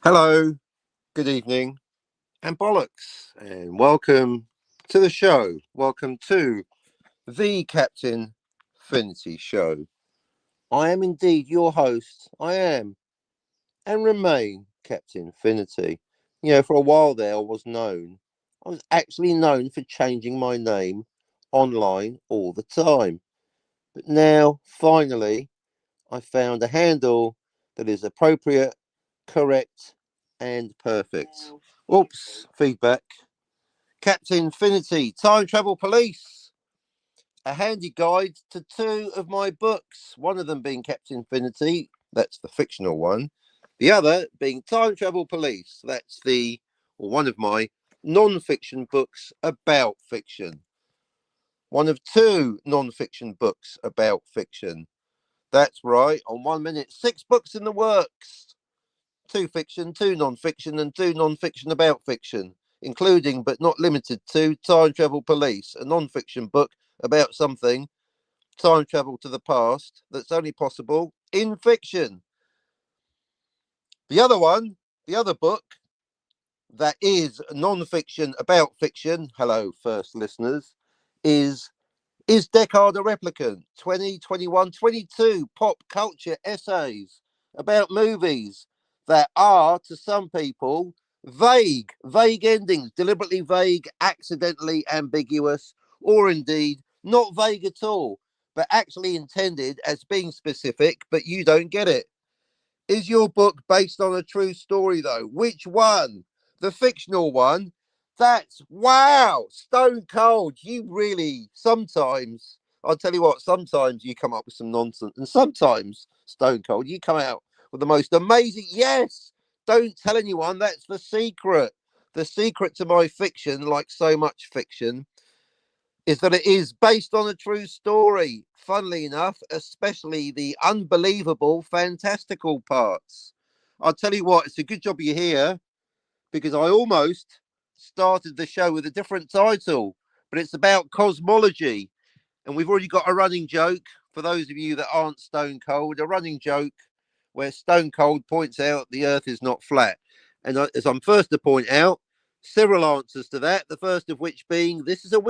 Hello, good evening, and bollocks, and welcome to the show. Welcome to the Captain Finity Show. I am indeed your host. I am and remain Captain Finity. For a while there, I was known. I was actually known for changing my name online all the time. But now, finally, I found a handle that is appropriate, correct, and perfect. Oops, feedback. Captain Finity, Time Travel Police. A handy guide to two of my books. One of them being Captain Finity, that's the fictional one. The other being Time Travel Police, that's one of my non-fiction books about fiction. One of two non-fiction books about fiction. That's right, on 1 minute, 6 books in the works. 2 fiction, 2 non-fiction, and 2 non-fiction about fiction, including but not limited to Time Travel Police, a non-fiction book about something, time travel to the past, that's only possible in fiction. The other one, the other book, that is non-fiction about fiction, hello first listeners, is Deckard a Replicant? 2021 22 pop culture essays about movies that are, to some people, vague endings, deliberately vague, accidentally ambiguous, or indeed not vague at all, but actually intended as being specific, but you don't get it. Is your book based on a true story, though? Which one? The fictional one? That's wow, stone cold. You really sometimes, I'll tell you what, sometimes you come up with some nonsense, and sometimes, stone cold, you come out with the most amazing. Yes, don't tell anyone, that's the secret. The secret to my fiction, like so much fiction, is that it is based on a true story. Funnily enough, especially the unbelievable, fantastical parts. I'll tell you what, it's a good job you're here because I almost started the show with a different title, but it's about cosmology. And we've already got a running joke for those of you that aren't Stone Cold, a running joke where Stone Cold points out the Earth is not flat. And as I'm first to point out, several answers to that. The first of which being, this is a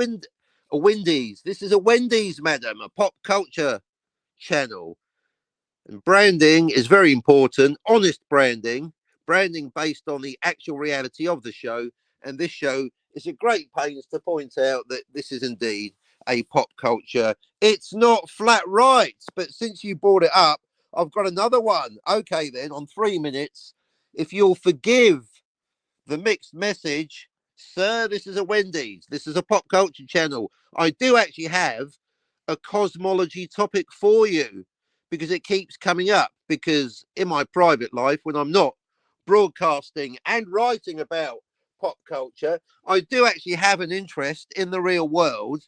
Wendy's. This is a Wendy's, madam, a pop culture channel. And branding is very important. Honest branding based on the actual reality of the show. And this show is a great pains to point out that this is indeed a pop culture. It's not flat right, but since you brought it up, I've got another one. Okay, then, on 3 minutes, if you'll forgive the mixed message, sir, this is a Wendy's. This is a pop culture channel. I do actually have a cosmology topic for you because it keeps coming up. Because in my private life, when I'm not broadcasting and writing about pop culture, I do actually have an interest in the real world,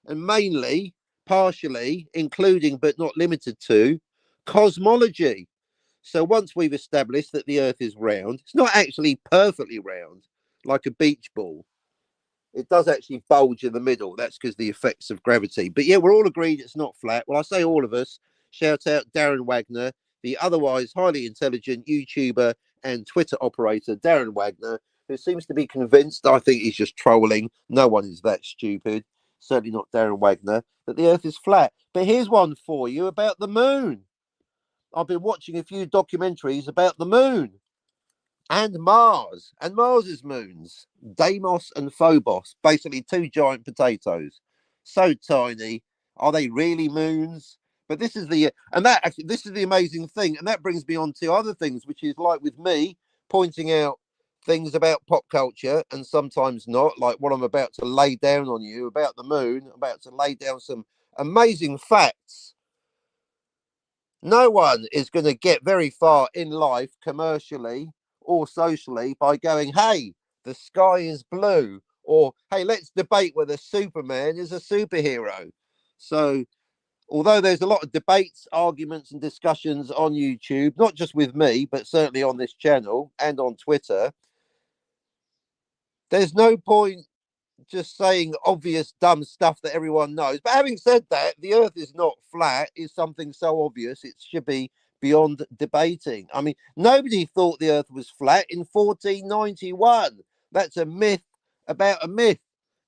and mainly, partially, including but not limited to, cosmology. So once we've established that the Earth is round, it's not actually perfectly round like a beach ball. It does actually bulge in the middle. That's because the effects of gravity. But yeah, we're all agreed it's not flat. Well, I say all of us. Shout out Darren Wagner, the otherwise highly intelligent YouTuber and Twitter operator, Darren Wagner, who seems to be convinced, I think he's just trolling. No one is that stupid. Certainly not Darren Wagner, that the Earth is flat. But here's one for you about the moon. I've been watching a few documentaries about the moon and Mars's moons, Deimos and Phobos, basically two giant potatoes, so tiny. Are they really moons? But this is the amazing thing, and that brings me on to other things, which is like with me pointing out things about pop culture and sometimes not, like what I'm about to lay down on you about the moon. I'm about to lay down some amazing facts. No one is going to get very far in life commercially or socially by going, hey, the sky is blue, or hey, let's debate whether Superman is a superhero. So, although there's a lot of debates, arguments, and discussions on YouTube, not just with me, but certainly on this channel and on Twitter, there's no point just saying obvious dumb stuff that everyone knows. But having said that, the earth is not flat is something so obvious it should be beyond debating. I mean, nobody thought the Earth was flat in 1491. That's a myth about a myth.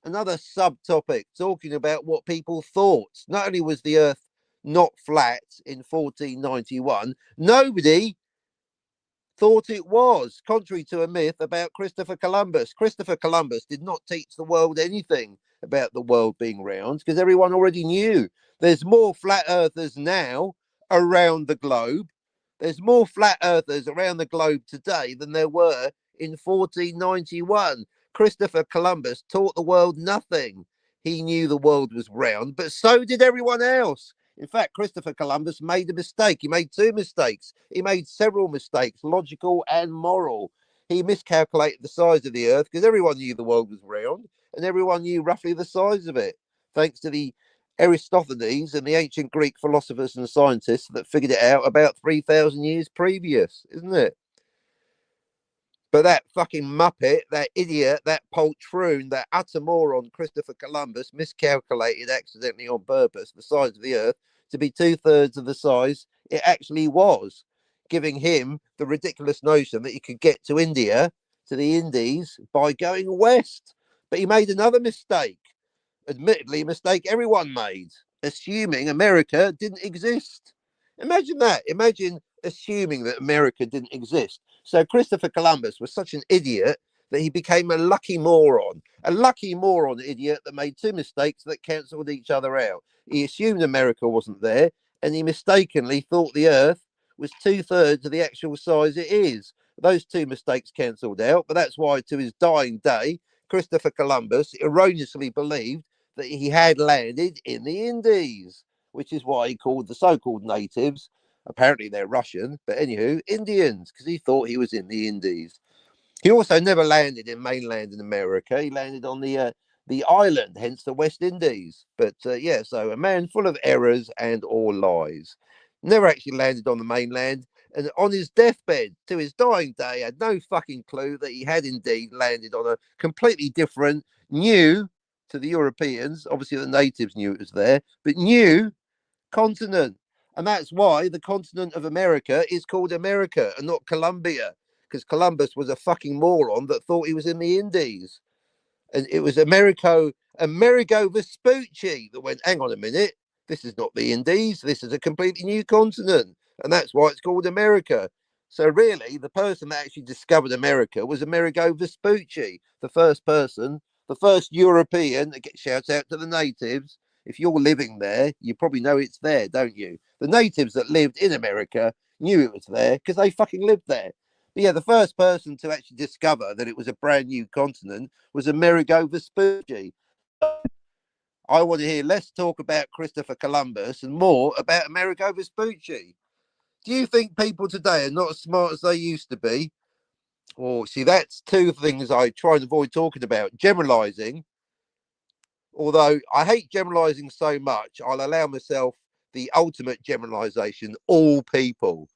Another subtopic talking about what people thought. Not only was the Earth not flat in 1491, nobody thought it was, contrary to a myth about Christopher Columbus. Christopher Columbus did not teach the world anything about the world being round because everyone already knew. There's more flat earthers now around the globe. There's more flat earthers around the globe today than there were in 1491. Christopher Columbus taught the world nothing. He knew the world was round, but so did everyone else. In fact, Christopher Columbus made a mistake. He made two mistakes. He made several mistakes, logical and moral. He miscalculated the size of the Earth because everyone knew the world was round and everyone knew roughly the size of it, thanks to the Aristophanes and the ancient Greek philosophers and scientists that figured it out about 3,000 years previous, isn't it? But that fucking muppet, that idiot, that poltroon, that utter moron, Christopher Columbus, miscalculated accidentally on purpose the size of the Earth to be 2/3 of the size it actually was, giving him the ridiculous notion that he could get to India, to the Indies, by going west. But he made another mistake, admittedly a mistake everyone made, assuming America didn't exist. Imagine that. Imagine assuming that America didn't exist. So Christopher Columbus was such an idiot that he became a lucky moron idiot that made two mistakes that cancelled each other out. He assumed America wasn't there, and he mistakenly thought the Earth was 2/3 of the actual size it is. Those two mistakes cancelled out, but that's why to his dying day, Christopher Columbus erroneously believed that he had landed in the Indies, which is why he called the so-called natives, apparently they're Russian, but anywho, Indians, because he thought he was in the Indies. He also never landed in mainland in America. He landed on the island, hence the West Indies. But yeah, so a man full of errors and all lies. Never actually landed on the mainland. And on his deathbed, to his dying day, had no fucking clue that he had indeed landed on a completely different, new to the Europeans. Obviously, the natives knew it was there, but new continent. And that's why the continent of America is called America and not Columbia, because Columbus was a fucking moron that thought he was in the Indies. And it was Amerigo Vespucci that went, hang on a minute, this is not the Indies, this is a completely new continent. And that's why it's called America. So really, the person that actually discovered America was Amerigo Vespucci, the first person, the first European that gets shouts out to the natives. If you're living there, you probably know it's there, don't you? The natives that lived in America knew it was there because they fucking lived there. But yeah, the first person to actually discover that it was a brand new continent was Amerigo Vespucci. I want to hear less talk about Christopher Columbus and more about Amerigo Vespucci. Do you think people today are not as smart as they used to be? Or see, that's two things I try and avoid talking about. Generalizing, although I hate generalizing so much, I'll allow myself the ultimate generalization, all people.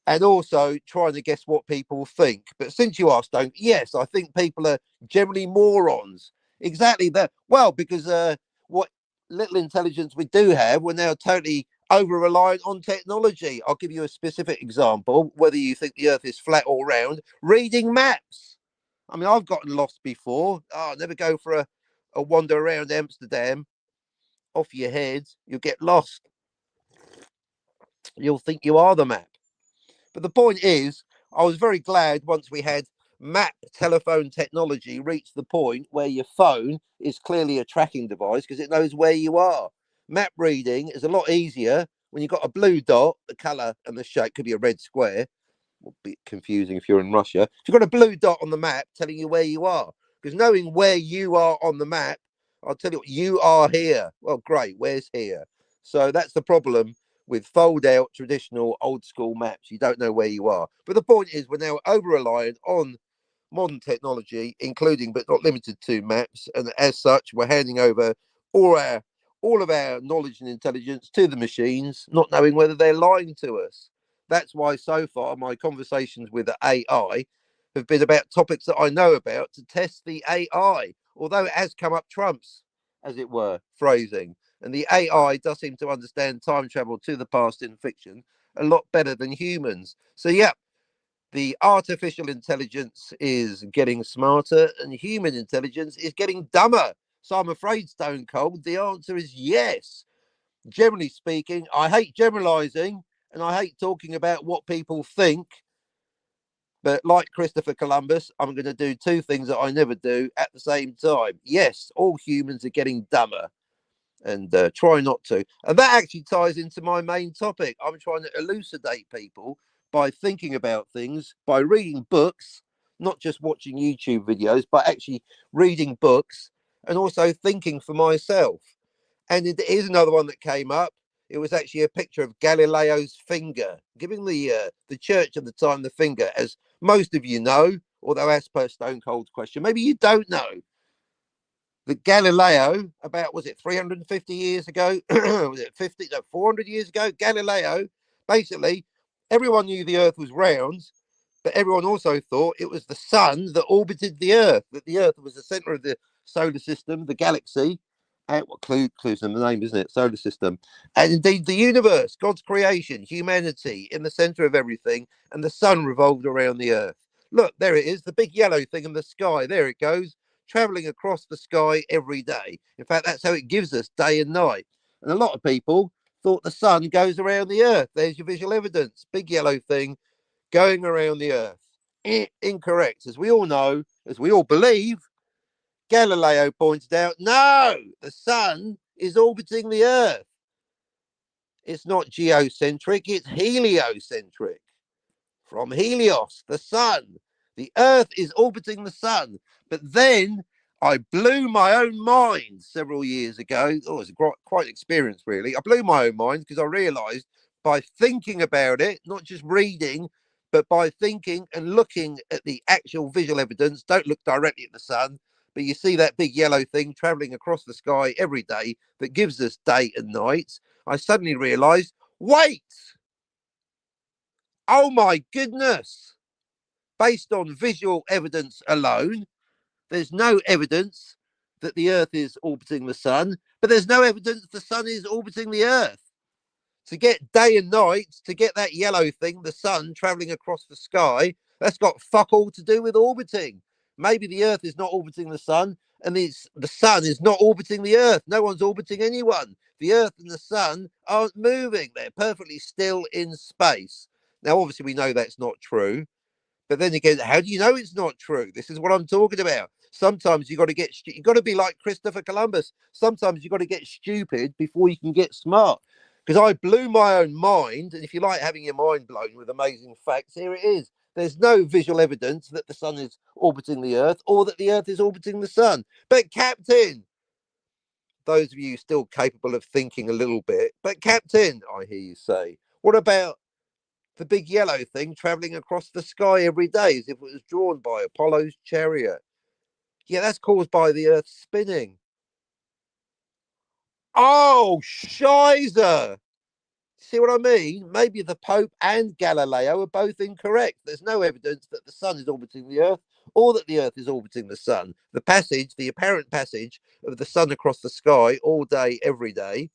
And also trying to guess what people think. But since you asked, don't, yes, I think people are generally morons. Exactly that. Well, because what little intelligence we do have, we're now totally over reliant on technology. I'll give you a specific example, whether you think the earth is flat or round, reading maps. I mean, I've gotten lost before. Oh, never go for a wander around Amsterdam off your head. You'll get lost. You'll think you are the map. But the point is, I was very glad once we had map telephone technology reach the point where your phone is clearly a tracking device because it knows where you are. Map reading is a lot easier when you've got a blue dot, the color and the shape could be a red square. A bit confusing if you're in Russia. If you've got a blue dot on the map telling you where you are, because knowing where you are on the map, I'll tell you what, you are here. Well, great, where's here? So that's the problem with fold out traditional old school maps. You don't know where you are. But the point is, we're now over reliant on modern technology, including but not limited to maps, and as such, we're handing over all our all of our knowledge and intelligence to the machines, not knowing whether they're lying to us. That's why so far my conversations with the AI have been about topics that I know about to test the AI, although it has come up trumps, as it were, phrasing. And the AI does seem to understand time travel to the past in fiction a lot better than humans. So, yeah, the artificial intelligence is getting smarter and human intelligence is getting dumber. So I'm afraid, Stone Cold, the answer is yes. Generally speaking, I hate generalizing and I hate talking about what people think. But like Christopher Columbus, I'm going to do two things that I never do at the same time. Yes, all humans are getting dumber, and try not to. And that actually ties into my main topic. I'm trying to elucidate people by thinking about things, by reading books, not just watching YouTube videos, but actually reading books and also thinking for myself. And here's another one that came up. It was actually a picture of Galileo's finger, giving the church at the time the finger, as most of you know, although as per Stone Cold's question, maybe you don't know that Galileo, about, was it 350 years ago? Was it 50, no, 400 years ago? Galileo, basically, everyone knew the Earth was round, but everyone also thought it was the sun that orbited the Earth, that the Earth was the center of the solar system, the galaxy. What clues in the name, isn't it? Solar system. And indeed, the universe, God's creation, humanity in the center of everything, and the sun revolved around the Earth. Look, there it is, the big yellow thing in the sky. There it goes, traveling across the sky every day. In fact, that's how it gives us day and night. And a lot of people thought the sun goes around the Earth. There's your visual evidence, big yellow thing going around the Earth. Incorrect. As we all know, as we all believe, Galileo pointed out, no, the sun is orbiting the Earth. It's not geocentric, it's heliocentric. From Helios, the sun. The Earth is orbiting the sun. But then I blew my own mind several years ago. Oh, it was quite an experience, really. I blew my own mind because I realized by thinking about it, not just reading, but by thinking and looking at the actual visual evidence, don't look directly at the sun, but you see that big yellow thing traveling across the sky every day that gives us day and night. I suddenly realized, wait, oh my goodness, based on visual evidence alone, there's no evidence that the Earth is orbiting the sun, but there's no evidence the sun is orbiting the Earth. To get day and night, to get that yellow thing, the sun traveling across the sky, that's got fuck all to do with orbiting. Maybe the Earth is not orbiting the sun, and the sun is not orbiting the Earth. No one's orbiting anyone. The Earth and the sun aren't moving. They're perfectly still in space. Now, obviously, we know that's not true. But then again, how do you know it's not true? This is what I'm talking about. Sometimes you got to be like Christopher Columbus. Sometimes you got to get stupid before you can get smart. Because I blew my own mind, and if you like having your mind blown with amazing facts, here it is. There's no visual evidence that the sun is orbiting the Earth or that the Earth is orbiting the sun. But Captain, those of you still capable of thinking a little bit, but Captain, I hear you say, what about the big yellow thing traveling across the sky every day as if it was drawn by Apollo's chariot? Yeah, that's caused by the Earth spinning. Oh, shizer! See what I mean? Maybe the Pope and Galileo are both incorrect. There's no evidence that the sun is orbiting the Earth or that the Earth is orbiting the sun. The apparent passage of the sun across the sky all day, every day,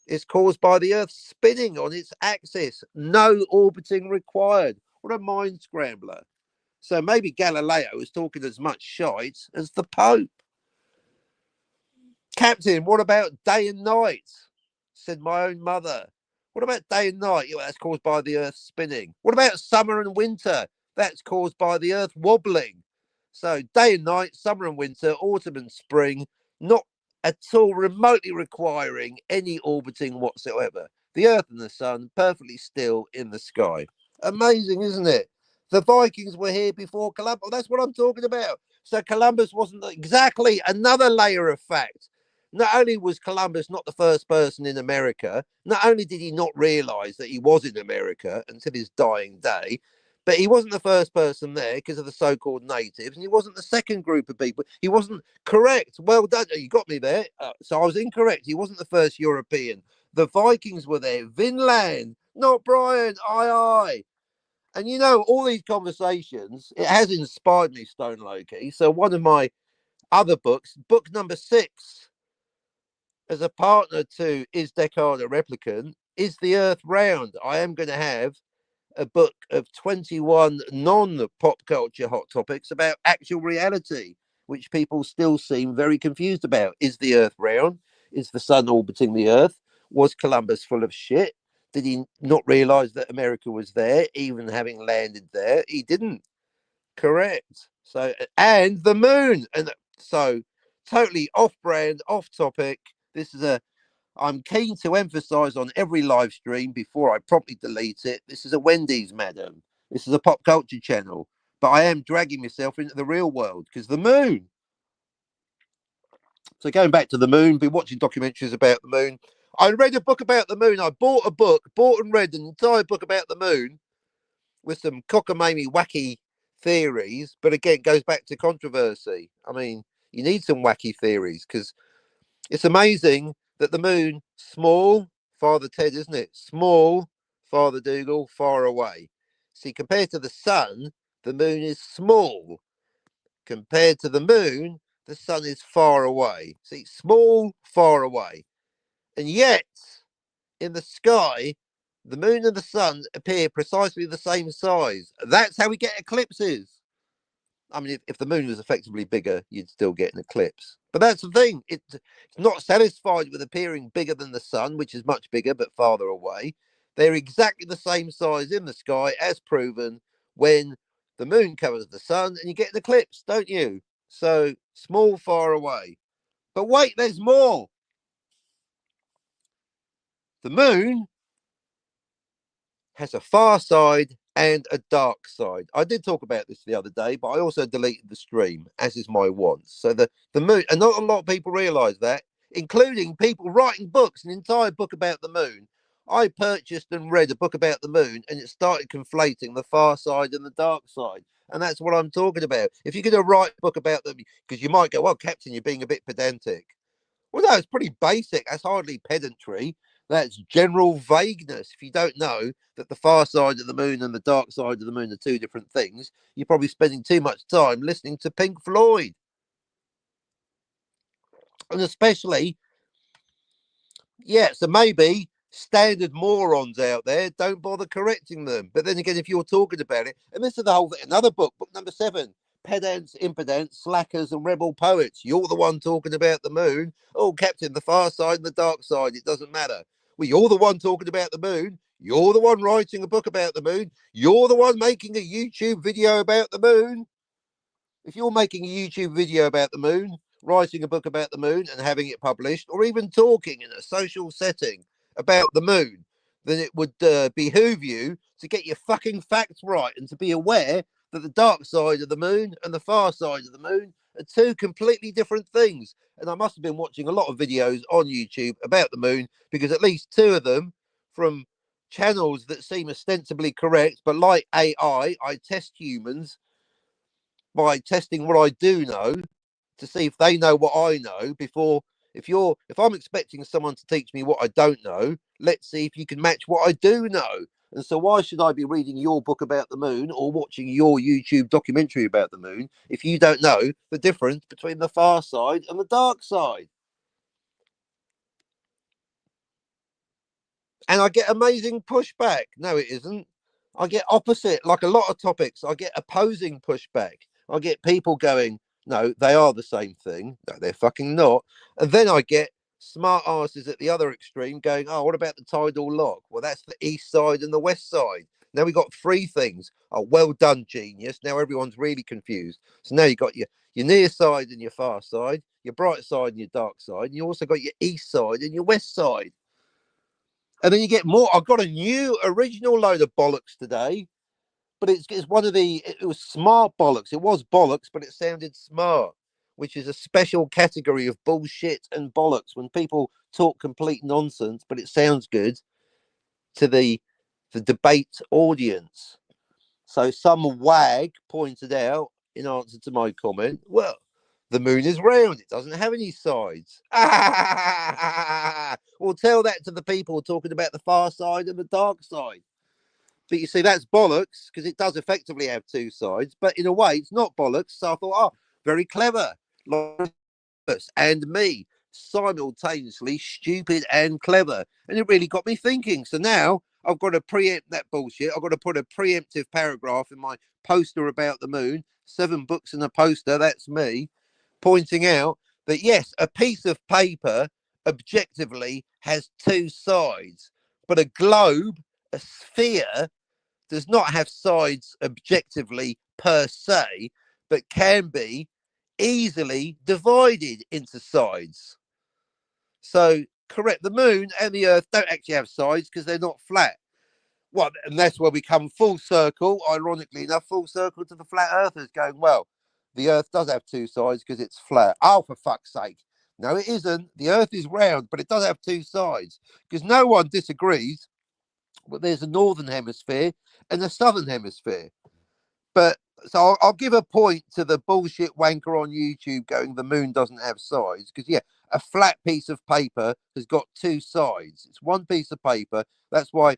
is caused by the Earth spinning on its axis. No orbiting required. What a mind scrambler. So maybe Galileo is talking as much shite as the Pope. Captain, what about day and night? Said my own mother. What about day and night? Yeah, that's caused by the Earth spinning. What about summer and winter? That's caused by the Earth wobbling. So day and night, summer and winter, autumn and spring, not at all remotely requiring any orbiting whatsoever. The Earth and the sun perfectly still in the sky. Amazing, isn't it? The Vikings were here before Columbus. Oh, that's what I'm talking about. So Columbus wasn't exactly another layer of fact. Not only was Columbus not the first person in America, not only did he not realize that he was in America until his dying day, but he wasn't the first person there because of the so-called natives, and he wasn't the second group of people. He wasn't correct. Well done. You got me there. So I was incorrect. He wasn't the first European. The Vikings were there. Vinland, not Brian. Aye, aye. And you know, all these conversations, it has inspired me, Stone Loki. So one of my other books, book number 6, as a partner to Is Descartes a Replicant, Is the Earth round? I am going to have a book of 21 non-pop culture hot topics about actual reality, which people still seem very confused about. Is the Earth round? Is the sun orbiting the Earth? Was Columbus full of shit? Did he not realize that America was there, even having landed there? He didn't. Correct. So, and the moon. And so, totally off brand, off topic. This is a I'm keen to emphasize on every live stream before I promptly delete it. This is a Wendy's, madam. This is a pop culture channel. But I am dragging myself into the real world because the moon. So going back to the moon, been watching documentaries about the moon. I read a book about the moon. I bought a book, bought and read an entire book about the moon with some cockamamie, wacky theories. But again, it goes back to controversy. I mean, you need some wacky theories because it's amazing that the moon, small, Father Ted, isn't it? Small, Father Dougal, far away. See, compared to the sun, the moon is small. Compared to the moon, the sun is far away. See, small, far away. And yet, in the sky, the moon and the sun appear precisely the same size. That's how we get eclipses. I mean, if the moon was effectively bigger, you'd still get an eclipse. But that's the thing. It's not satisfied with appearing bigger than the sun, which is much bigger but farther away. They're exactly the same size in the sky, as proven, when the moon covers the sun and you get an eclipse, don't you? So small, far away. But wait, there's more. The moon has a far side and a dark side. I did talk about this the other day, but I also deleted the stream, as is my want. So the moon, and not a lot of people realise that, including people writing books, an entire book about the moon. I purchased and read a book about the moon, and it started conflating the far side and the dark side. And that's what I'm talking about. If you're going to write a book about them, because you might go, well, Captain, you're being a bit pedantic. Well, no, it's pretty basic. That's hardly pedantry. That's general vagueness. If you don't know that the far side of the moon and the dark side of the moon are two different things, you're probably spending too much time listening to Pink Floyd. And especially, yeah, so maybe standard morons out there, don't bother correcting them. But then again, if you're talking about it, and this is the whole thing, another book, book number 7, pedants, impedants, slackers, and rebel poets. You're the one talking about the moon. Oh, Captain, the far side and the dark side, it doesn't matter. Well, you're the one talking about the moon. You're the one writing a book about the moon. You're the one making a YouTube video about the moon. If you're making a YouTube video about the moon, writing a book about the moon and having it published, or even talking in a social setting about the moon, then it would behoove you to get your fucking facts right and to be aware that the dark side of the moon and the far side of the moon are two completely different things. And I must have been watching a lot of videos on YouTube about the moon because at least 2 of them from channels that seem ostensibly correct, but like AI, I test humans by testing what I do know to see if they know what I know before. If I'm expecting someone to teach me what I don't know, let's see if you can match what I do know. And so why should I be reading your book about the moon or watching your YouTube documentary about the moon if you don't know the difference between the far side and the dark side? And I get amazing pushback. No, it isn't. I get opposite, like a lot of topics. I get opposing pushback. I get people going, no, they are the same thing. No, they're fucking not. And then I get smart asses at the other extreme going, oh, what about the tidal lock? Well, that's the east side and the west side. Now we got 3 things. Oh, well done, genius. Now everyone's really confused. So now you got your near side and your far side, your bright side and your dark side. And you also got your east side and your west side. And then you get more. I've got a new original load of bollocks today, but it's one of it was smart bollocks. It was bollocks, but it sounded smart, which is a special category of bullshit and bollocks when people talk complete nonsense, but it sounds good to the debate audience. So some wag pointed out in answer to my comment, well, the moon is round. It doesn't have any sides. Well, tell that to the people talking about the far side and the dark side. But you see, that's bollocks because it does effectively have 2 sides. But in a way, it's not bollocks. So I thought, oh, very clever. And me simultaneously stupid and clever. And it really got me thinking. So now I've got to preempt that bullshit. I've got to put a preemptive paragraph in my poster about the moon. 7 books and a poster, that's me, pointing out that yes, a piece of paper objectively has 2 sides, but a globe, a sphere, does not have sides objectively per se, but can be easily divided into sides. So, correct, the moon and the earth don't actually have sides because they're not flat. Well, and that's where we come full circle, ironically enough, full circle to the flat earthers going, well, the earth does have 2 sides because it's flat. Oh, for fuck's sake. No, it isn't. The earth is round, but it does have 2 sides because no one disagrees. But there's a northern hemisphere and a southern hemisphere. But so I'll give a point to the bullshit wanker on YouTube going the moon doesn't have sides because yeah, a flat piece of paper has got 2 sides. It's one piece of paper. That's why,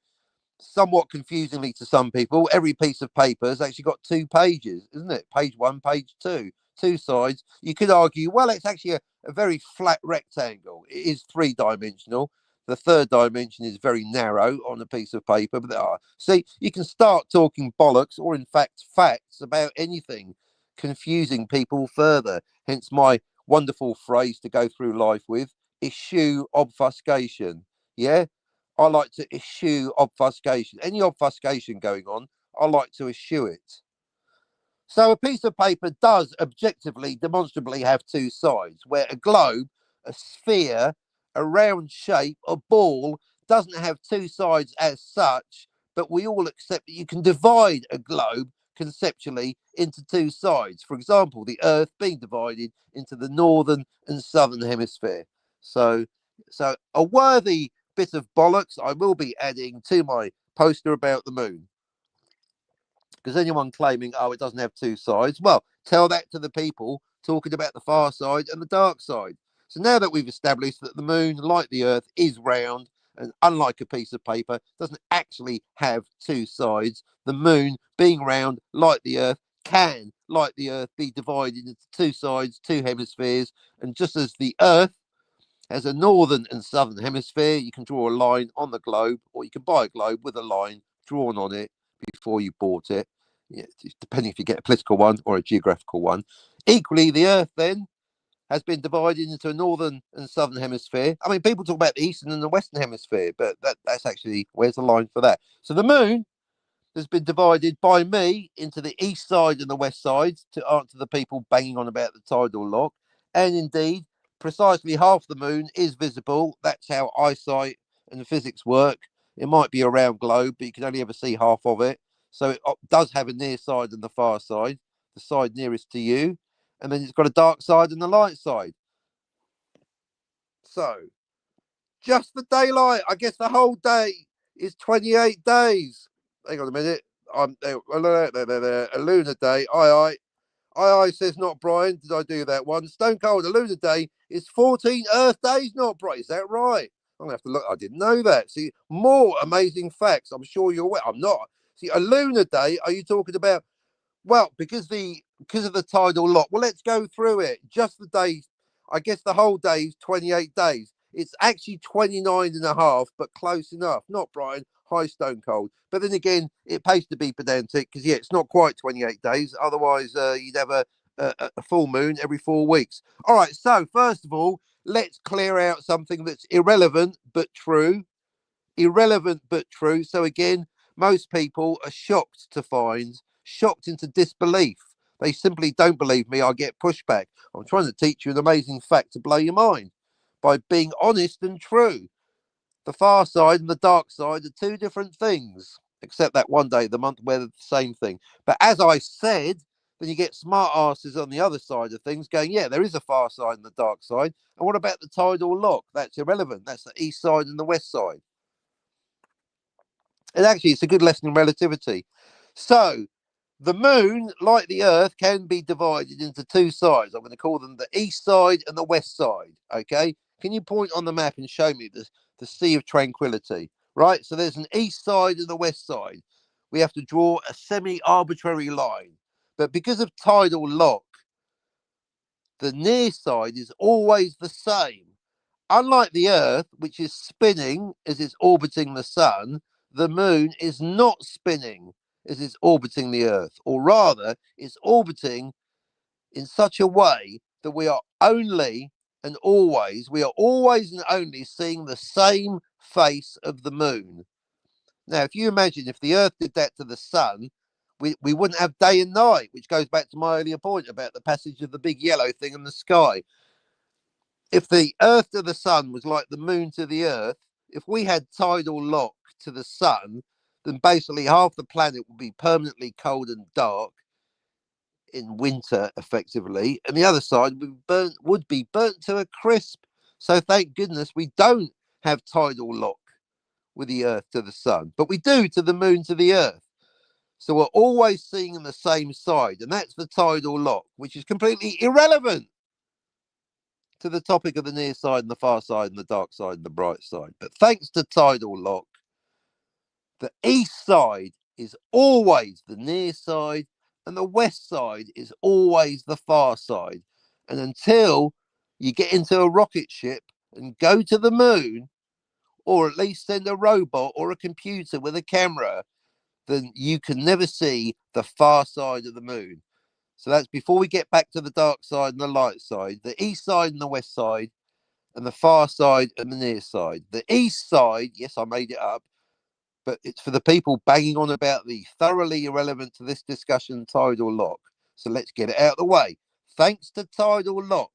somewhat confusingly to some people, every piece of paper has actually got 2 pages, isn't it? Page 1, page 2, 2 sides. You could argue, well, it's actually a very flat rectangle. It is 3-dimensional. The 3rd dimension is very narrow on a piece of paper, but there are. See, you can start talking bollocks or, in fact, facts about anything, confusing people further. Hence my wonderful phrase to go through life with: eschew obfuscation. Yeah, I like to eschew obfuscation. Any obfuscation going on, I like to eschew it. So a piece of paper does objectively, demonstrably have 2 sides, where a globe, a sphere, a round shape, a ball doesn't have 2 sides as such, but we all accept that you can divide a globe conceptually into 2 sides. For example, the Earth being divided into the northern and southern hemisphere. So a worthy bit of bollocks I will be adding to my poster about the moon. Because anyone claiming, oh, it doesn't have 2 sides, well, tell that to the people talking about the far side and the dark side. So now that we've established that the moon, like the earth, is round and unlike a piece of paper, doesn't actually have 2 sides, the moon, being round like the earth, can, like the earth, be divided into 2 sides, 2 hemispheres. And just as the earth has a northern and southern hemisphere, you can draw a line on the globe, or you can buy a globe with a line drawn on it before you bought it, yeah, depending if you get a political one or a geographical one. Equally, the earth then has been divided into a northern and southern hemisphere. I mean, people talk about the eastern and the western hemisphere, but that's actually, where's the line for that? So the moon has been divided by me into the east side and the west side, to answer the people banging on about the tidal lock. And indeed, precisely half the moon is visible. That's how eyesight and physics work. It might be a round globe, but you can only ever see half of it. So it does have a near side and the far side, the side nearest to you. And then it's got a dark side and the light side. So just the daylight, I guess the whole day is 28 days. Hang on a minute. I'm there, a lunar day. Aye, says not Brian. Did I do that one? Stone Cold, a lunar day is 14 Earth days, not Brian. Is that right? I'm gonna have to look. I didn't know that. See, more amazing facts. I'm sure you're aware. I'm not. See, a lunar day, are you talking about? Well, because of the tidal lock. Well, let's go through it. Just the days. I guess the whole day is 28 days. It's actually 29 and a half, but close enough. Not Brian. High Stone Cold. But then again, it pays to be pedantic because yeah, it's not quite 28 days. Otherwise, you'd have a full moon every 4 weeks. All right. So first of all, let's clear out something that's irrelevant but true. Irrelevant but true. So again, most people are shocked into disbelief. They simply don't believe me. I get pushback. I'm trying to teach you an amazing fact to blow your mind by being honest and true. The far side and the dark side are 2 different things, except that one day of the month where they're the same thing. But as I said, then you get smart asses on the other side of things going, yeah, there is a far side and the dark side. And what about the tidal lock? That's irrelevant. That's the east side and the west side. And actually, it's a good lesson in relativity. So, the moon, like the earth, can be divided into 2 sides. I'm going to call them the east side and the west side. Okay. Can you point on the map and show me the Sea of Tranquility? Right. So, there's an east side and a west side. We have to draw a semi arbitrary line. But because of tidal lock, the near side is always the same. unlike the Earth, which is spinning as it's orbiting the sun, the moon is not spinning as it's orbiting the Earth, or rather, it's orbiting in such a way that we are always and only seeing the same face of the moon. Now, if you imagine if the Earth did that to the sun, we wouldn't have day and night, which goes back to my earlier point about the passage of the big yellow thing in the sky. If the Earth to the sun was like the moon to the Earth, if we had tidal lock to the sun, then basically half the planet would be permanently cold and dark in winter, effectively, and the other side would be burnt to a crisp. So thank goodness we don't have tidal lock with the Earth to the sun, but we do to the moon to the Earth. So we're always seeing on the same side, and that's the tidal lock, which is completely irrelevant to the topic of the near side and the far side and the dark side and the bright side. But thanks to tidal lock, the east side is always the near side and the west side is always the far side. And until you get into a rocket ship and go to the moon, or at least send a robot or a computer with a camera, then you can never see the far side of the moon. So that's before we get back to the dark side and the light side, the east side and the west side, and the far side and the near side. The east side, yes, I made it up, but it's for the people banging on about the thoroughly irrelevant to this discussion tidal lock. So let's get it out of the way. Thanks to tidal lock,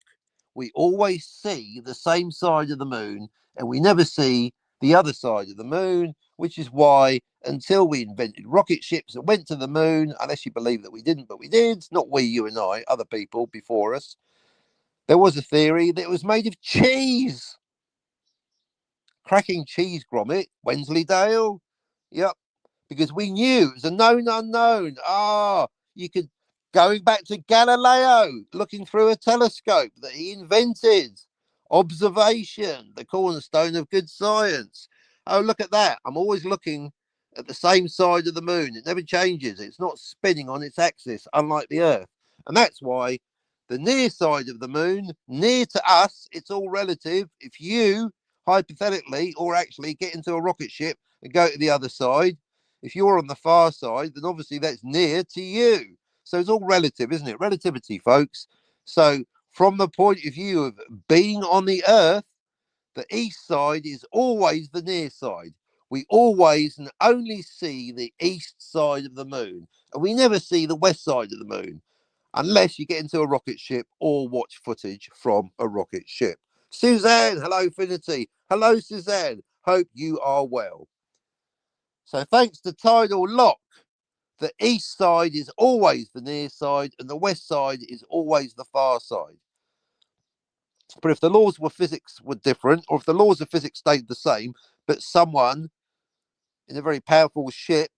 we always see the same side of the moon and we never see the other side of the moon, which is why until we invented rocket ships that went to the moon, unless you believe that we didn't, but we did, not we, you and I, other people before us, there was a theory that it was made of cheese. Cracking cheese grommet, Wensleydale. Yep, because we knew it was a known unknown. You could, going back to Galileo, looking through a telescope that he invented. Observation, the cornerstone of good science. Oh, look at that. I'm always looking at the same side of the moon. It never changes. It's not spinning on its axis, unlike the Earth. And that's why the near side of the moon, near to us, it's all relative. If you, hypothetically, or actually get into a rocket ship and go to the other side, if you're on the far side, then obviously that's near to you. So it's all relative, isn't it? Relativity, folks. So from the point of view of being on the Earth, the east side is always the near side. We always and only see the east side of the moon, and we never see the west side of the moon, unless you get into a rocket ship or watch footage from a rocket ship. Suzanne, hello, Finity. Hello, Suzanne. Hope you are well. So thanks to tidal lock, the east side is always the near side and the west side is always the far side. But if the laws of physics were different, or if the laws of physics stayed the same, but someone in a very powerful ship,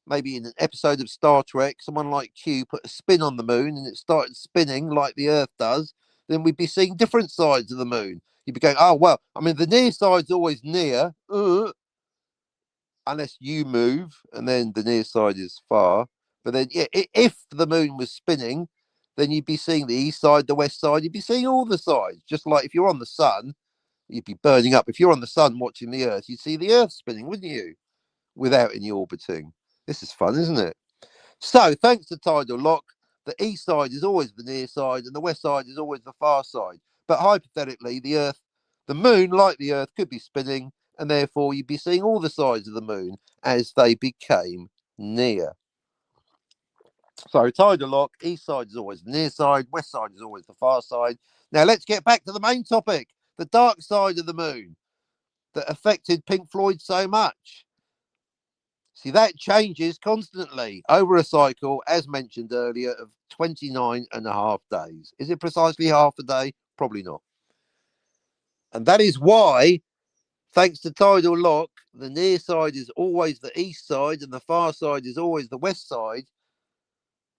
maybe in an episode of Star Trek, someone like Q put a spin on the moon and it started spinning like the Earth does, then we'd be seeing different sides of the moon. You'd be going, oh, well, I mean, the near side's always near, unless you move, and then the near side is far. But then, yeah, if the moon was spinning, then you'd be seeing the east side, the west side, you'd be seeing all the sides. Just like if you're on the sun, you'd be burning up. If you're on the sun watching the Earth, you'd see the Earth spinning, wouldn't you? Without any orbiting. This is fun, isn't it? So, thanks to tidal lock, the east side is always the near side and the west side is always the far side. But hypothetically, the moon, like the Earth, could be spinning, and therefore you'd be seeing all the sides of the moon as they became near. So, tidal lock, east side is always the near side, west side is always the far side. Now, let's get back to the main topic, the dark side of the moon that affected Pink Floyd so much. See, that changes constantly over a cycle, as mentioned earlier, of 29 and a half days. Is it precisely half a day? Probably not. And that is why, thanks to tidal lock, the near side is always the east side and the far side is always the west side.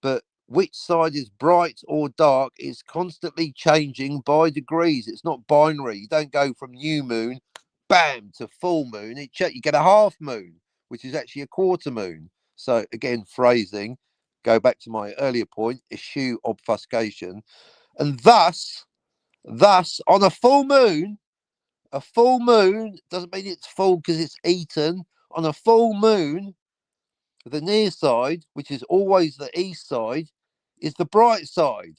But which side is bright or dark is constantly changing by degrees. It's not binary. You don't go from new moon, bam, to full moon. You get a half moon, which is actually a quarter moon. So again, phrasing, go back to my earlier point, eschew obfuscation. And thus, on a full moon, A full moon doesn't mean it's full because it's eaten. On a full moon, the near side, which is always the east side, is the bright side.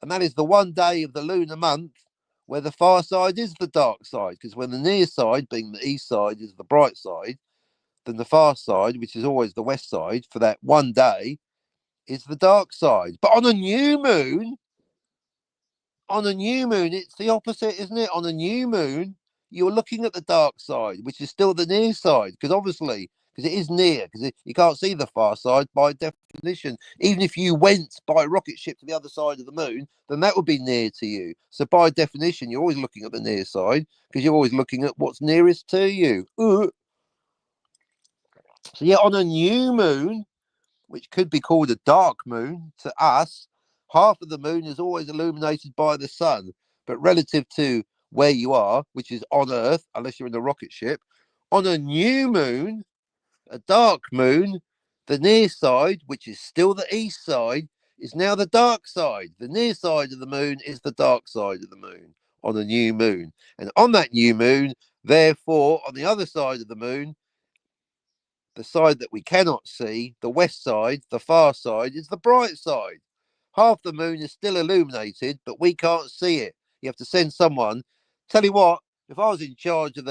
And that is the one day of the lunar month where the far side is the dark side. Because when the near side, being the east side, is the bright side, then the far side, which is always the west side, for that one day, is the dark side. But on a new moon, it's the opposite, isn't it? On a new moon, you're looking at the dark side, which is still the near side, because obviously, because it is near, because you can't see the far side by definition. Even if you went by rocket ship to the other side of the moon, then that would be near to you. So by definition, you're always looking at the near side because you're always looking at what's nearest to you. So yeah, on a new moon, which could be called a dark moon to us, half of the moon is always illuminated by the sun. But relative to where you are, which is on Earth, unless you're in a rocket ship, on a new moon, a dark moon, the near side, which is still the east side, is now the dark side. The near side of the moon is the dark side of the moon on a new moon. And on that new moon, therefore, on the other side of the moon, the side that we cannot see, the west side, the far side, is the bright side. Half the moon is still illuminated, but we can't see it. You have to send someone. Tell you what, if I was in charge of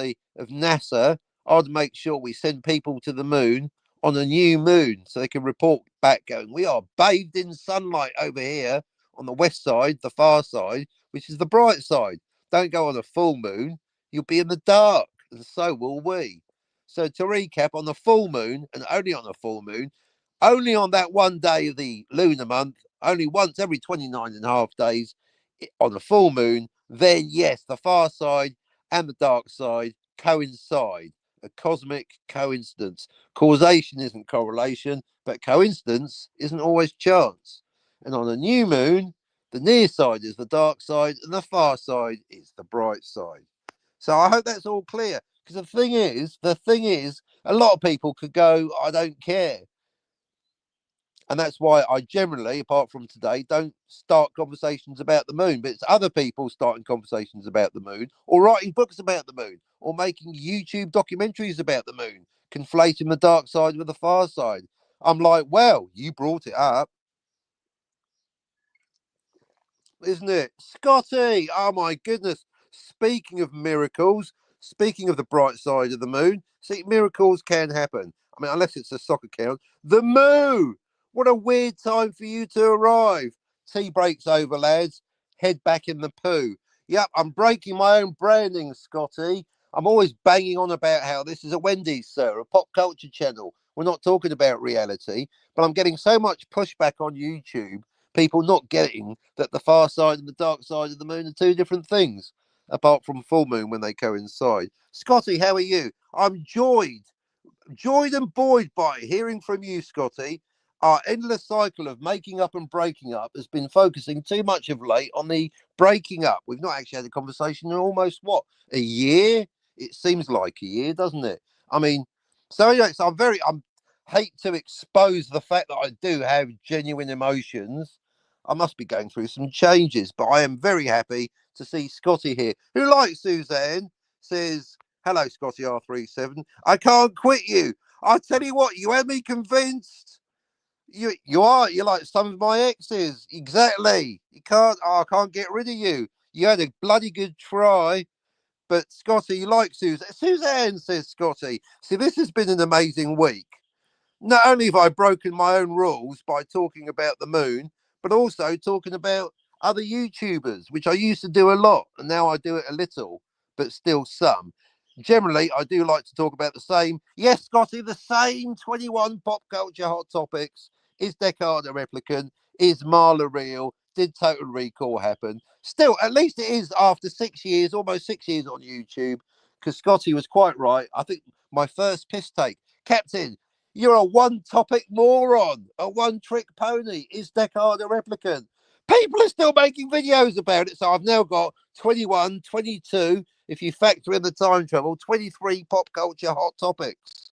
NASA, I'd make sure we send people to the moon on a new moon so they can report back going, we are bathed in sunlight over here on the west side, the far side, which is the bright side. Don't go on a full moon, you'll be in the dark, and so will we. So to recap, on the full moon, and only on a full moon, only on that one day of the lunar month, only once every 29 and a half days on a full moon, then yes, the far side and the dark side coincide. A cosmic coincidence. Causation isn't correlation, but coincidence isn't always chance. And on a new moon, the near side is the dark side and the far side is the bright side. So I hope that's all clear. Because the thing is, a lot of people could go, I don't care. And that's why I generally, apart from today, don't start conversations about the moon. But it's other people starting conversations about the moon, or writing books about the moon, or making YouTube documentaries about the moon, conflating the dark side with the far side. I'm like, well, you brought it up, isn't it? Scotty, oh my goodness. Speaking of miracles, speaking of the bright side of the moon, see, miracles can happen. I mean, unless it's a soccer count. The moon! What a weird time for you to arrive. Tea break's over, lads. Head back in the poo. Yep, I'm breaking my own branding, Scotty. I'm always banging on about how this is a Wendy's, sir, a pop culture channel. We're not talking about reality, but I'm getting so much pushback on YouTube, people not getting that the far side and the dark side of the moon are two different things, apart from full moon when they coincide. Scotty, how are you? I'm joyed and buoyed by hearing from you, Scotty. Our endless cycle of making up and breaking up has been focusing too much of late on the breaking up. We've not actually had a conversation in almost what, a year? It seems like a year, doesn't it? I mean, so anyway, so I'm hate to expose the fact that I do have genuine emotions. I must be going through some changes, but I am very happy to see Scotty here, who, like Suzanne, says, hello, Scotty R37. I can't quit you. I tell you what, you had me convinced. You're like some of my exes. Exactly. You can't. Oh, I can't get rid of you. You had a bloody good try, but Scotty, you like Suzanne. Suzanne, says Scotty. See, this has been an amazing week. Not only have I broken my own rules by talking about the moon, but also talking about other YouTubers, which I used to do a lot, and now I do it a little, but still some. Generally, I do like to talk about the same. Yes, Scotty, the same 21 pop culture hot topics. Is Descartes a replicant? Is Marla real? Did Total Recall happen? Still, at least it is after 6 years, almost 6 years on YouTube, because Scotty was quite right. I think my first piss take, Captain, you're a one topic moron, a one trick pony. Is Descartes a replicant? People are still making videos about it. So I've now got 21, 22, if you factor in the time travel, 23 pop culture hot topics.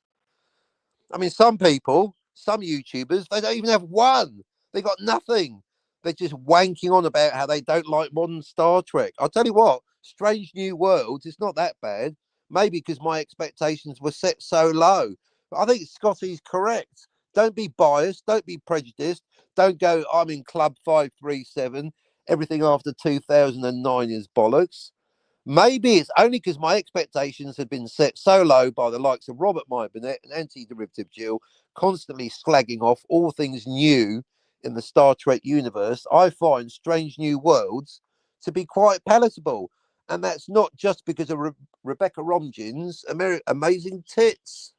I mean, some people, some YouTubers, they don't even have one. They got nothing. They're just wanking on about how they don't like modern Star Trek. I'll tell you what, Strange New Worlds, it's not that bad. Maybe because my expectations were set so low. But I think Scotty's correct. Don't be biased. Don't be prejudiced. Don't go, I'm in Club 537. Everything after 2009 is bollocks. Maybe it's only because my expectations had been set so low by the likes of Robert Mybernet and Anti-Derivative Jill, constantly slagging off all things new in the Star Trek universe. I find Strange New Worlds to be quite palatable. And that's not just because of Rebecca Romijn's amazing tits.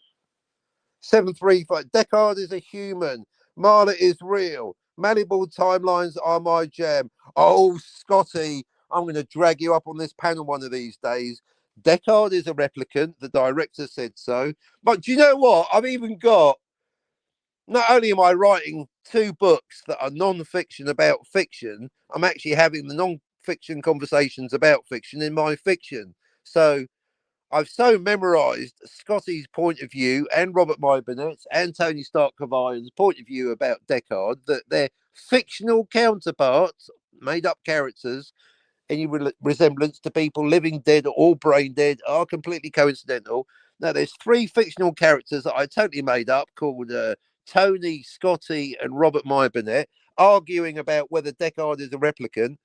735. Deckard is a human. Marla is real. Malleable timelines are my jam. Oh, Scotty, I'm going to drag you up on this panel one of these days. Deckard is a replicant. The director said so. But do you know what? I've even got, not only am I writing 2 books that are non-fiction about fiction, I'm actually having the non-fiction conversations about fiction in my fiction. So I've so memorised Scotty's point of view and Robert Myburnet's and Tony Stark Kavayan's point of view about Deckard that their fictional counterparts, made up characters, any resemblance to people living dead or brain dead are completely coincidental. Now, there's 3 fictional characters that I totally made up called Tony, Scotty, and Robert Myburnett, arguing about whether Deckard is a replicant.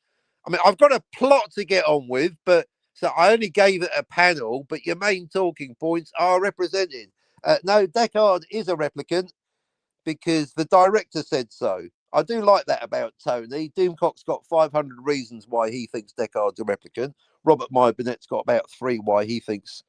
I mean, I've got a plot to get on with, but so I only gave it a panel, but your main talking points are represented. No, Deckard is a replicant because the director said so. I do like that about Tony. Doomcock's got 500 reasons why he thinks Deckard's a replicant. Robert Myburnet's got about 3 why he thinks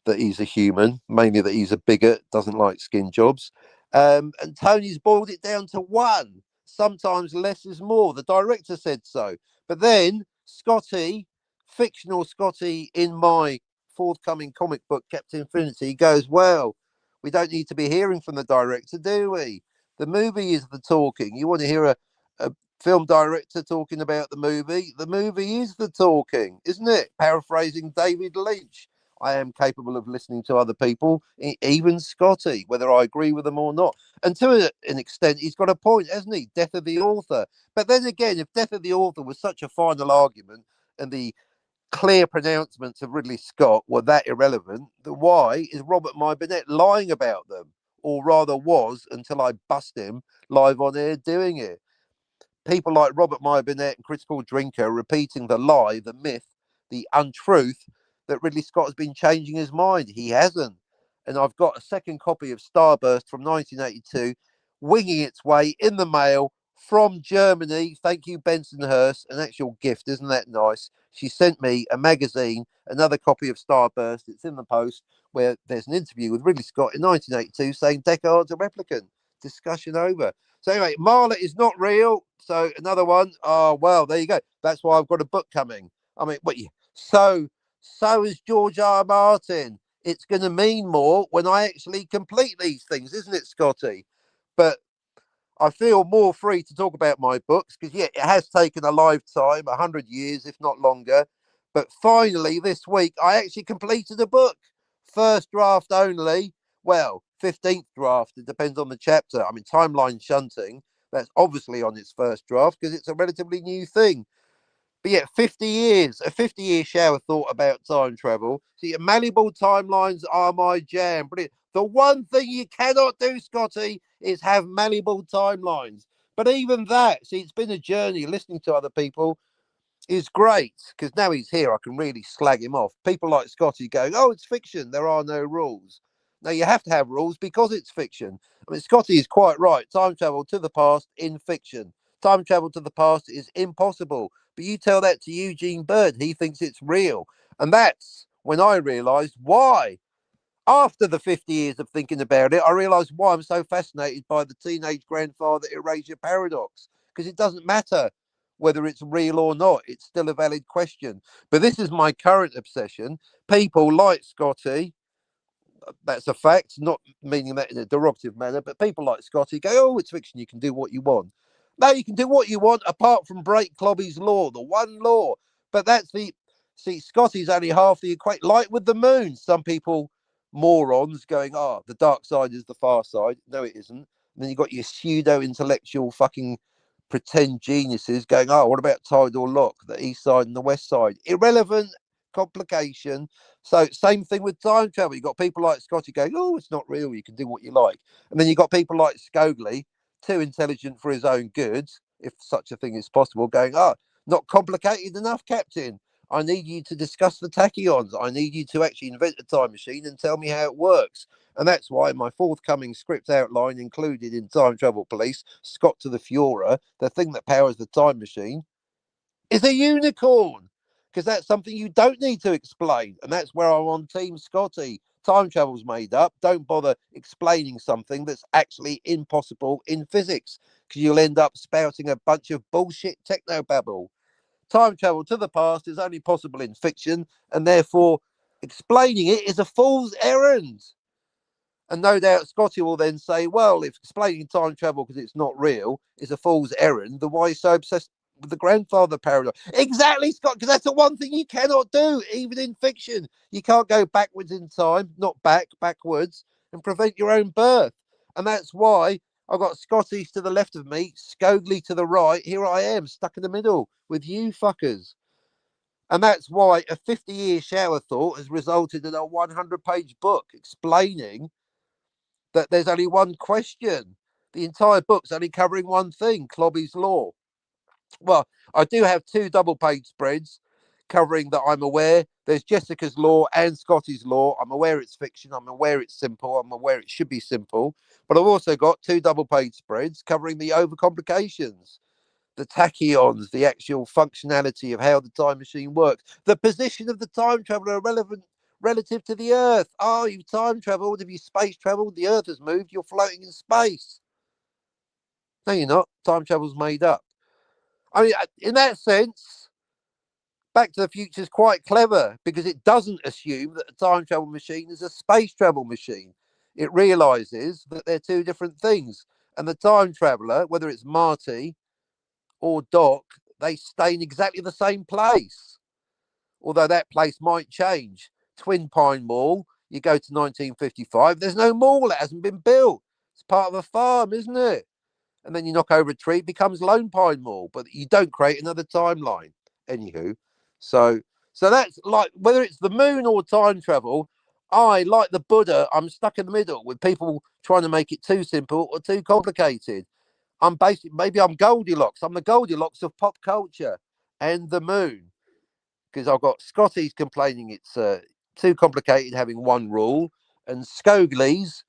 that he's a human, mainly that he's a bigot, doesn't like skin jobs. And Tony's boiled it down to 1. Sometimes less is more. The director said so. But then Scotty, fictional Scotty in my forthcoming comic book, Captain Infinity, goes, well, we don't need to be hearing from the director, do we? The movie is the talking. You want to hear a film director talking about the movie? The movie is the talking, isn't it? Paraphrasing David Lynch. I am capable of listening to other people, even Scotty, whether I agree with them or not. And to an extent, he's got a point, hasn't he? Death of the author. But then again, if Death of the author was such a final argument and the clear pronouncements of Ridley Scott were that irrelevant, then why is Robert Myburnett lying about them? Or rather was, until I bust him live on air doing it. People like Robert Myburnett and Chris Paul Drinker repeating the lie, the myth, the untruth that Ridley Scott has been changing his mind. He hasn't. And I've got a second copy of Starburst from 1982 winging its way in the mail from Germany. Thank you, Bensonhurst. An actual gift. Isn't that nice? She sent me a magazine, another copy of Starburst. It's in the post where there's an interview with Ridley Scott in 1982 saying Deckard's a replicant. Discussion over. So anyway, Marla is not real. So another one. Oh, well, there you go. That's why I've got a book coming. I mean, what? So is George R. R. Martin. It's going to mean more when I actually complete these things, isn't it, Scotty? But I feel more free to talk about my books because, yeah, it has taken a lifetime, 100 years, if not longer. But finally, this week, I actually completed a book. First draft only. Well, 15th draft. It depends on the chapter. I mean, timeline shunting. That's obviously on its first draft because it's a relatively new thing. But yeah, 50 years, a 50-year shower thought about time travel. See, malleable timelines are my jam. Brilliant. The one thing you cannot do, Scotty, is have malleable timelines. But even that, see, it's been a journey listening to other people is great because now he's here, I can really slag him off. People like Scotty going, oh, it's fiction. There are no rules. Now, you have to have rules because it's fiction. I mean, Scotty is quite right. Time travel to the past in fiction. Time travel to the past is impossible. But you tell that to Eugene Bird, he thinks it's real. And that's when I realised why. After the 50 years of thinking about it, I realised why I'm so fascinated by the teenage grandfather erasure paradox. Because it doesn't matter whether it's real or not. It's still a valid question. But this is my current obsession. People like Scotty, that's a fact, not meaning that in a derogative manner, but people like Scotty go, oh, it's fiction, you can do what you want. No, you can do what you want apart from break Clobby's law, the one law. But that's the, see, Scotty's only half the equation, like with the moon. Some people, morons, going, oh, the dark side is the far side. No, it isn't. And then you've got your pseudo-intellectual fucking pretend geniuses going, oh, what about tidal lock, the east side and the west side? Irrelevant complication. So same thing with time travel. You've got people like Scotty going, oh, it's not real, you can do what you like. And then you've got people like Scogli, too intelligent for his own good, if such a thing is possible, going, oh, not complicated enough, Captain. I need you to discuss the tachyons. I need you to actually invent a time machine and tell me how it works. And that's why my forthcoming script outline included in Time Travel Police, Scott to the Fuhrer, the thing that powers the time machine, is a unicorn. Because that's something you don't need to explain. And that's where I'm on Team Scotty. Time travel's made up. Don't bother explaining something that's actually impossible in physics, because you'll end up spouting a bunch of bullshit technobabble. Time travel to the past is only possible in fiction, and therefore explaining it is a fool's errand. And no doubt Scotty will then say, well, if explaining time travel because it's not real is a fool's errand, then why are you so obsessed with the grandfather paradox? Exactly, Scott, because that's the one thing you cannot do, even in fiction. You can't go backwards in time, not backwards, and prevent your own birth. And that's why I've got Scotty to the left of me, Scogli to the right. Here I am, stuck in the middle with you fuckers. And that's why a 50-year shower thought has resulted in a 100-page book explaining that there's only one question. The entire book's only covering one thing, Clobby's Law. Well, I do have two double-page spreads covering that I'm aware. There's Jessica's Law and Scotty's Law. I'm aware it's fiction. I'm aware it's simple. I'm aware it should be simple. But I've also got two double-page spreads covering the overcomplications, the tachyons, the actual functionality of how the time machine works, the position of the time traveler relevant relative to the Earth. Oh, you've time traveled. Have you space traveled? The Earth has moved. You're floating in space. No, you're not. Time travel's made up. I mean, in that sense, Back to the Future is quite clever because it doesn't assume that a time travel machine is a space travel machine. It realizes that they're two different things. And the time traveler, whether it's Marty or Doc, they stay in exactly the same place, although that place might change. Twin Pine Mall, you go to 1955, there's no mall, it hasn't been built. It's part of a farm, isn't it? And then you knock over a tree, it becomes Lone Pine Mall, but you don't create another timeline. Anywho, so that's like, whether it's the moon or time travel, I, like the Buddha, I'm stuck in the middle with people trying to make it too simple or too complicated. I'm basically, maybe I'm Goldilocks. I'm the Goldilocks of pop culture and the moon, because I've got Scotty's complaining it's too complicated having one rule, and Scogley's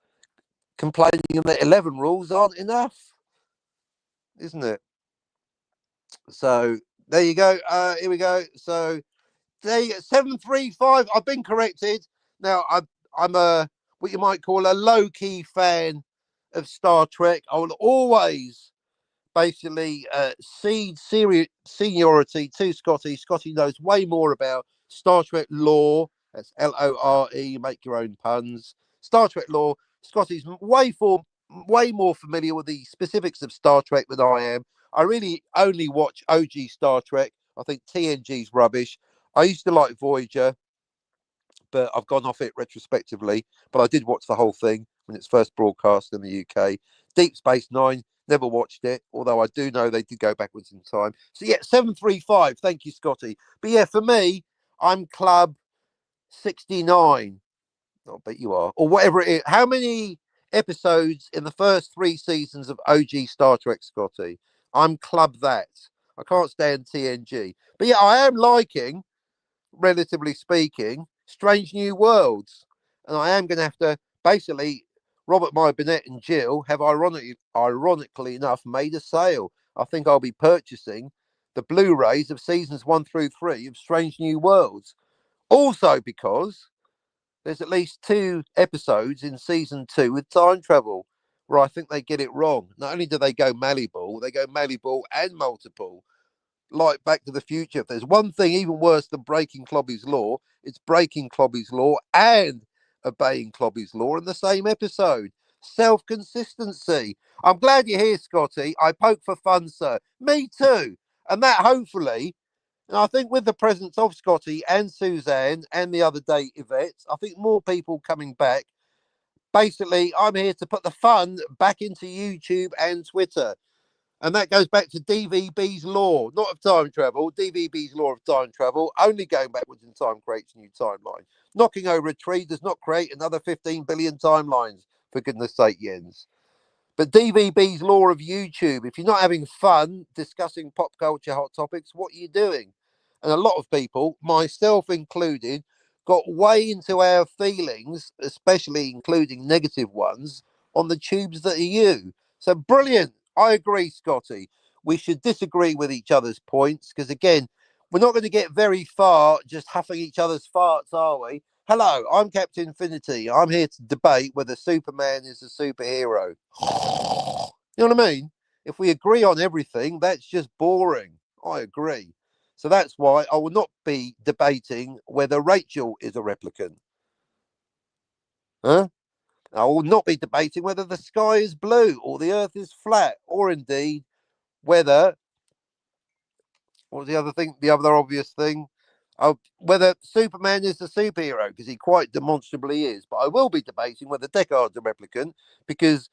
complaining that 11 rules aren't enough, isn't it? So there you go. Here we go. So day 735. I've been corrected. Now I'm a what you might call a low key fan of Star Trek. I will always basically cede seniority to Scotty. Scotty knows way more about Star Trek lore. That's LORE. Make your own puns. Star Trek lore. Scotty's way more familiar with the specifics of Star Trek than I am. I really only watch OG Star Trek. I think TNG's rubbish. I used to like Voyager, but I've gone off it retrospectively. But I did watch the whole thing when it's first broadcast in the UK. Deep Space Nine, never watched it, although I do know they did go backwards in time. So yeah, 735. Thank you, Scotty. But yeah, for me, I'm Club 69. I bet you are, or whatever it is. How many episodes in the first three seasons of OG Star Trek, Scotty? I'm Club that. I can't stand TNG. But yeah, I am liking, relatively speaking, Strange New Worlds. And I am going to have to basically, Robert, my Burnett, and Jill have ironically enough made a sale. I think I'll be purchasing the Blu-rays of seasons 1 through 3 of Strange New Worlds. Also because there's at least 2 episodes in season 2 with time travel where I think they get it wrong. Not only do they go Maliball, they go Maliball and multiple, like Back to the Future. If there's one thing even worse than breaking Clobby's law, it's breaking Clobby's law and obeying Clobby's law in the same episode. Self-consistency. I'm glad you're here, Scotty. I poke for fun, sir. Me too. And that hopefully, and I think with the presence of Scotty and Suzanne and the other day Yvette, I think more people coming back. Basically, I'm here to put the fun back into YouTube and Twitter. And that goes back to DVB's law, not of time travel. DVB's law of time travel, only going backwards in time creates a new timeline. Knocking over a tree does not create another 15 billion timelines, for goodness sake, Jens. But DVB's law of YouTube, if you're not having fun discussing pop culture hot topics, what are you doing? And a lot of people, myself included, got way into our feelings, especially including negative ones, on the tubes that are you. So brilliant. I agree, Scotty. We should disagree with each other's points because, again, we're not going to get very far just huffing each other's farts, are we? Hello, I'm Captain Infinity. I'm here to debate whether Superman is a superhero. You know what I mean? If we agree on everything, that's just boring. I agree. So that's why I will not be debating whether Rachel is a replicant. Huh? I will not be debating whether the sky is blue or the earth is flat, or indeed whether, what was the other thing, the other obvious thing? Whether Superman is a superhero, because he quite demonstrably is. But I will be debating whether Deckard's a replicant, because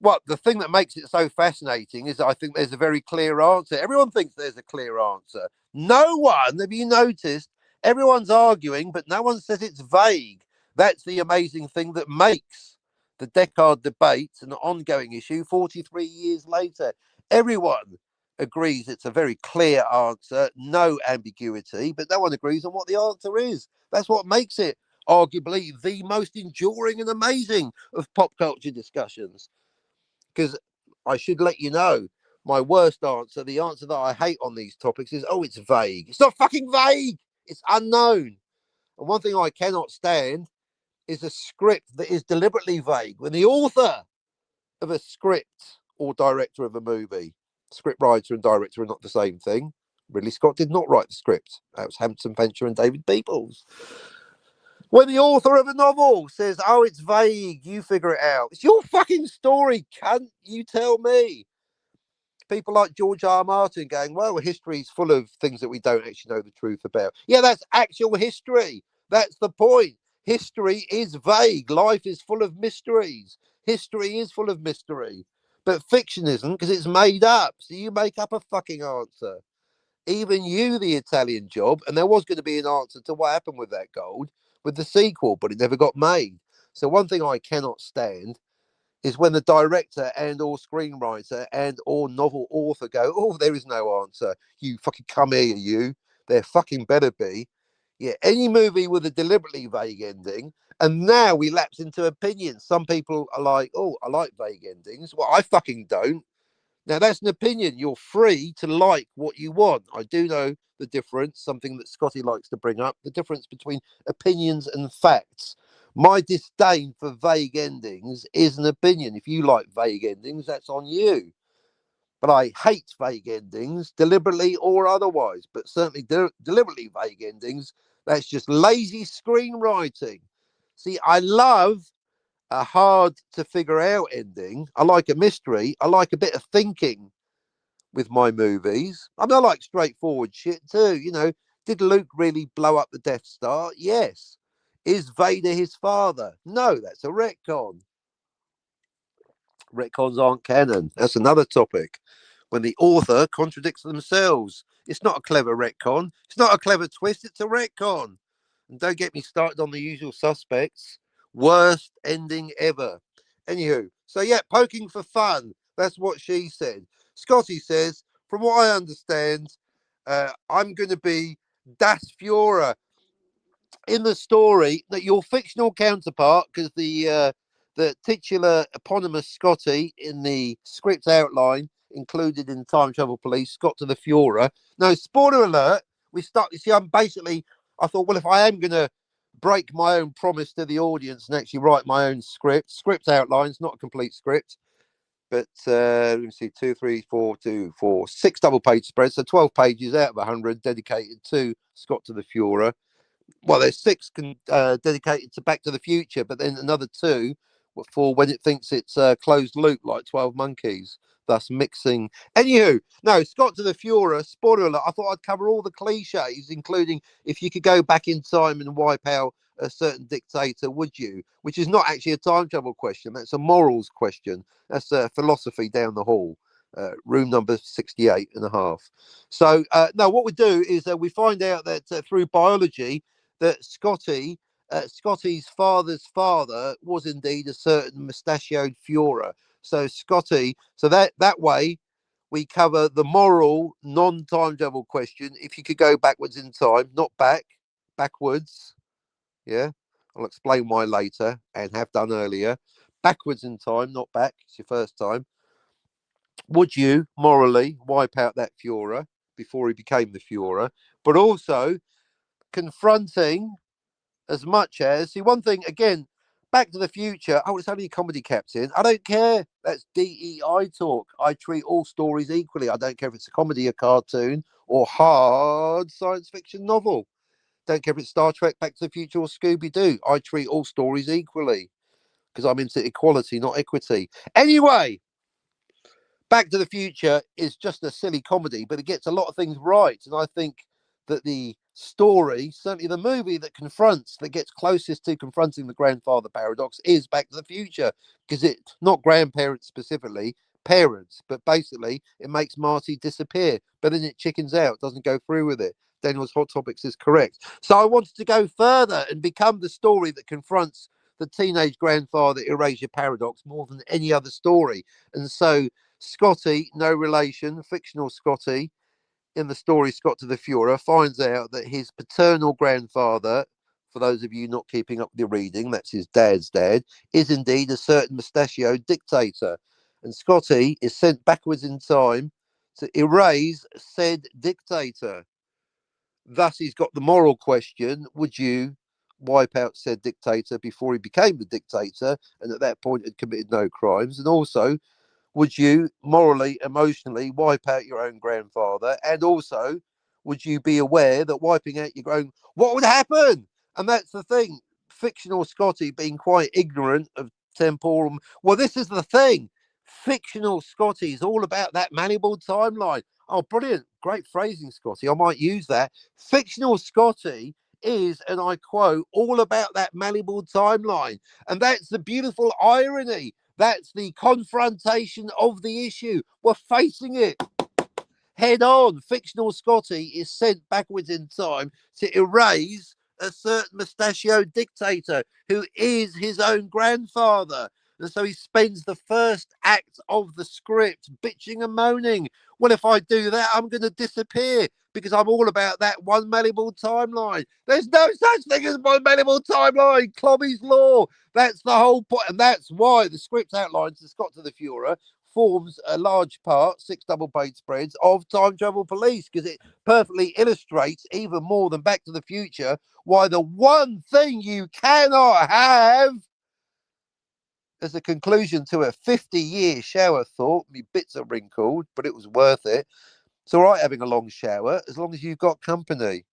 the thing that makes it so fascinating is I think there's a very clear answer. Everyone thinks there's a clear answer. No one, have you noticed? Everyone's arguing, but no one says it's vague. That's the amazing thing that makes the Deckard debate an ongoing issue 43 years later. Everyone agrees it's a very clear answer, no ambiguity, but no one agrees on what the answer is. That's what makes it arguably the most enduring and amazing of pop culture discussions. Because I should let you know, my worst answer, the answer that I hate on these topics is, oh, it's vague. It's not fucking vague. It's unknown. And one thing I cannot stand is a script that is deliberately vague. When the author of a script or director of a movie, script writer and director are not the same thing. Ridley Scott did not write the script. That was Hampton Fancher and David Peoples. When the author of a novel says, oh, it's vague, you figure it out. It's your fucking story, cunt. You tell me. People like George R. Martin going, well, history's full of things that we don't actually know the truth about. Yeah, that's actual history. That's the point. History is vague. Life is full of mysteries. History is full of mystery. But fiction isn't, because it's made up. So you make up a fucking answer. Even you, the Italian Job, and there was going to be an answer to what happened with that gold with the sequel, but it never got made. So one thing I cannot stand is when the director and or screenwriter and or novel author go, oh, there is no answer. You fucking come here, you. There fucking better be. Yeah, any movie with a deliberately vague ending, and now we lapse into opinions. Some people are like, oh, I like vague endings. Well, I fucking don't. Now, that's an opinion. You're free to like what you want. I do know the difference, something that Scotty likes to bring up, the difference between opinions and facts. My disdain for vague endings is an opinion. If you like vague endings, that's on you. But I hate vague endings, deliberately or otherwise, but certainly deliberately vague endings. That's just lazy screenwriting. See, I love a hard to figure out ending. I like a mystery. I like a bit of thinking with my movies. I mean, I like straightforward shit too. You know, did Luke really blow up the Death Star? Yes. Is Vader his father? No, that's a retcon. Retcons aren't canon. That's another topic. When the author contradicts themselves, it's not a clever retcon. It's not a clever twist. It's a retcon. And don't get me started on the usual suspects. Worst ending ever. Anywho, so yeah, poking for fun. That's what she said. Scotty says, from what I understand, I'm going to be Das Fuhrer in the story, that your fictional counterpart, because the titular eponymous Scotty in the script outline included in Time Travel Police, Scott to the Fuhrer. No, spoiler alert. We start. You see, I'm basically. I thought, well, if I am going to break my own promise to the audience and actually write my own script outlines, not a complete script, but let me see, 2, 3, 4, 2, 4, 6 double-page spreads, so 12 pages out of 100 dedicated to Scott to the Fuhrer. Well, there's 6 dedicated to Back to the Future, but then another 2 for when it thinks it's closed loop, like 12 Monkeys, thus mixing. Anywho, no, Scott to the Fuhrer, spoiler alert, I thought I'd cover all the cliches, including if you could go back in time and wipe out a certain dictator, would you? Which is not actually a time travel question, that's a morals question. That's a philosophy down the hall. room number 68.5. So no, what we do is we find out that through biology that Scotty's father's father was indeed a certain mustachioed Fiora. So Scotty, so that way we cover the moral non-time travel question. If you could go backwards in time, not backwards. Yeah, I'll explain why later and have done earlier. Backwards in time, not back. It's your first time. Would you morally wipe out that Fiora before he became the Fiora? But also confronting as much as, see, one thing again, Back to the Future. Oh, it's only a comedy, Captain. I don't care. That's DEI talk. I treat all stories equally. I don't care if it's a comedy, a cartoon, or hard science fiction novel. Don't care if it's Star Trek, Back to the Future, or Scooby Doo. I treat all stories equally because I'm into equality, not equity. Anyway, Back to the Future is just a silly comedy, but it gets a lot of things right. And I think that the story, certainly the movie that gets closest to confronting the grandfather paradox, is Back to the Future, because it's not grandparents specifically, parents, but basically it makes Marty disappear, but then it chickens out, doesn't go through with it. Daniel's Hot Topics is correct. So I wanted to go further and become the story that confronts the teenage grandfather erasure paradox more than any other story. And so Scotty, no relation, fictional Scotty, in the story Scott to the Fuhrer, finds out that his paternal grandfather, for those of you not keeping up with the reading, that's his dad's dad, is indeed a certain mustachioed dictator. And Scotty is sent backwards in time to erase said dictator. Thus, he's got the moral question: would you wipe out said dictator before he became the dictator and at that point had committed no crimes? And also, would you morally, emotionally wipe out your own grandfather? And also, would you be aware that wiping out your own, what would happen? And that's the thing. Fictional Scotty being quite ignorant of temporal. Well, this is the thing. Fictional Scotty is all about that malleable timeline. Oh, brilliant. Great phrasing, Scotty. I might use that. Fictional Scotty is, and I quote, all about that malleable timeline. And that's the beautiful irony. That's the confrontation of the issue. We're facing it head on. Fictional Scotty is sent backwards in time to erase a certain mustachioed dictator who is his own grandfather. And so he spends the first act of the script bitching and moaning. Well, if I do that, I'm going to disappear because I'm all about that one malleable timeline. There's no such thing as one malleable timeline. Clobby's law. That's the whole point. And that's why the script outlines the Scott to the Fuhrer forms a large part, 6 double-page spreads, of Time Travel Police, because it perfectly illustrates, even more than Back to the Future, why the one thing you cannot have as a conclusion to a 50-year shower thought. Me bits are wrinkled, but it was worth it. It's all right having a long shower, as long as you've got company.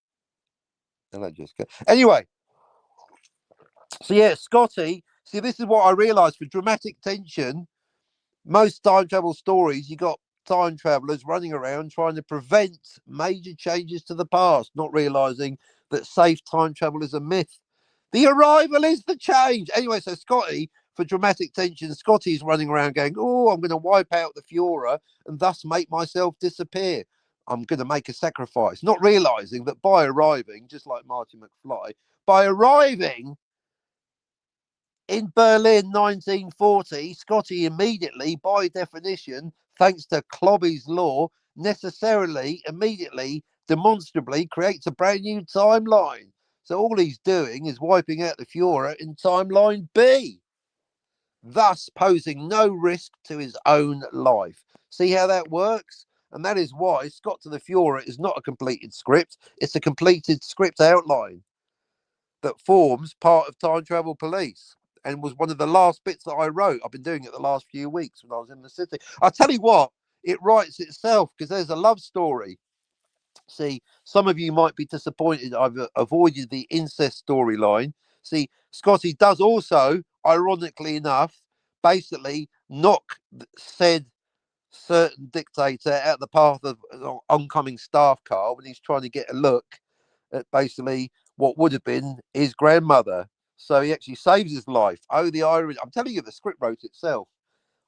Hello, Jessica. Anyway, so yeah, Scotty, see, this is what I realised for dramatic tension. Most time travel stories, you got time travelers running around trying to prevent major changes to the past, not realizing that safe time travel is a myth. The arrival is the change. Anyway, so Scotty, for dramatic tension, Scotty's running around going, oh, I'm going to wipe out the Fiora and thus make myself disappear. I'm going to make a sacrifice, not realizing that by arriving, just like Marty McFly, by arriving in Berlin 1940, Scotty immediately, by definition, thanks to Clobby's law, necessarily, immediately, demonstrably creates a brand new timeline. So all he's doing is wiping out the Fuhrer in timeline B, thus posing no risk to his own life. See how that works? And that is why Scott to the Fuhrer is not a completed script, it's a completed script outline that forms part of Time Travel Police and was one of the last bits that I wrote. I've been doing it the last few weeks when I was in the city. I'll tell you what, it writes itself because there's a love story. See, some of you might be disappointed I've avoided the incest storyline. See, Scotty does also, ironically enough, basically knock said certain dictator out the path of an oncoming staff car when he's trying to get a look at basically what would have been his grandmother. So he actually saves his life. Oh, the irony. I'm telling you, the script wrote itself.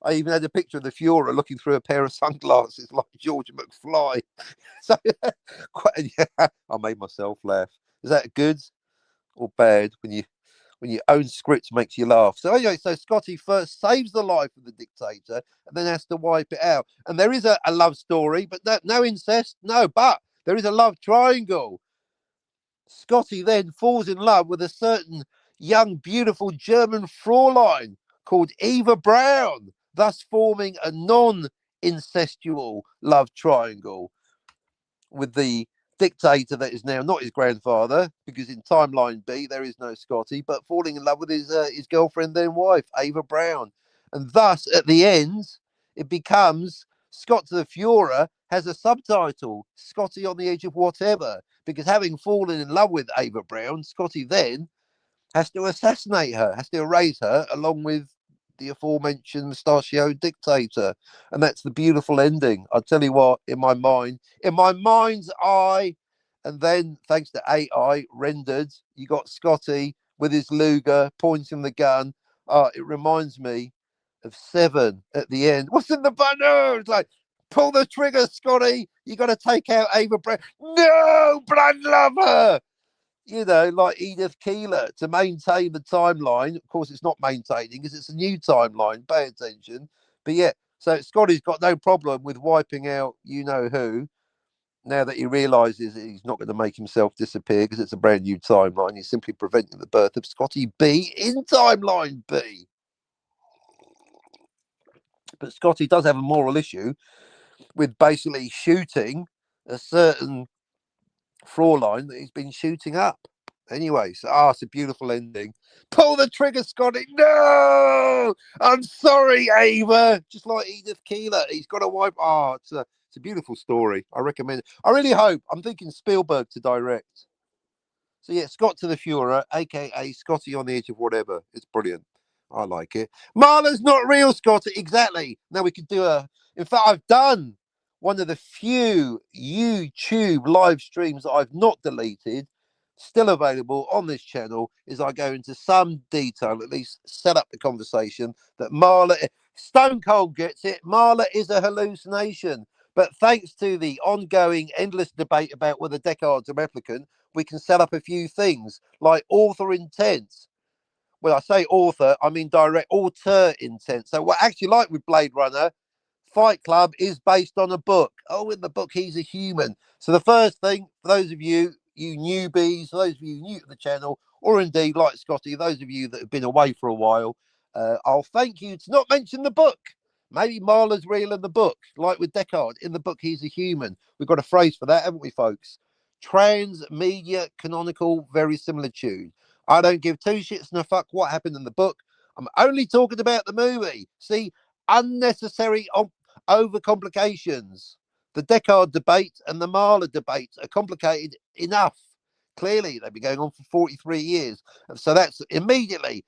I even had a picture of the Fiora looking through a pair of sunglasses like George McFly. So yeah, I made myself laugh. Is that good or bad when your own script makes you laugh? So anyway, so Scotty first saves the life of the dictator and then has to wipe it out. And there is a love story, but no incest, no. But there is a love triangle. Scotty then falls in love with a certain young, beautiful German Fraulein called Eva Braun, thus forming a non-incestual love triangle with the dictator that is now not his grandfather, because in timeline B there is no Scotty, but falling in love with his girlfriend then wife, Eva Braun. And thus, at the end, it becomes Scott to the Fiora has a subtitle, Scotty on the Edge of Whatever, because having fallen in love with Ava Braun, Scotty then has to assassinate her, has to erase her, along with the aforementioned mustachioed dictator. And that's the beautiful ending. I'll tell you what, in my mind's eye, and then thanks to AI rendered, you got Scotty with his Luger pointing the gun. It reminds me of Seven at the end. What's in the button? It's like, pull the trigger, Scotty. You got to take out Ava Braun. No, blood lover. You know, like Edith Keeler, to maintain the timeline. Of course, it's not maintaining because it's a new timeline. Pay attention. But yeah, so Scotty's got no problem with wiping out you know who. Now that he realises he's not going to make himself disappear because it's a brand new timeline, he's simply preventing the birth of Scotty B in timeline B. But Scotty does have a moral issue with basically shooting a certain Fraulein that he's been shooting up. Anyway, so it's a beautiful ending. Pull the trigger, Scotty. No, I'm sorry, Ava. Just like Edith Keeler, he's got a wife. It's a beautiful story. I recommend it. I really hope. I'm thinking Spielberg to direct. So yeah, Scott to the Fuhrer, aka Scotty on the Edge of Whatever. It's brilliant. I like it. Marla's not real, Scotty. Exactly. Now we could do a. In fact, I've done one of the few YouTube live streams that I've not deleted, still available on this channel. Is I go into some detail, at least set up the conversation that Marla, Stone Cold gets it. Marla is a hallucination. But thanks to the ongoing endless debate about whether Deckard's a replicant, we can set up a few things like author intent. When I say author, I mean direct auteur intent. So what actually like with Blade Runner, Fight Club is based on a book. Oh, in the book, he's a human. So the first thing, for those of you, you newbies, for those of you new to the channel, or indeed like Scotty, those of you that have been away for a while, I'll thank you to not mention the book. Maybe Marla's real in the book, like with Deckard. In the book, he's a human. We've got a phrase for that, haven't we, folks? Transmedia canonical verisimilitude. I don't give two shits and a fuck what happened in the book. I'm only talking about the movie. See, unnecessary overcomplications. The Deckard debate and the Marla debate are complicated enough. Clearly, they've been going on for 43 years. So that's immediately.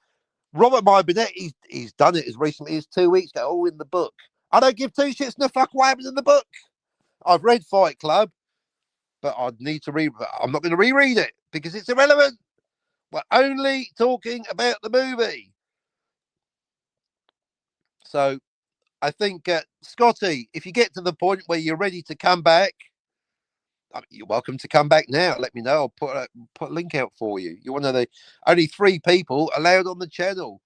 Robert Mybenet, he's done it as recently as 2 weeks ago, all in the book. I don't give two shits no fuck what happens in the book. I've read Fight Club, but I'd need to read. I'm not going to reread it because it's irrelevant. We're only talking about the movie. So I think, Scotty, if you get to the point where you're ready to come back, you're welcome to come back now. Let me know. I'll put a link out for you. You're one of the only 3 people allowed on the channel.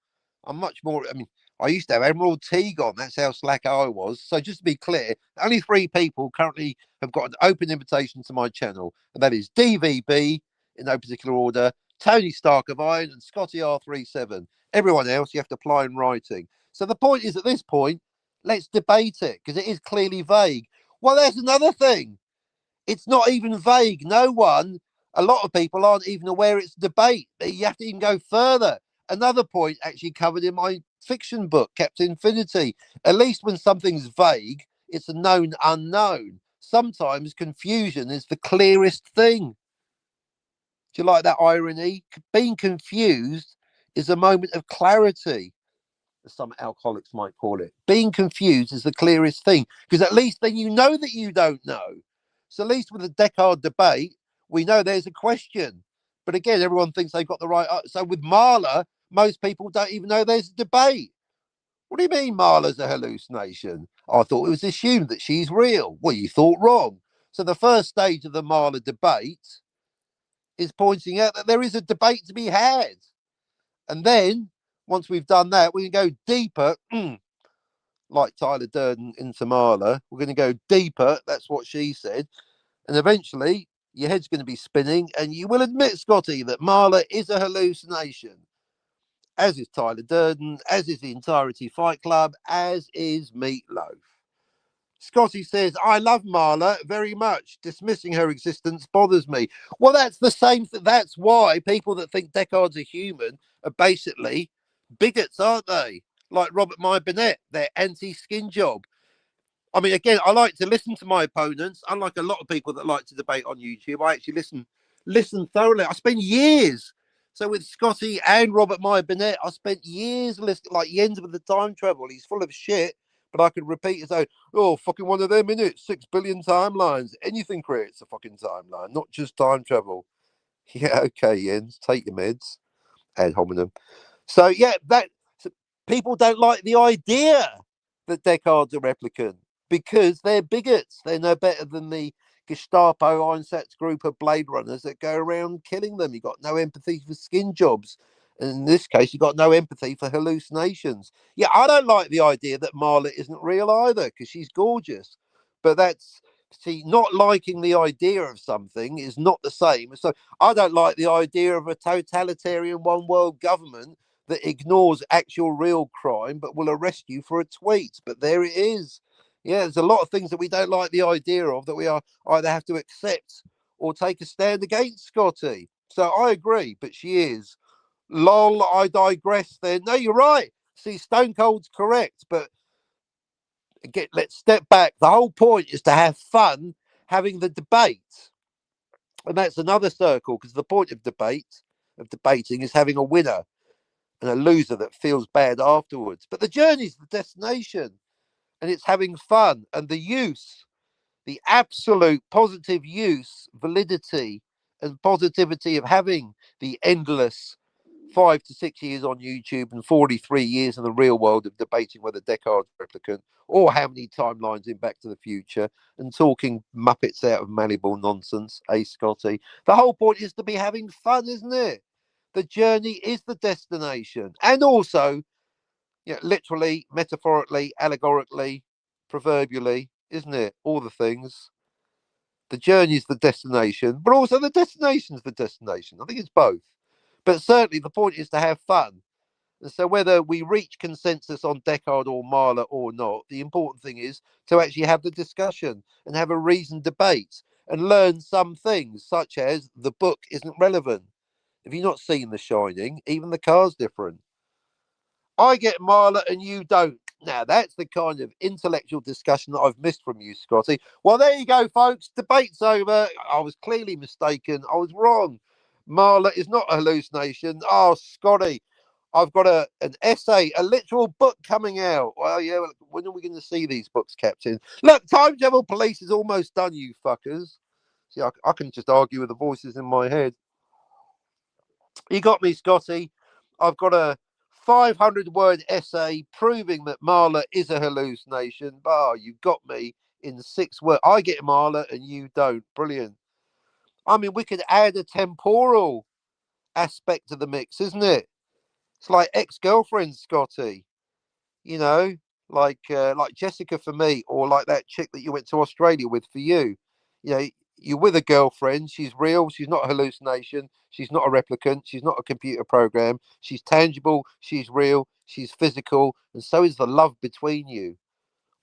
I'm much more. I mean, I used to have Emerald Teague on. That's how slack I was. So just to be clear, only 3 people currently have got an open invitation to my channel, and that is DVB in no particular order, Tony Stark of Iron, and Scotty R37. Everyone else, you have to apply in writing. So the point is, at this point, let's debate it because it is clearly vague. Well, there's another thing. It's not even vague. No one, a lot of people aren't even aware it's a debate. You have to even go further. Another point actually covered in my fiction book, Captain Infinity. At least when something's vague, it's a known unknown. Sometimes confusion is the clearest thing. Do you like that irony? Being confused is a moment of clarity, as some alcoholics might call it. Being confused is the clearest thing because at least then you know that you don't know. So at least with the Deckard debate, we know there's a question. But again, everyone thinks they've got the right. So with Marla, most people don't even know there's a debate. What do you mean Marla's a hallucination? I thought it was assumed that she's real. Well, you thought wrong. So the first stage of the Marla debate is pointing out that there is a debate to be had. And then, once we've done that, we can go deeper, like Tyler Durden into Marla. We're going to go deeper. That's what she said. And eventually, your head's going to be spinning, and you will admit, Scotty, that Marla is a hallucination, as is Tyler Durden, as is the entirety Fight Club, as is Meatloaf. Scotty says, I love Marla very much. Dismissing her existence bothers me. Well, that's the same thing. That's why people that think Deckard's a human are basically bigots, aren't they? Like Robert Meyer Burnett, they're anti-skin job. I mean, again, I like to listen to my opponents. Unlike a lot of people that like to debate on YouTube, I actually listen thoroughly. I spend years. So with Scotty and Robert Meyer Burnett, I spent years listening. Like Jens with the time travel, he's full of shit, but I could repeat his own. Oh, fucking one of them, innit? 6 billion timelines. Anything creates a fucking timeline, not just time travel. Yeah, okay, Jens, take your meds. Ad hominem. So yeah, people don't like the idea that Deckard's a replicant because they're bigots. They're no better than the Gestapo Einsatz group of Blade Runners that go around killing them. You got no empathy for skin jobs. And in this case, you got no empathy for hallucinations. Yeah, I don't like the idea that Marla isn't real either because she's gorgeous. But that's, see, not liking the idea of something is not the same. So I don't like the idea of a totalitarian one world government that ignores actual real crime but will arrest you for a tweet. But there it is. Yeah, there's a lot of things that we don't like the idea of that we are either have to accept or take a stand against, Scotty. So I agree, but she is. Lol, I digress then. No, you're right. See, Stone Cold's correct, but again, let's step back. The whole point is to have fun having the debate. And that's another circle because the point of debating, is having a winner and a loser that feels bad afterwards. But the journey's the destination and it's having fun and the absolute positive use, validity, and positivity of having the endless 5 to 6 years on YouTube and 43 years in the real world of debating whether Deckard's a replicant or how many timelines in Back to the Future and talking Muppets out of Malibu nonsense, Scotty? The whole point is to be having fun, isn't it? The journey is the destination. And also, literally, metaphorically, allegorically, proverbially, isn't it? All the things. The journey is the destination, but also the destination is the destination. I think it's both. But certainly the point is to have fun. And so whether we reach consensus on Deckard or Marla or not, the important thing is to actually have the discussion and have a reasoned debate and learn some things, such as the book isn't relevant. If you've not seen The Shining, even the car's different. I get Marla and you don't. Now, that's the kind of intellectual discussion that I've missed from you, Scotty. Well, there you go, folks. Debate's over. I was clearly mistaken. I was wrong. Marla is not a hallucination. Oh, Scotty, I've got an essay, a literal book coming out. Well, yeah, when are we going to see these books, Captain? Look, Time Travel Police is almost done, you fuckers. See, I can just argue with the voices in my head. You got me, Scotty. I've got a 500-word essay proving that Marla is a hallucination. Oh, you've got me in 6 words. I get Marla and you don't. Brilliant. I mean, we could add a temporal aspect to the mix, isn't it? It's like ex-girlfriends, Scotty. You know, like Jessica for me, or like that chick that you went to Australia with for you. You know, you're with a girlfriend. She's real. She's not a hallucination. She's not a replicant. She's not a computer program. She's tangible. She's real. She's physical, and so is the love between you.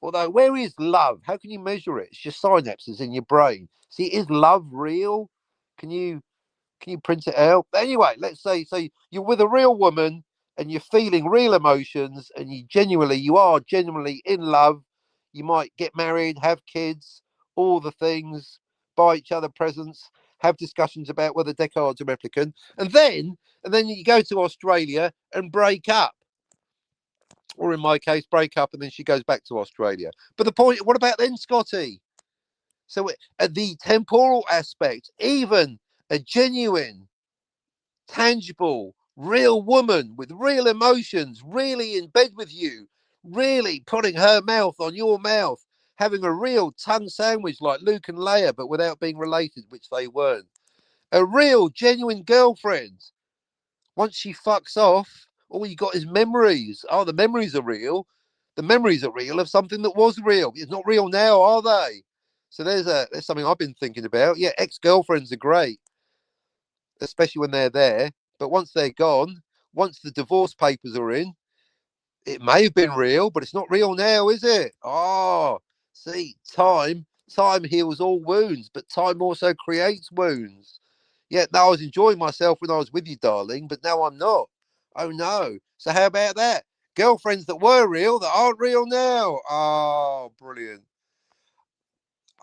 Although, where is love? How can you measure it? It's just synapses in your brain. See, is love real? Can you can you print it out? Anyway, let's say so you're with a real woman and you're feeling real emotions and you are genuinely in love. You might get married, have kids, all the things, buy each other presents, have discussions about whether Deckard's a replicant, and then you go to Australia and break up. Or in my case, break up and then she goes back to Australia. But the point, what about then, Scotty? So at the temporal aspect, even a genuine tangible, real woman with real emotions, really in bed with you, really putting her mouth on your mouth, having a real tongue sandwich like Luke and Leia, but without being related, which they weren't. A real, genuine girlfriend. Once she fucks off, all you got is memories. Oh, the memories are real. The memories are real of something that was real. It's not real now, are they? So there's something I've been thinking about. Yeah, ex-girlfriends are great, especially when they're there. But once they're gone, once the divorce papers are in, it may have been real, but it's not real now, is it? Oh, see, time heals all wounds, but time also creates wounds. Yeah, no, I was enjoying myself when I was with you, darling, but now I'm not. Oh no. So how about that? Girlfriends that were real that aren't real now. Oh, brilliant.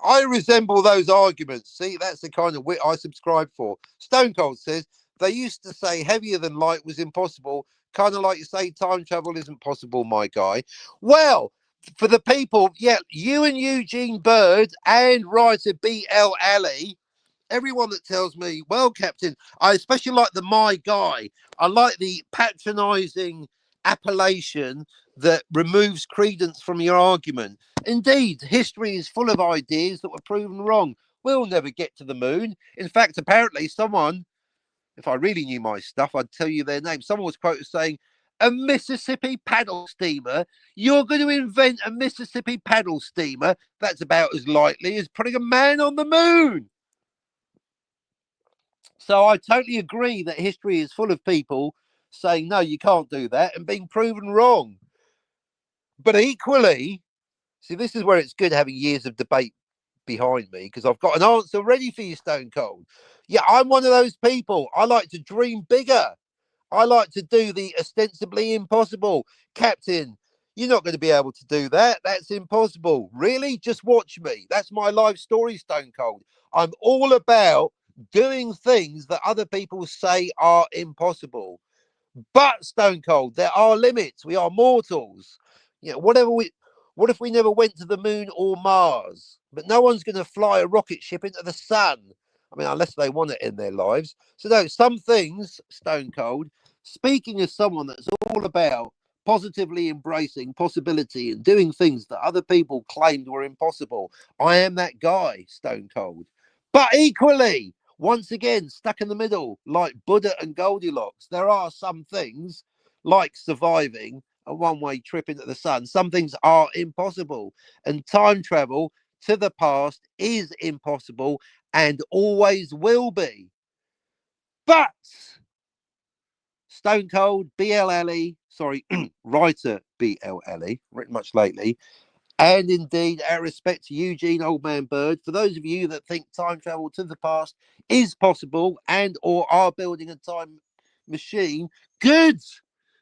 I resemble those arguments. See, that's the kind of wit I subscribe for. Stone Cold says they used to say heavier than light was impossible, kind of like you say time travel isn't possible, my guy. Well, for the people, yeah, you and Eugene Bird and writer B.L. Alley, everyone that tells me, well, Captain, I especially like the my guy. I like the patronizing appellation that removes credence from your argument. Indeed, history is full of ideas that were proven wrong. We'll never get to the moon. In fact, apparently, someone, if I really knew my stuff, I'd tell you their name. Someone was quoted saying, a Mississippi paddle steamer. You're going to invent a Mississippi paddle steamer? That's about as likely as putting a man on the moon. So I totally agree that history is full of people saying, no, you can't do that and being proven wrong. But equally, see, this is where it's good having years of debate behind me because I've got an answer ready for you, Stone Cold. Yeah, I'm one of those people. I like to dream bigger. I like to do the ostensibly impossible. Captain, you're not going to be able to do that. That's impossible. Really? Just watch me. That's my life story, Stone Cold. I'm all about doing things that other people say are impossible. But Stone Cold, there are limits. We are mortals. You know, what if we never went to the moon or Mars? But no one's going to fly a rocket ship into the sun. I mean, unless they want it in their lives. So no, some things, Stone Cold, speaking as someone that's all about positively embracing possibility and doing things that other people claimed were impossible. I am that guy, Stone Cold. But equally, once again, stuck in the middle, like Buddha and Goldilocks, there are some things like surviving a one-way trip into the sun. Some things are impossible, and time travel to the past is impossible and always will be. But Stone Cold, BLLE, sorry, writer BLLE, written much lately, and indeed, our respect to Eugene Old Man Bird. For those of you that think time travel to the past is possible and or are building a time machine, good.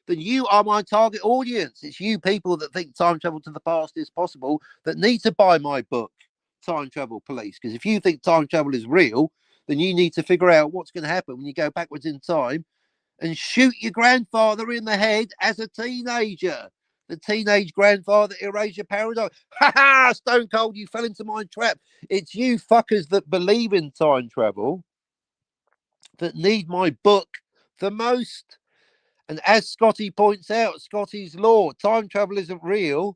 Then you are my target audience. It's you people that think time travel to the past is possible that need to buy my book, Time Travel Police. Because if you think time travel is real, then you need to figure out what's going to happen when you go backwards in time and shoot your grandfather in the head as a teenager. The teenage grandfather erasure paradox. Ha ha! Stone Cold, you fell into my trap. It's you fuckers that believe in time travel that need my book the most. And as Scotty points out, Scotty's law, time travel isn't real.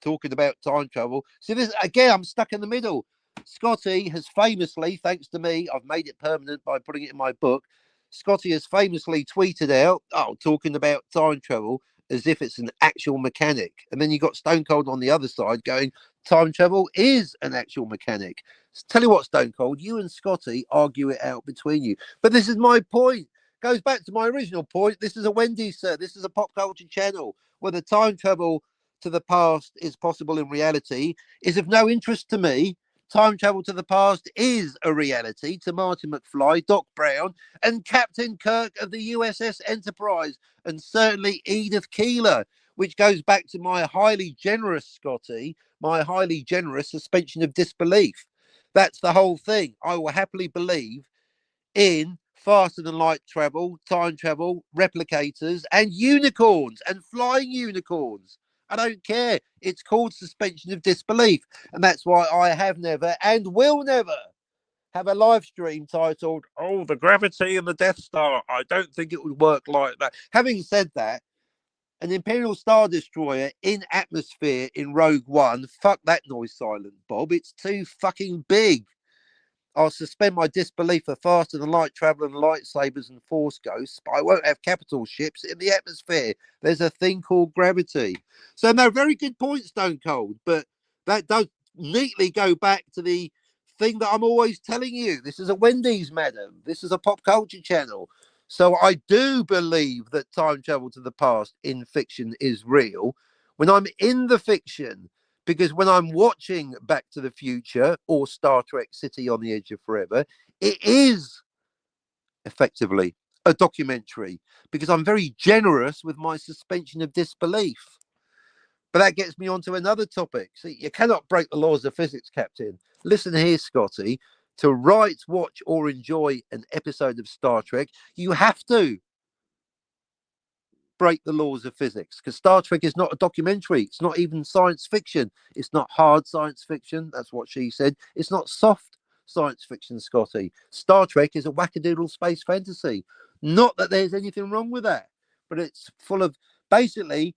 Talking about time travel. See, this again, I'm stuck in the middle. Scotty has famously, thanks to me, I've made it permanent by putting it in my book. Scotty has famously tweeted out, oh, talking about time travel as if it's an actual mechanic. And then you got Stone Cold on the other side going, time travel is an actual mechanic. Tell you what, Stone Cold, you and Scotty argue it out between you. But this is my point. Goes back to my original point. This is a Wendy's, sir. This is a pop culture channel where the time travel to the past is possible in reality is of no interest to me. Time travel to the past is a reality to Martin McFly, Doc Brown, and Captain Kirk of the USS Enterprise, and certainly Edith Keeler, which goes back to my highly generous, Scotty, my highly generous suspension of disbelief. That's the whole thing. I will happily believe in faster than light travel, time travel, replicators, and unicorns and flying unicorns. I don't care. It's called suspension of disbelief. And that's why I have never and will never have a live stream titled, oh, the gravity and the Death Star. I don't think it would work like that. Having said that, An Imperial Star Destroyer in atmosphere in Rogue One. Fuck that noise silent, Bob. It's too fucking big. I'll suspend my disbelief for faster than light travel and lightsabers and force ghosts, but I won't have capital ships in the atmosphere. There's a thing called gravity. So, no, very good point, Stone Cold, but that does neatly go back to the thing that I'm always telling you. This is a Wendy's, madam. This is a pop culture channel. So I do believe that time travel to the past in fiction is real. When I'm in the fiction, because when I'm watching Back to the Future or Star Trek City on the Edge of Forever, it is effectively a documentary because I'm very generous with my suspension of disbelief. But that gets me on to another topic. See, you cannot break the laws of physics, Captain. Listen here, Scotty. To write, watch, or enjoy an episode of Star Trek, you have to break the laws of physics because Star Trek is not a documentary. It's not even science fiction. It's not hard science fiction. That's what she said. It's not soft science fiction, Scotty. Star Trek is a wackadoodle space fantasy. Not that there's anything wrong with that, but it's full of basically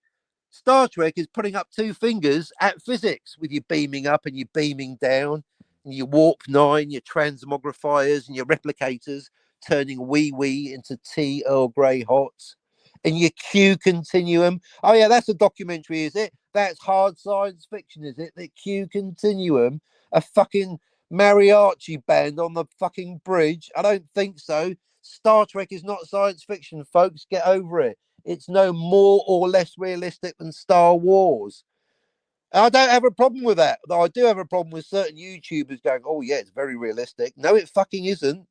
Star Trek is putting up two fingers at physics with your beaming up and your beaming down, and your warp nine, your transmogrifiers, and your replicators turning wee wee into tea Earl Grey hot, and your Q continuum. Oh yeah, that's a documentary, is it? That's hard science fiction, is it? The Q continuum, a fucking mariachi band on the fucking bridge? I don't think so. Star Trek is not science fiction, folks. Get over it. It's no more or less realistic than Star Wars. I don't have a problem with that. Though I do have a problem with certain YouTubers going, oh, yeah, it's very realistic. No, it fucking isn't.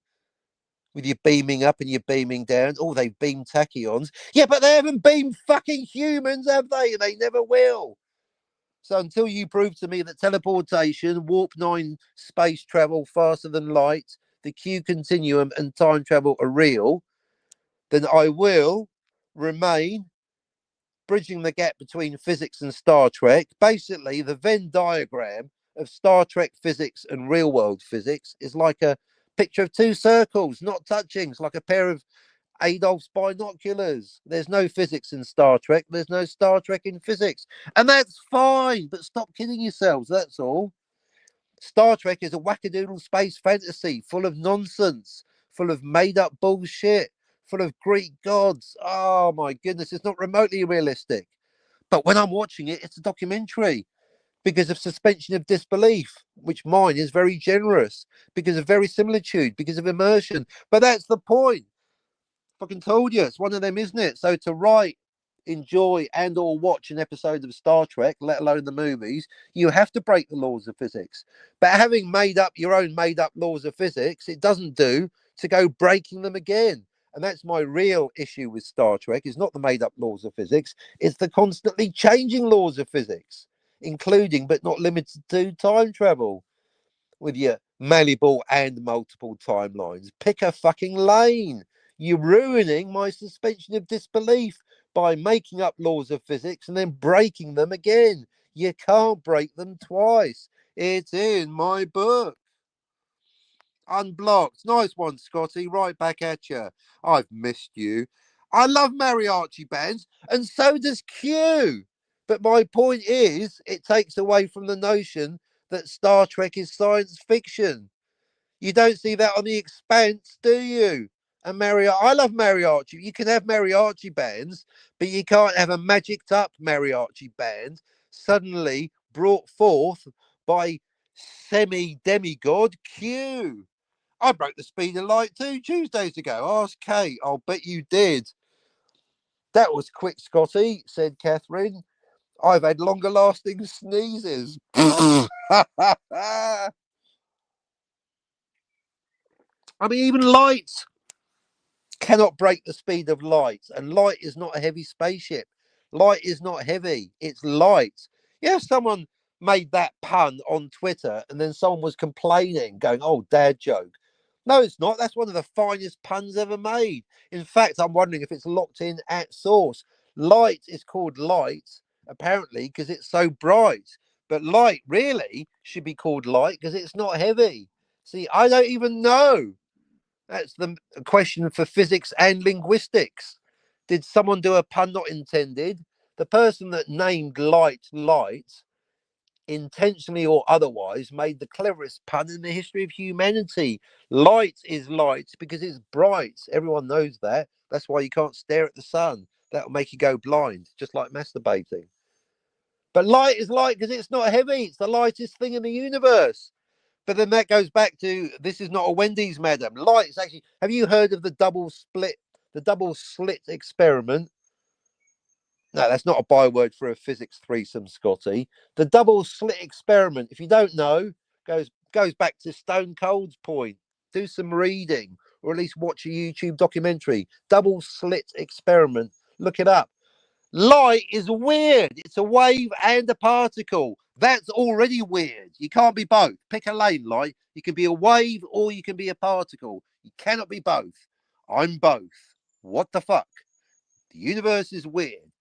With your beaming up and your beaming down. Oh, they've beamed tachyons. Yeah, but they haven't beamed fucking humans, have they? And they never will. So until you prove to me that teleportation, warp 9 space travel faster than light, the Q continuum and time travel are real, then I will remain bridging the gap between physics and Star Trek. Basically, the Venn diagram of Star Trek physics and real world physics is like a picture of two circles, not touching. It's like a pair of Adolph's binoculars. There's no physics in Star Trek. There's no Star Trek in physics. And that's fine, but stop kidding yourselves. That's all. Star Trek is a wackadoodle space fantasy full of nonsense, full of made up bullshit, full of Greek gods. Oh my goodness, it's not remotely realistic. But when I'm watching it, it's a documentary because of suspension of disbelief, which mine is very generous, because of verisimilitude, because of immersion. But that's the point. Fucking told you, it's one of them, isn't it? So to write, enjoy, and or watch an episode of Star Trek, let alone the movies, you have to break the laws of physics. But having made up your own made up laws of physics, it doesn't do to go breaking them again. And that's my real issue with Star Trek, is not the made up laws of physics, it's the constantly changing laws of physics, including but not limited to time travel with your malleable and multiple timelines. Pick a fucking lane. You're ruining my suspension of disbelief by making up laws of physics and then breaking them again. You can't break them twice. It's in my book. Unblocked. Nice one, Scotty. Right back at you. I've missed you. I love mariachi bands, and so does Q. But my point is, it takes away from the notion that Star Trek is science fiction. You don't see that on The Expanse, do you? And I love mariachi. You can have mariachi bands, but you can't have a magicked up mariachi band suddenly brought forth by semi demigod Q. I broke the speed of light 2 Tuesdays ago. Ask Kate. I'll bet you did. That was quick, Scotty, said Catherine. I've had longer lasting sneezes. I mean, even light cannot break the speed of light, and light is not a heavy spaceship. Light is not heavy, it's light. Yeah, someone made that pun on Twitter, and then someone was complaining, going, oh, dad joke. No, it's not. That's one of the finest puns ever made. In fact, I'm wondering if it's locked in at source. Light is called light, apparently, because it's so bright. But light really should be called light because it's not heavy. See, I don't even know. That's the question for physics and linguistics. Did someone do a pun not intended The person that named light light, intentionally or otherwise, made the cleverest pun in the history of humanity. Light is light because it's bright. Everyone knows that. That's why you can't stare at the sun. That'll make you go blind, just like masturbating. But light is light because it's not heavy. It's the lightest thing in the universe. But then that goes back to, this is not a Wendy's, madam. Light is actually, have you heard of the double slit experiment? No, that's not a byword for a physics threesome, Scotty. The double slit experiment, if you don't know, goes back to Stone Cold's point. Do some reading, or at least watch a YouTube documentary. Double slit experiment. Look it up. Light is weird. It's a wave and a particle. That's already weird. You can't be both. Pick a lane, light. You can be a wave or you can be a particle. You cannot be both. I'm both. What the fuck? The universe is weird.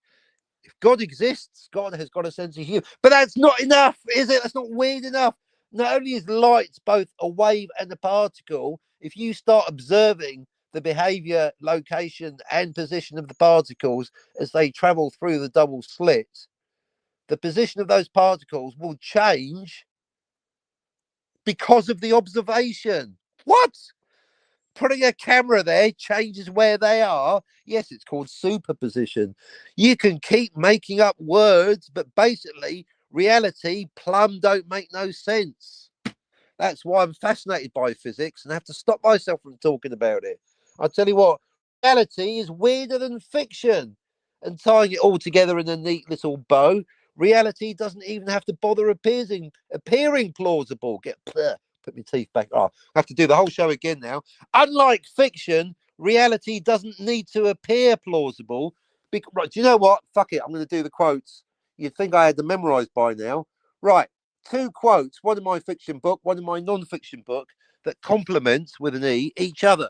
If God exists, God has got a sense of humor. But that's not enough, is it? That's not weird enough. Not only is light both a wave and a particle, if you start observing the behavior, location, and position of the particles as they travel through the double slit, the position of those particles will change because of the observation. What? Putting a camera there changes where they are. Yes, it's called superposition. You can keep making up words, but basically, reality plumb don't make no sense. That's why I'm fascinated by physics and have to stop myself from talking about it. I'll tell you what, reality is weirder than fiction. And tying it all together in a neat little bow, reality doesn't even have to bother appearing plausible. Put my teeth back. Oh, I have to do the whole show again now. Unlike fiction, reality doesn't need to appear plausible. Right, do you know what? Fuck it. I'm going to do the quotes. You'd think I had them memorized by now. Right. Two quotes, one in my fiction book, one in my non-fiction book, that complements with an E each other.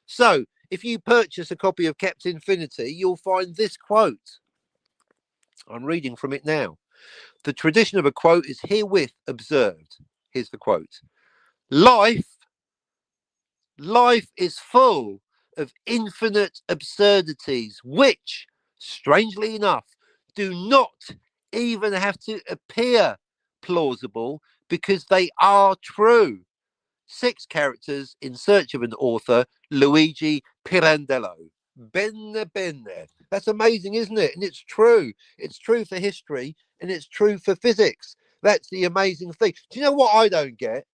So if you purchase a copy of Captain Infinity, you'll find this quote. I'm reading from it now. The tradition of a quote is herewith observed. Here's the quote. Life is full of infinite absurdities, which, strangely enough, do not even have to appear plausible because they are true. 6 characters in search of an author, Luigi Pirandello. Bene. That's amazing, isn't it? And it's true. It's true for history and it's true for physics. That's the amazing thing. Do you know what I don't get?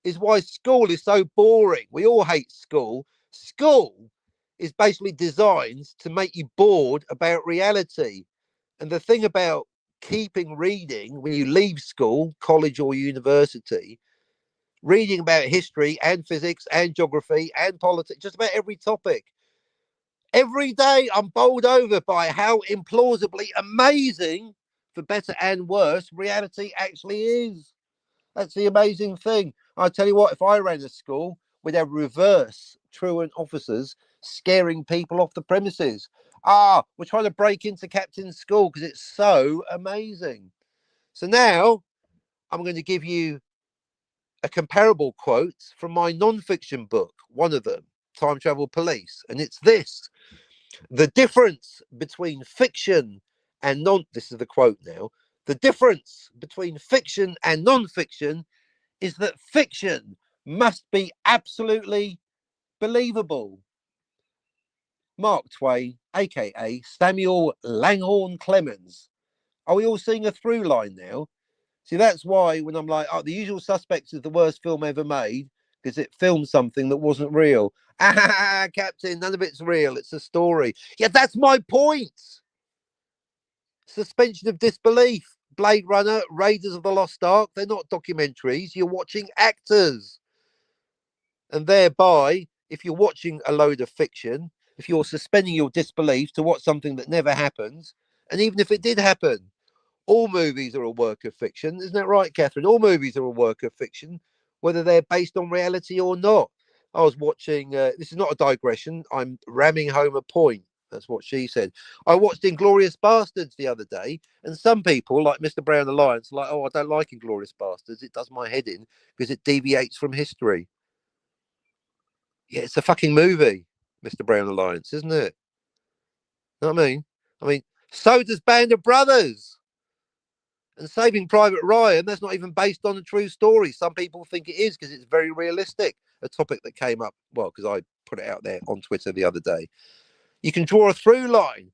Is why school is so boring. We all hate school. School is basically designed to make you bored about reality. And the thing about keeping reading when you leave school, college or university, reading about history and physics and geography and politics, just about every topic. Every day I'm bowled over by how implausibly amazing, for better and worse, reality actually is. That's the amazing thing. I tell you what, if I ran a school, we'd have reverse truant officers scaring people off the premises. We're trying to break into Captain's school because it's so amazing. So now I'm going to give you a comparable quote from my non-fiction book, one of them, Time Travel Police. And it's this. The difference between fiction and this is the quote now. The difference between fiction and non-fiction is that fiction must be absolutely believable. Mark Twain, aka Samuel Langhorne Clemens. Are we all seeing a through line now? See, that's why when I'm like, The Usual Suspects is the worst film ever made because it filmed something that wasn't real. Captain, none of it's real. It's a story. Yeah, that's my point. Suspension of disbelief. Blade Runner, Raiders of the Lost Ark, they're not documentaries. You're watching actors. And thereby, if you're watching a load of fiction, if you're suspending your disbelief to watch something that never happens, and even if it did happen, all movies are a work of fiction. Isn't that right, Catherine? All movies are a work of fiction, whether they're based on reality or not. I was watching, this is not a digression, I'm ramming home a point. That's what she said. I watched Inglourious Bastards the other day, and some people, like Mr. Brown Alliance, are like, I don't like Inglourious Bastards. It does my head in because it deviates from history. Yeah, it's a fucking movie, Mr. Brown Alliance, isn't it? You know what I mean? So does Band of Brothers. And Saving Private Ryan, that's not even based on a true story. Some people think it is because it's very realistic. A topic that came up, well, because I put it out there on Twitter the other day. You can draw a through line.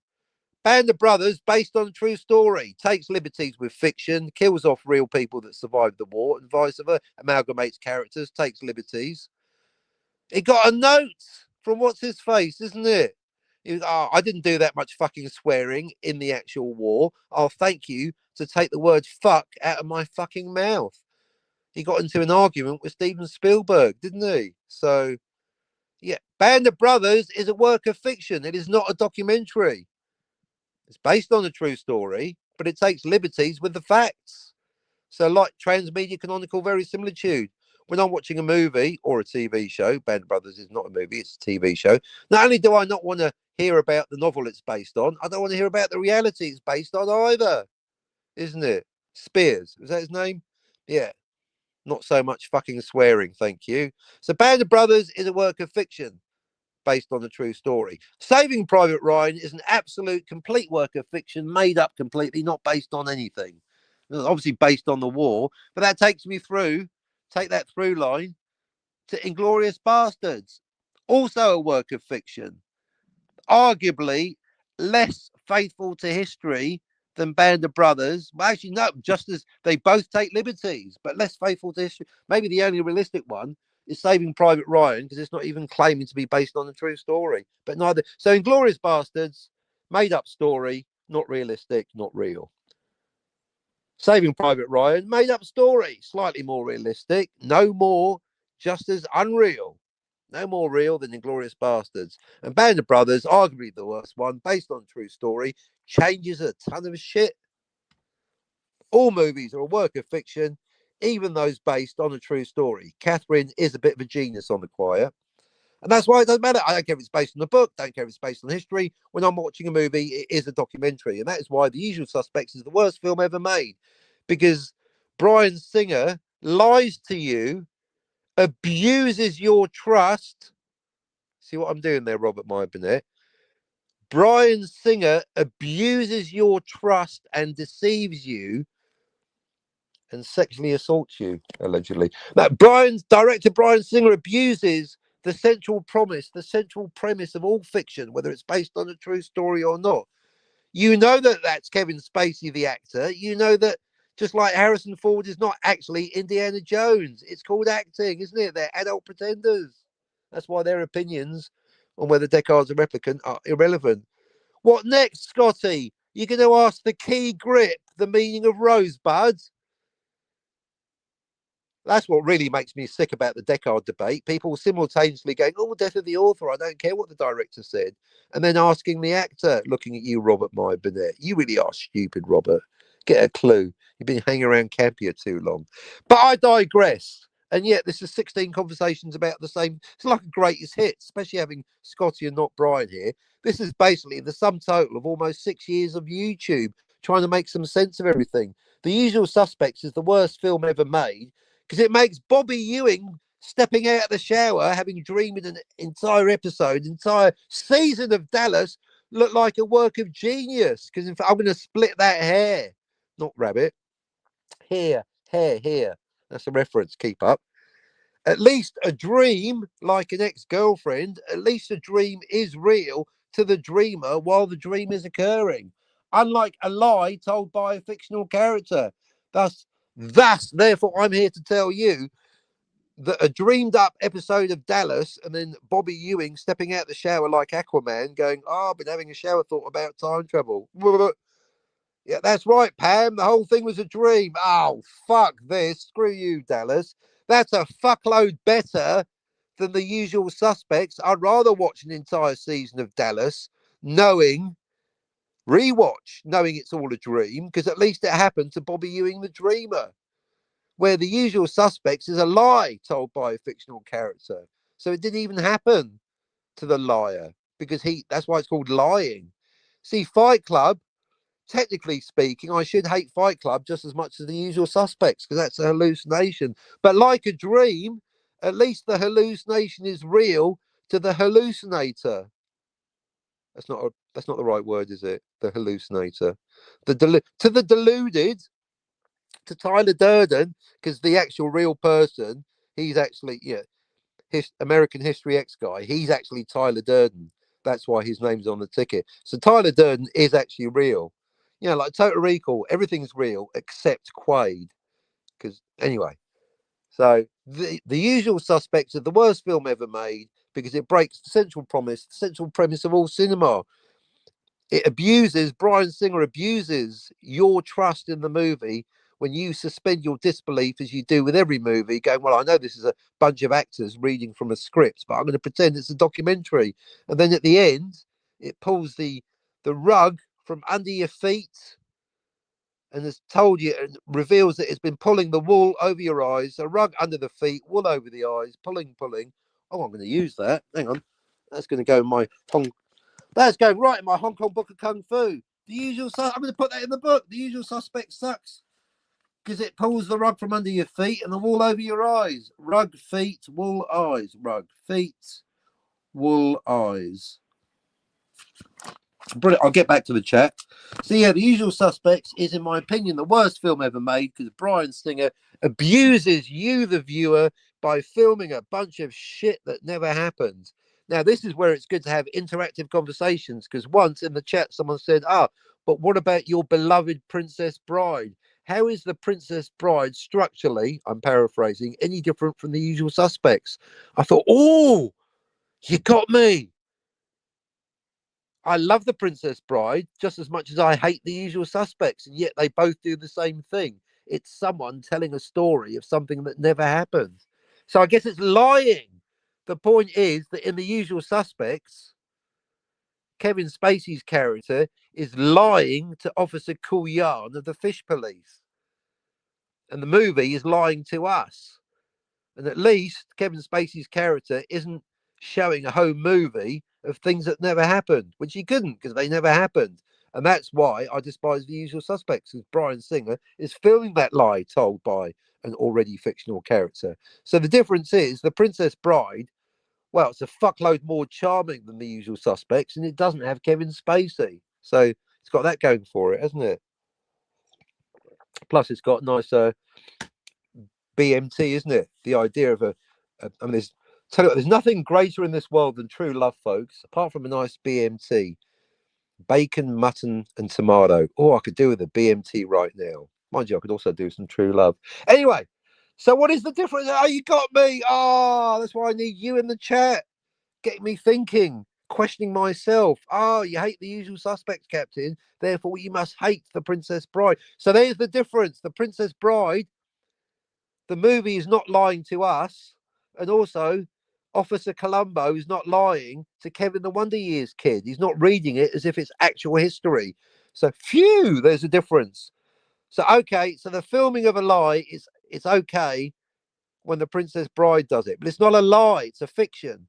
Band of Brothers, based on a true story, takes liberties with fiction, kills off real people that survived the war, and vice versa, amalgamates characters, takes liberties. It got a note from what's his face, isn't it? He was, oh, I didn't do that much fucking swearing in the actual war. I'll thank you to take the word fuck out of my fucking mouth. He got into an argument with Steven Spielberg, didn't he? So, yeah, Band of Brothers is a work of fiction. It is not a documentary. It's based on a true story, but it takes liberties with the facts. So, like transmedia canonical verisimilitude, when I'm watching a movie or a TV show, Band of Brothers is not a movie, it's a TV show. Not only do I not want to hear about the novel it's based on, I don't want to hear about the reality it's based on either, isn't it? Spears, is that his name? Yeah, not so much fucking swearing, thank you. So, Band of Brothers is a work of fiction based on a true story. Saving Private Ryan is an absolute, complete work of fiction, made up completely, not based on anything. Obviously based on the war, but that takes me through, take that through line to Inglorious Bastards. Also a work of fiction, arguably less faithful to history than Band of Brothers. Well, actually, no, just as they both take liberties, but less faithful to history. Maybe the only realistic one is Saving Private Ryan, because it's not even claiming to be based on a true story. But neither. So Inglorious Bastards, made up story, not realistic, not real. Saving Private Ryan, made up story, slightly more realistic, no more, just as unreal. No more real than Inglorious Bastards. And Band of Brothers, arguably the worst one, based on a true story, changes a ton of shit. All movies are a work of fiction, even those based on a true story. Catherine is a bit of a genius on the choir. And that's why it doesn't matter. I don't care if it's based on a book, don't care if it's based on history. When I'm watching a movie, it is a documentary. And that is why The Usual Suspects is the worst film ever made. Because Bryan Singer lies to you, abuses your trust. See what I'm doing there, Robert Mybernet? Bryan Singer abuses your trust and deceives you and sexually assaults you, allegedly. Now, director Bryan Singer abuses the central promise, the central premise of all fiction, whether it's based on a true story or not. You know that that's Kevin Spacey, the actor. You know that just like Harrison Ford is not actually Indiana Jones. It's called acting, isn't it? They're adult pretenders. That's why their opinions on whether Deckard's a replicant are irrelevant. What next, Scotty? You're going to ask the key grip, the meaning of rosebud? That's what really makes me sick about the Deckard debate. People simultaneously going, oh, death of the author, I don't care what the director said. And then asking the actor, looking at you, Robert Mybernet. You really are stupid, Robert. Get a clue. You've been hanging around Campia too long. But I digress. And yet, this is 16 conversations about the same. It's like a greatest hit, especially having Scotty and not Brian here. This is basically the sum total of almost 6 years of YouTube trying to make some sense of everything. The Usual Suspects is the worst film ever made because it makes Bobby Ewing stepping out of the shower, having dreamed an entire episode, entire season of Dallas, look like a work of genius. Because in fact, I'm going to split that hair, not rabbit, hair. That's a reference. Keep up. At least a dream, like an ex-girlfriend, at least a dream is real to the dreamer while the dream is occurring. Unlike a lie told by a fictional character. Therefore, I'm here to tell you that a dreamed up episode of Dallas and then Bobby Ewing stepping out the shower like Aquaman going, oh, I've been having a shower thought about time travel. Yeah, that's right, Pam. The whole thing was a dream. Oh, fuck this. Screw you, Dallas. That's a fuckload better than The Usual Suspects. I'd rather watch an entire season of Dallas knowing, knowing it's all a dream, because at least it happened to Bobby Ewing, the dreamer, where The Usual Suspects is a lie told by a fictional character. So it didn't even happen to the liar because that's why it's called lying. See, Fight Club, technically speaking, I should hate Fight Club just as much as The Usual Suspects because that's a hallucination. But like a dream, at least the hallucination is real to the hallucinator. That's not the right word, is it? The hallucinator, to the deluded, to Tyler Durden, because the actual real person, he's actually American History X guy. He's actually Tyler Durden. That's why his name's on the ticket. So Tyler Durden is actually real. Like Total Recall, everything's real except Quaid. Because anyway, so the Usual Suspects is the worst film ever made because it breaks the central premise of all cinema. It abuses, Brian Singer abuses your trust in the movie when you suspend your disbelief, as you do with every movie, going, well, I know this is a bunch of actors reading from a script, but I'm going to pretend it's a documentary. And then at the end, it pulls the rug from under your feet and has told you and reveals that it's been pulling the wool over your eyes, a rug under the feet, wool over the eyes, pulling. Oh, I'm going to use that. Hang on. That's going to go in my That's going right in my Hong Kong Book of Kung Fu. I'm going to put that in the book. The Usual Suspect sucks because it pulls the rug from under your feet and the wool over your eyes. Rug, feet, wool, eyes. Rug, feet, wool, eyes. Brilliant. I'll get back to the chat. So yeah, The Usual Suspects is, in my opinion, the worst film ever made because Brian Singer abuses you, the viewer, by filming a bunch of shit that never happened. Now, this is where it's good to have interactive conversations because once in the chat, someone said, but what about your beloved Princess Bride? How is the Princess Bride structurally, I'm paraphrasing, any different from The Usual Suspects? I thought, oh, you got me. I love The Princess Bride just as much as I hate The Usual Suspects, and yet they both do the same thing. It's someone telling a story of something that never happened. So I guess it's lying. The point is that in The Usual Suspects, Kevin Spacey's character is lying to Officer Cool of the Fish Police. And the movie is lying to us. And at least Kevin Spacey's character isn't showing a home movie of things that never happened, which he couldn't because they never happened. And that's why I despise The Usual Suspects, because Brian Singer is filming that lie told by an already fictional character. So the difference is The Princess Bride, well, it's a fuckload more charming than The Usual Suspects, and it doesn't have Kevin Spacey. So it's got that going for it, hasn't it? Plus, it's got nice BMT, isn't it? The idea of I mean, there's nothing greater in this world than true love, folks, apart from a nice BMT. Bacon, mutton, and tomato. Oh, I could do with a BMT right now. Mind you, I could also do some true love. Anyway, so what is the difference? Oh, you got me. Oh, that's why I need you in the chat. Getting me thinking, questioning myself. Oh, you hate The Usual Suspects, Captain. Therefore, you must hate The Princess Bride. So there's the difference. The Princess Bride, the movie is not lying to us. And also, Officer Columbo is not lying to Kevin the Wonder Years kid. He's not reading it as if it's actual history. So, phew, there's a difference. So, okay, so the filming of a lie it's okay when The Princess Bride does it, but it's not a lie, it's a fiction.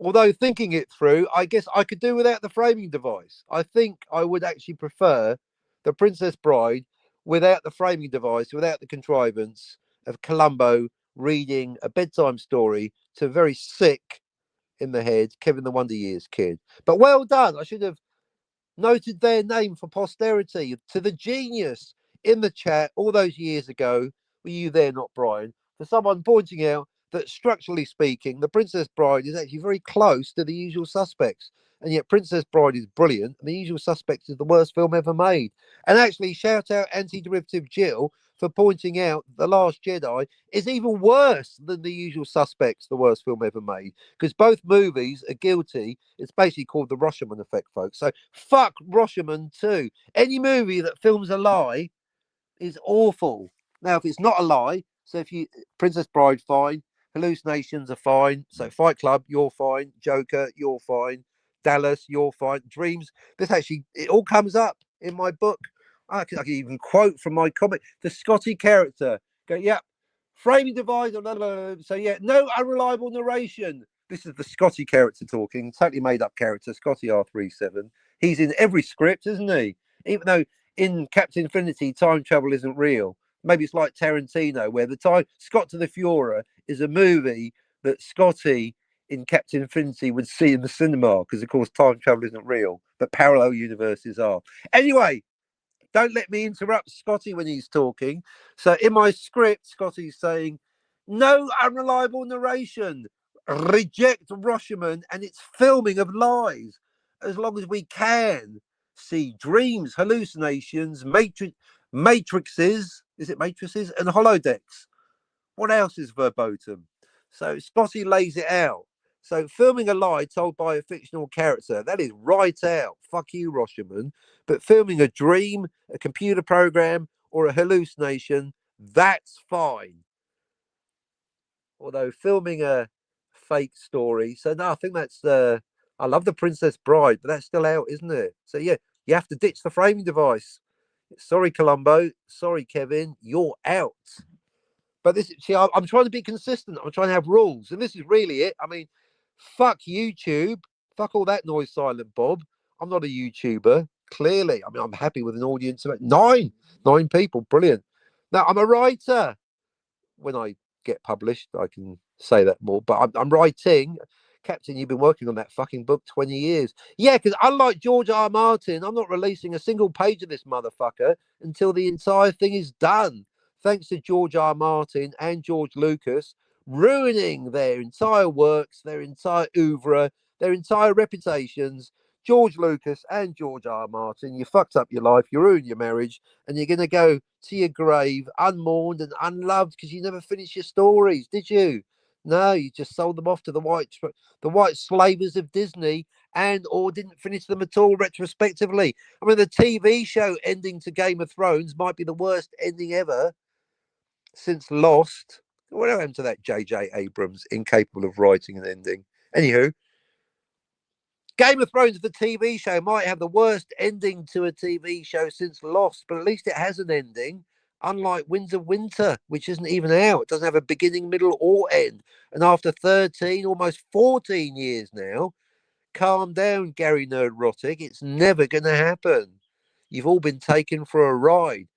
Although thinking it through, I guess I could do without the framing device. I think I would actually prefer The Princess Bride without the framing device, without the contrivance of Columbo reading a bedtime story to a very sick in the head Kevin the Wonder Years kid. But well done. I should have noted their name for posterity. To the genius in the chat all those years ago, were you there, not Brian? For someone pointing out that structurally speaking, The Princess Bride is actually very close to The Usual Suspects. And yet Princess Bride is brilliant, and The Usual Suspects is the worst film ever made. And actually, shout out Anti-Derivative Jill for pointing out The Last Jedi is even worse than The Usual Suspects, the worst film ever made, because both movies are guilty. It's basically called the Rashomon effect, folks. So fuck Rashomon too. Any movie that films a lie is awful. Now, if it's not a lie, so if you Princess Bride, fine. Hallucinations are fine. So Fight Club, you're fine. Joker, you're fine. Dallas, you're fine. Dreams, this actually, it all comes up in my book. I can even quote from my comic. The Scotty character. Go, yeah. Framing device. Blah, blah, blah. So yeah, no unreliable narration. This is the Scotty character talking. Totally made up character. Scotty R37. He's in every script, isn't he? Even though in Captain Infinity, time travel isn't real. Maybe it's like Tarantino, where the time Scott to the Fuhrer is a movie that Scotty in Captain Infinity would see in the cinema, because of course time travel isn't real, but parallel universes are. Anyway, don't let me interrupt Scotty when he's talking. So in my script, Scotty's saying, no unreliable narration. Reject Rosherman and its filming of lies. As long as we can see dreams, hallucinations, matrices, is it matrices, and holodecks. What else is verboten? So Scotty lays it out. So filming a lie told by a fictional character, that is right out. Fuck you, Rosherman. But filming a dream, a computer program, or a hallucination, that's fine. Although filming a fake story, so no, I think that's I love The Princess Bride, but that's still out, isn't it? So yeah, you have to ditch the framing device. Sorry, Columbo. Sorry, Kevin. You're out. But this, see, I'm trying to be consistent. I'm trying to have rules, and this is really it. I mean, fuck YouTube, fuck all that noise, Silent Bob. I'm not a YouTuber. Clearly, I mean, I'm happy with an audience of nine people. Brilliant. Now, I'm a writer. When I get published, I can say that more. But I'm writing. Captain, you've been working on that fucking book 20 years. Yeah, because unlike George R. R. Martin, I'm not releasing a single page of this motherfucker until the entire thing is done. Thanks to George R. R. Martin and George Lucas ruining their entire works, their entire oeuvre, their entire reputations. George Lucas and George R. R. Martin, you fucked up your life, you ruined your marriage, and you're going to go to your grave unmourned and unloved because you never finished your stories, did you? No, you just sold them off to the white slavers of Disney, and or didn't finish them at all retrospectively. I mean, the TV show ending to Game of Thrones might be the worst ending ever since Lost. What happened to that J.J. Abrams, incapable of writing an ending? Anywho, Game of Thrones, the TV show, might have the worst ending to a TV show since Lost, but at least it has an ending. Unlike Winds of Winter, which isn't even out, it doesn't have a beginning, middle, or end. And after 13, almost 14 years now, calm down, Gary Nerdrotic. It's never going to happen. You've all been taken for a ride.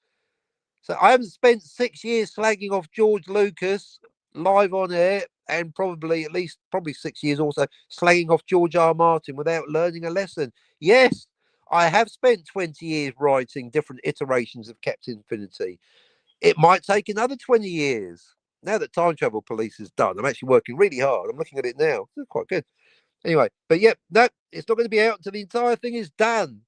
So I haven't spent 6 years slagging off George Lucas live on air, and probably at least probably 6 years also slagging off George R. R. Martin without learning a lesson. Yes, I have spent 20 years writing different iterations of Captain Infinity. It might take another 20 years. Now that Time Travel Police is done, I'm actually working really hard. I'm looking at it now. It's quite good. Anyway, but yep, no, it's not going to be out until the entire thing is done.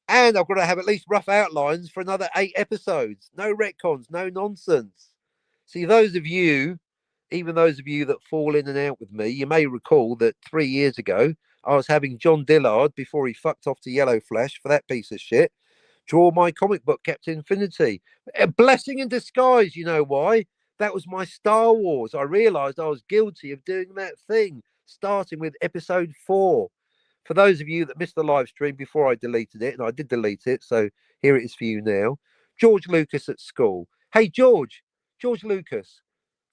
And I've got to have at least rough outlines for another 8 episodes. No retcons, no nonsense. See, even those of you that fall in and out with me, you may recall that 3 years ago, I was having John Dillard, before he fucked off to Yellow Flash for that piece of shit, draw my comic book, Captain Infinity. A blessing in disguise, you know why? That was my Star Wars. I realised I was guilty of doing that thing, starting with episode 4. For those of you that missed the live stream before I deleted it, and I did delete it, so here it is for you now. George Lucas at school. Hey, George Lucas,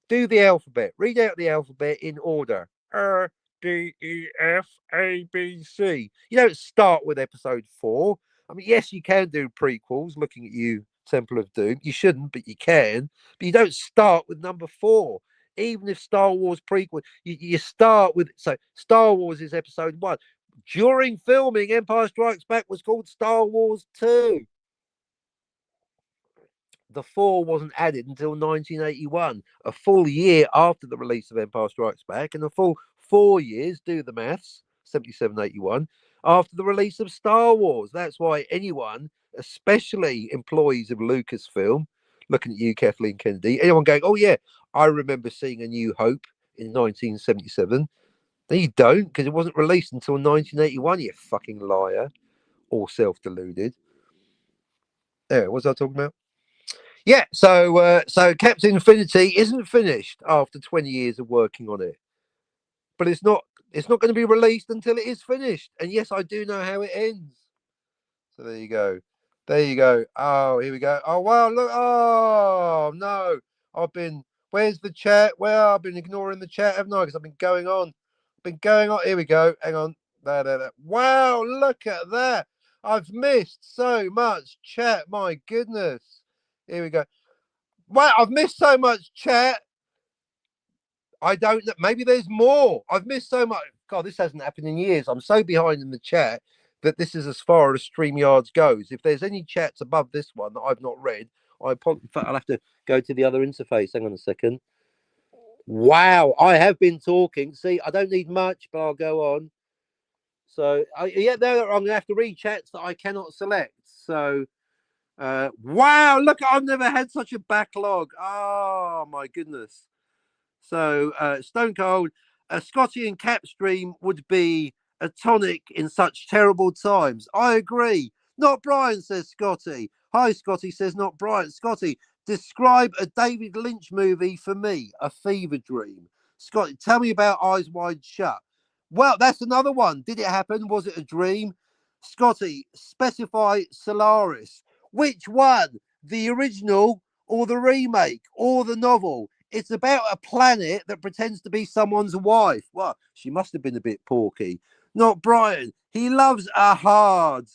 do the alphabet. Read out the alphabet in order. D, E, F, A, B, C. You don't start with episode 4. I mean, yes, you can do prequels, looking at you, Temple of Doom. You shouldn't, but you can. But you don't start with number 4. Even if Star Wars prequel, you start with, so Star Wars is episode 1. During filming, Empire Strikes Back was called Star Wars 2. The 4 wasn't added until 1981, a full year after the release of Empire Strikes Back, and a full 4 years, do the maths, 77, 81, after the release of Star Wars. That's why anyone, especially employees of Lucasfilm, looking at you, Kathleen Kennedy, anyone going, oh yeah, I remember seeing A New Hope in 1977. No, you don't, because it wasn't released until 1981, you fucking liar, or self-deluded. What was I talking about? Yeah, so Captain Infinity isn't finished after 20 years of working on it, but it's not going to be released until it is finished. And yes, I do know how it ends. So there you go, there you go. Oh, here we go. Oh wow, look. Oh no, I've been. Where's the chat? Well, I've been ignoring the chat, haven't I? Because I've been going on. Been going on. Here we go. Hang on. There. Wow, look at that. I've missed so much chat. My goodness. Here we go. Wow, I've missed so much chat. I don't know. Maybe there's more. I've missed so much. God, this hasn't happened in years. I'm so behind in the chat that this is as far as StreamYards goes. If there's any chats above this one that I've not read, in fact, I'll have to go to the other interface. Hang on a second. Wow, I have been talking. See, I don't need much, but I'll go on. So, yeah, there I'm going to have to read chats that I cannot select. So, wow, look, I've never had such a backlog. Oh, my goodness. So, Stone Cold, Scotty and Cap stream would be a tonic in such terrible times. I agree. Not Brian, says Scotty. Hi, Scotty, says not Brian. Scotty, describe a David Lynch movie for me, a fever dream. Scotty, tell me about Eyes Wide Shut. Well, that's another one. Did it happen? Was it a dream? Scotty, specify Solaris. Which one? The original or the remake or the novel? It's about a planet that pretends to be someone's wife. Well, she must have been a bit porky. Not Brian. He loves a hard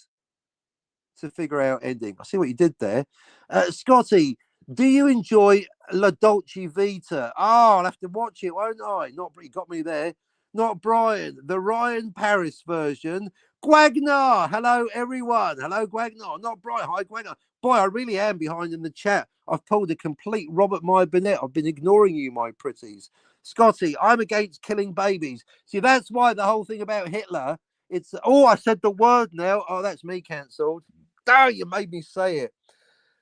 to figure out ending. I see what you did there. Scotty, do you enjoy La Dolce Vita? Oh, I'll have to watch it, won't I? Not you got me there. Not Brian. The Ryan Paris version. Gwagnar. Hello, everyone. Hello, Gwagnar. Not Brian. Hi, Gwagnar. Boy, I really am behind in the chat. I've pulled a complete Robert My Burnett. I've been ignoring you, my pretties. Scotty, I'm against killing babies. See, that's why the whole thing about Hitler, it's, oh, I said the word now. Oh, that's me cancelled. Oh, you made me say it.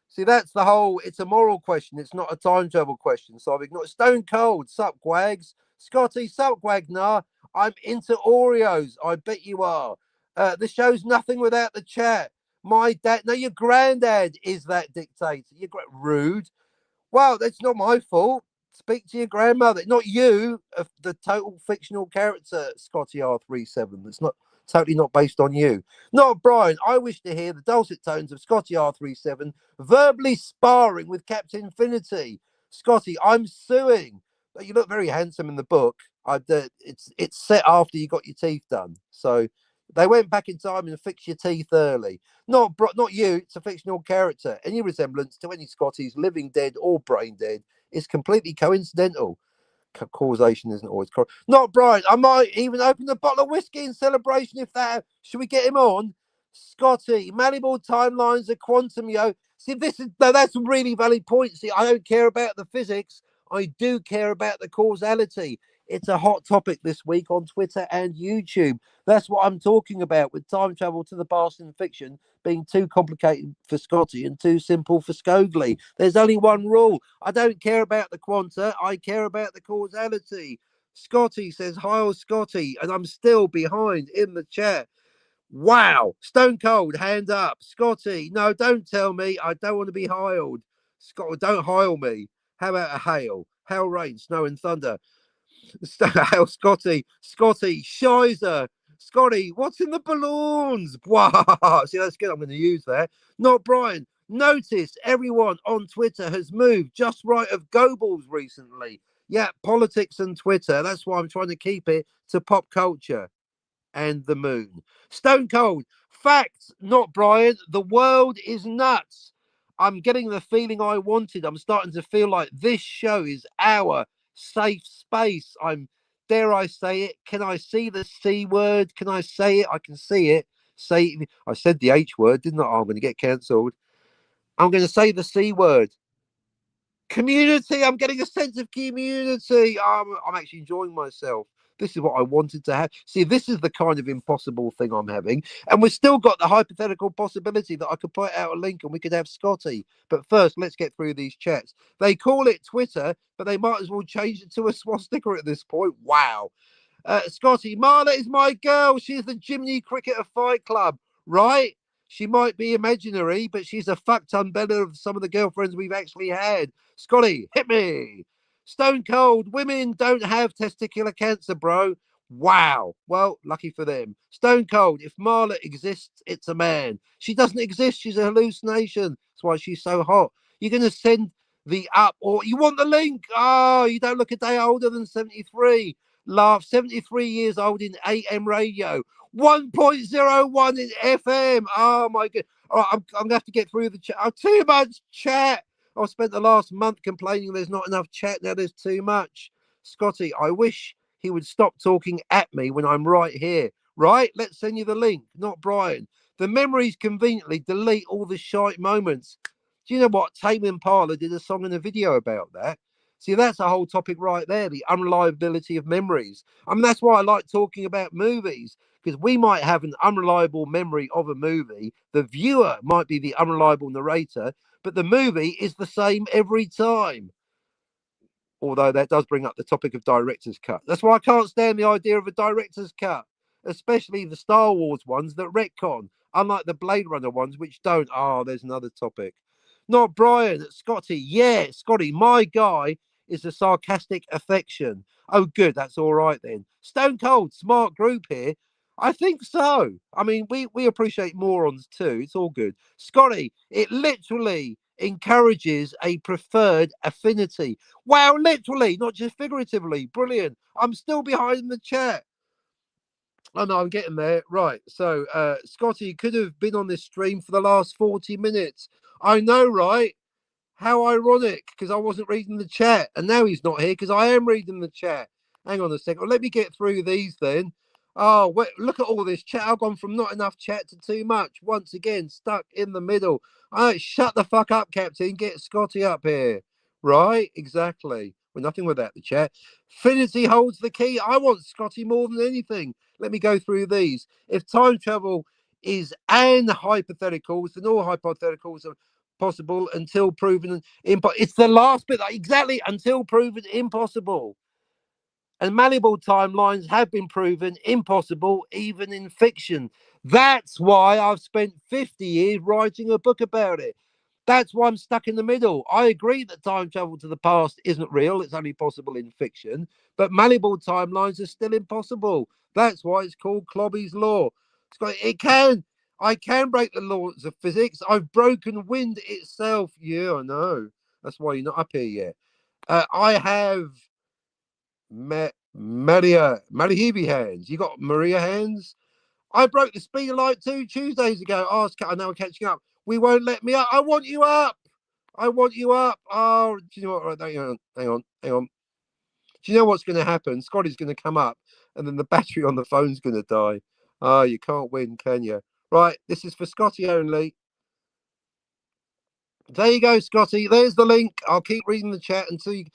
See, that's the whole, it's a moral question. It's not a time travel question. So I've ignored Stone Cold. Sup, Gwags? Scotty, sup, Gwagnar? I'm into Oreos. I bet you are. The show's nothing without the chat. My dad, no, your granddad is that dictator. You're rude. Well, that's not my fault. Speak to your grandmother, not you, the total fictional character, ScottyR37. That's not totally not based on you. Not Brian. I wish to hear the dulcet tones of ScottyR37 verbally sparring with Captain Infinity. Scotty, I'm suing. But you look very handsome in the book. It's set after you got your teeth done. So they went back in time and fixed your teeth early. Not you. It's a fictional character. Any resemblance to any Scotties, living dead or brain dead, is completely coincidental. Causation isn't always correct. Not Brian. I might even open a bottle of whiskey in celebration if that. Should we get him on? Scotty, malleable timelines are quantum, yo. See, that's a really valid point. See, I don't care about the physics. I do care about the causality. It's a hot topic this week on Twitter and YouTube. That's what I'm talking about with time travel to the past in fiction being too complicated for Scotty and too simple for Scogli. There's only one rule. I don't care about the quanta. I care about the causality. Scotty says, hi, old Scotty, and I'm still behind in the chat. Wow. Stone Cold, hand up. Scotty, no, don't tell me. I don't want to be hiled. Scott, don't hile me. How about a hail? Hail, rain, snow, and thunder. Hail, Scotty. Scotty, Shizer. Scotty, what's in the balloons? Wow. See, that's good. I'm going to use that. Not Brian. Notice everyone on Twitter has moved just right of Goebbels recently. Yeah, politics and Twitter. That's why I'm trying to keep it to pop culture and the moon. Stone Cold. Facts, not Brian. The world is nuts. I'm getting the feeling I wanted. I'm starting to feel like this show is our safe space. Dare I say it? Can I see the C word? Can I say it? I can see it. Say it. I said the H word, didn't I? Oh, I'm going to get cancelled. I'm going to say the C word. Community. I'm getting a sense of community. I'm actually enjoying myself. This is what I wanted to have. See, this is the kind of impossible thing I'm having. And we've still got the hypothetical possibility that I could put out a link and we could have Scotty. But first, let's get through these chats. They call it Twitter, but they might as well change it to a swastika at this point. Wow. Scotty, Marla is my girl. She's the Jiminy Cricketer Fight Club, right? She might be imaginary, but she's a fuck ton better of some of the girlfriends we've actually had. Scotty, hit me. Stone Cold, women don't have testicular cancer, bro. Wow. Well, lucky for them. Stone Cold, if Marla exists, it's a man. She doesn't exist. She's a hallucination. That's why she's so hot. You're going to send the up, or you want the link? Oh, you don't look a day older than 73. Laugh, 73 years old in AM radio. 1.01 in FM. Oh, my God. All right, I'm going to have to get through the chat. Oh, too much chat. I've spent the last month complaining there's not enough chat. Now there's too much. Scotty, I wish he would stop talking at me when I'm right here. Right? Let's send you the link, not Brian. The memories conveniently delete all the shite moments. Do you know what? Tame Impala did a song and a video about that. See, that's a whole topic right there, the unreliability of memories. I mean, that's why I like talking about movies, because we might have an unreliable memory of a movie. The viewer might be the unreliable narrator, but the movie is the same every time. Although that does bring up the topic of director's cut. That's why I can't stand the idea of a director's cut, especially the Star Wars ones that retcon, unlike the Blade Runner ones, which don't. Oh, there's another topic. Not Brian, Scotty. Yeah, Scotty, my guy is a sarcastic affection. Oh, good. That's all right then. Stone Cold, smart group here. I think so. I mean, we appreciate morons too. It's all good. Scotty, it literally encourages a preferred affinity. Wow, literally, not just figuratively. Brilliant. I'm still behind in the chat. Oh no, I'm getting there. Right. So Scotty could have been on this stream for the last 40 minutes. I know, right? How ironic, because I wasn't reading the chat, and now he's not here because I am reading the chat. Hang on a second. Let me get through these then. Oh, wait, look at all this chat. I've gone from not enough chat to too much. Once again, stuck in the middle. All right, shut the fuck up, Captain. Get Scotty up here. Right? Exactly. Well, nothing without the chat. Finity holds the key. I want Scotty more than anything. Let me go through these. If time travel is an hypotheticals, then all hypotheticals are possible until proven impossible. It's the last bit, exactly, until proven impossible. And malleable timelines have been proven impossible, even in fiction. That's why I've spent 50 years writing a book about it. That's why I'm stuck in the middle. I agree that time travel to the past isn't real. It's only possible in fiction. But malleable timelines are still impossible. That's why it's called Clobby's Law. I can break the laws of physics. I've broken wind itself. Yeah, I know. That's why you're not up here yet. I have Marihibi hands. You got Maria hands? I broke the speed of light 2 Tuesdays ago. Oh, I know we're catching up. We won't let me up. I want you up. I want you up. Oh, do you know what? Hang on. Do you know what's going to happen? Scotty's going to come up, and then the battery on the phone's going to die. Oh, you can't win, can you? Right, this is for Scotty only. There you go, Scotty. There's the link. I'll keep reading the chat until you...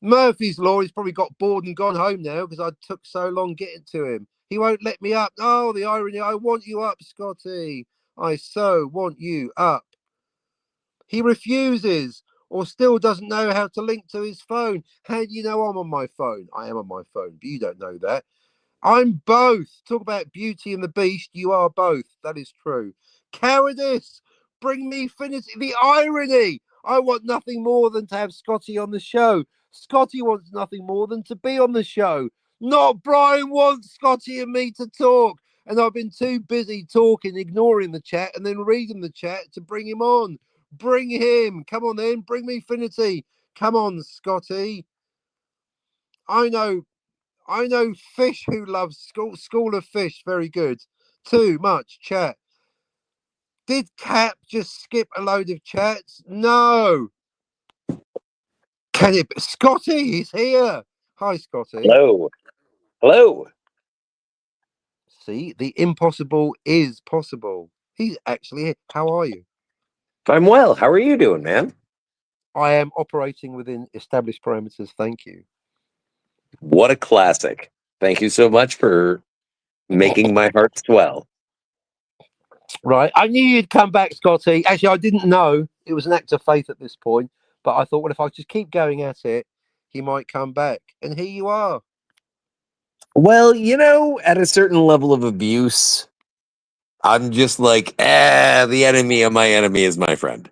Murphy's Law, he's probably got bored and gone home now because I took so long getting to him. He won't let me up. Oh, the irony. I want you up, Scotty. I so want you up. He refuses or still doesn't know how to link to his phone. How do you know I'm on my phone? I am on my phone, but you don't know that. I'm both. Talk about Beauty and the Beast. You are both. That is true. Cowardice. Bring me finity. The irony. I want nothing more than to have Scotty on the show. Scotty wants nothing more than to be on the show. Not Brian wants Scotty and me to talk. And I've been too busy talking, ignoring the chat, and then reading the chat to bring him on. Bring him. Come on then. Bring me finity. Come on, Scotty. I know Fish who loves School of Fish. Very good. Too much chat. Did Cap just skip a load of chats? No. Can it be? Scotty, he's here. Hi, Scotty. Hello. Hello. See, the impossible is possible. He's actually here. How are you? I'm well. How are you doing, man? I am operating within established parameters. Thank you. What a classic. Thank you so much for making my heart swell. Right. I knew you'd come back, Scotty. Actually, I didn't know. It was an act of faith at this point. But I thought, well, if I just keep going at it, he might come back. And here you are. Well, at a certain level of abuse, I'm just like, the enemy of my enemy is my friend.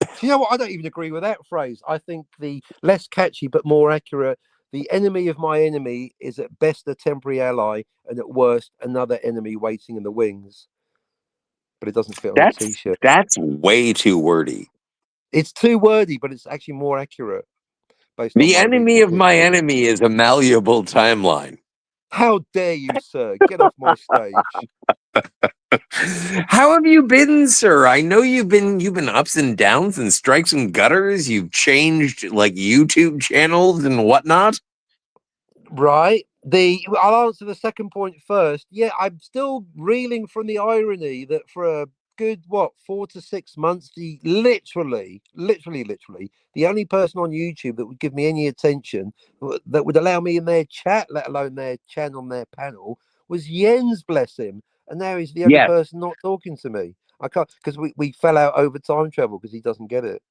Do you know what? I don't even agree with that phrase. I think the less catchy but more accurate, the enemy of my enemy is at best a temporary ally and at worst another enemy waiting in the wings. But it doesn't fit on a t-shirt. That's way too wordy. It's too wordy, but it's actually more accurate. The enemy of my enemy is a malleable timeline. How dare you, sir? Get off my stage. How have you been, sir? I know you've been ups and downs and strikes and gutters. You've changed like YouTube channels and whatnot. Right. I'll answer the second point first. Yeah, I'm still reeling from the irony that for a good 4 to 6 months, literally, the only person on YouTube that would give me any attention, that would allow me in their chat, let alone their channel, on their panel, was Jens, bless him. And now he's the only Yes. person not talking to me. I can't, because we fell out over time travel because he doesn't get it.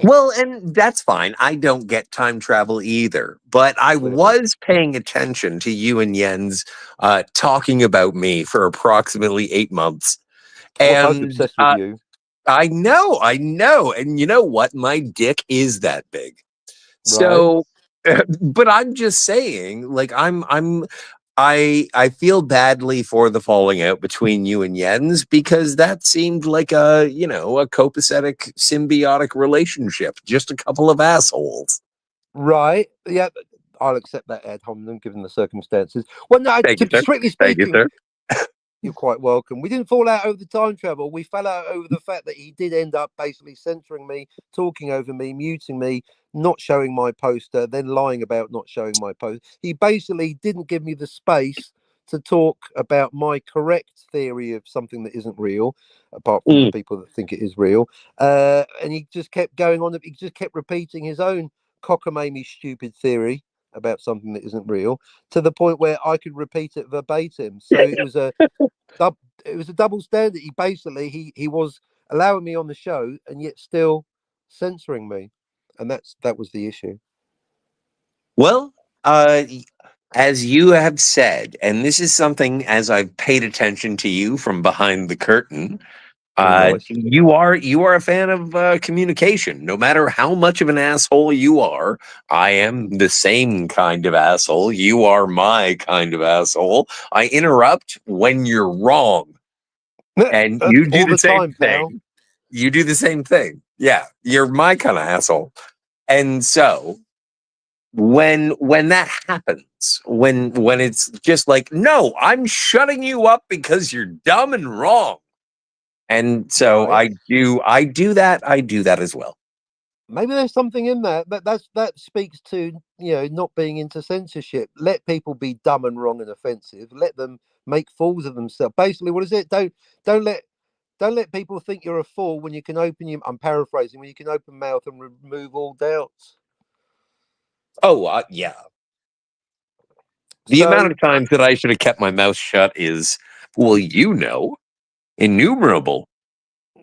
Well, and that's fine. I don't get time travel either, but I Clearly. was paying attention to you and Jens talking about me for approximately 8 months. We're both And obsessed with you. I know. And you know what? My dick is that big. Right. So, but I'm just saying, like, I feel badly for the falling out between you and Jens because that seemed like a copacetic symbiotic relationship, just a couple of assholes. Right. Yeah, I'll accept that ad hominem given the circumstances. Well, no, Thank you, sir. strictly Thank you, speaking, sir. you're quite welcome. We didn't fall out over the time travel. We fell out over the fact that he did end up basically censoring me, talking over me, muting me, not showing my poster, then lying about not showing my post. He basically didn't give me the space to talk about my correct theory of something that isn't real, apart from the Mm. people that think it is real. And he just kept going on. He just kept repeating his own cockamamie stupid theory about something that isn't real, to the point where I could repeat it verbatim. So it was a double standard. He was allowing me on the show and yet still censoring me, and that was the issue. Well, uh, as you have said, and this is something as I've paid attention to you from behind the curtain. Oh, nice. You are a fan of communication. No matter how much of an asshole you are, I am the same kind of asshole. You are my kind of asshole. I interrupt when you're wrong, and you do All the the same time, pal. thing. You do the same thing. Yeah, you're my kind of asshole. And so when that happens, when it's just like, no, I'm shutting you up because you're dumb and wrong. And so Right. I do that as well. Maybe there's something in that. That speaks to, not being into censorship. Let people be dumb and wrong and offensive. Let them make fools of themselves. Basically, what is it? Don't let don't let people think you're a fool when you can open your. I'm paraphrasing. When you can open mouth and remove all doubts. Oh, yeah. The amount So, of times that I should have kept my mouth shut is, well, innumerable.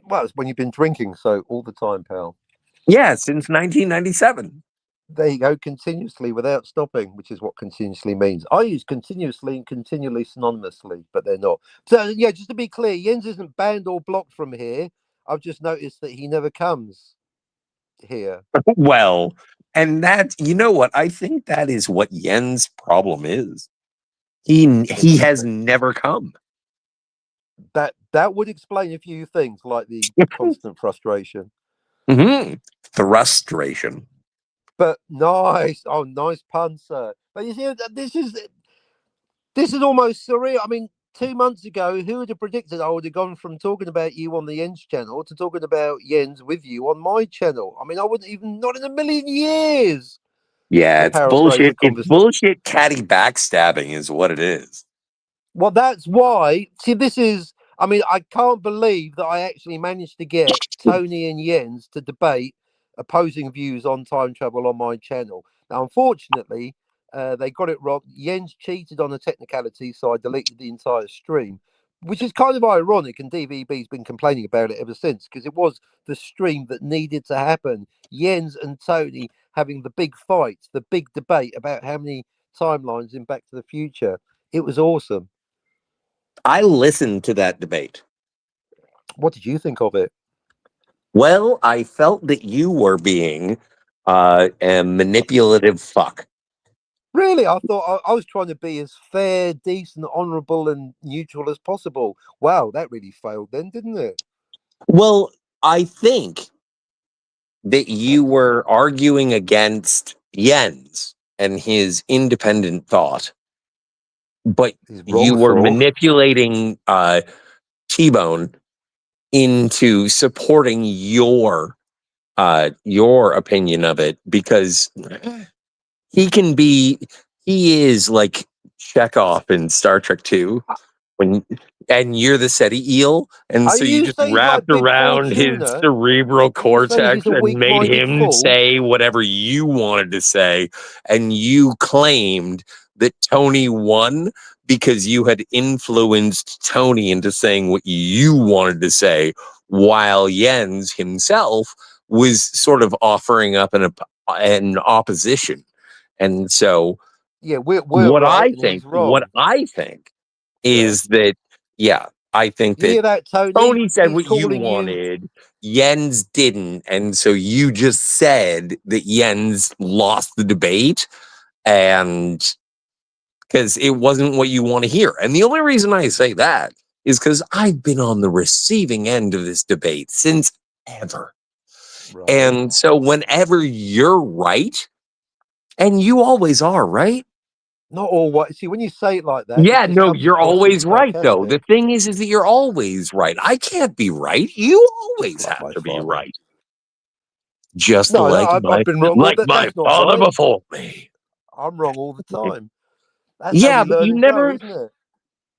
well, it's when you've been drinking so all the time, pal. Yeah, since 1997. There you go, continuously without stopping, which is what continuously means. I use continuously and continually synonymously, but they're not. So yeah, just to be clear, Jens isn't banned or blocked from here. I've just noticed that he never comes here. Well, and you know what? I think that is what Yen's problem is. He has Interesting. never come. That would explain a few things, like the constant frustration. Hmm. Frustration. But nice, oh, nice pun, sir. But you see, this is almost surreal. I mean, 2 months ago, who would have predicted I would have gone from talking about you on the Jens channel to talking about Jens with you on my channel? I mean, I wouldn't even, not in a million years, Yeah, to it's paraphrase bullshit. a It's conversation. bullshit catty backstabbing is what it is. Well, that's why. See, this is. I mean, I can't believe that I actually managed to get Tony and Jens to debate opposing views on time travel on my channel. Now, unfortunately, they got it wrong. Jens cheated on a technicality, so I deleted the entire stream, which is kind of ironic. And DVB's been complaining about it ever since because it was the stream that needed to happen. Jens and Tony having the big fight, the big debate about how many timelines in Back to the Future. It was awesome. I listened to that debate. What did you think of it? Well, I felt that you were being a manipulative fuck. Really, I thought I was trying to be as fair, decent, honourable, and neutral as possible. Wow, that really failed then, didn't it? Well, I think that you were arguing against Jens and his independent thought, but His you wrong were thought. manipulating T-Bone into supporting your opinion of it, because he is like Chekhov in Star Trek 2, and you're the SETI eel, and Are so you you just saying he's like wrapped Bib around his Fortuna? cerebral Are you saying cortex he's a and made weak-minded him fool? say whatever you wanted to say, and you claimed that Tony won because you had influenced Tony into saying what you wanted to say, while Jens himself was sort of offering up an opposition. And so Yeah, we're right and he's what wrong. I think Yeah. is that, yeah, I think You that hear that, Tony? Tony said He's what you calling you. wanted, Jens didn't, and so you just said that Jens lost the debate, and because it wasn't what you want to hear. And the only reason I say that is because I've been on the receiving end of this debate since ever. Right. And so whenever you're right, and you always are, right? Not all what. See, when you say it like that, it Yeah, just no, comes you're across as always right, though. The sarcastic. thing is that you're always right. I can't be right. You Just always like have my to be father. right. Just No, like I've been wrong. Well, my that's not father right. before me. I'm wrong all the time. That's how Yeah, we but learn you and grow, never. isn't it?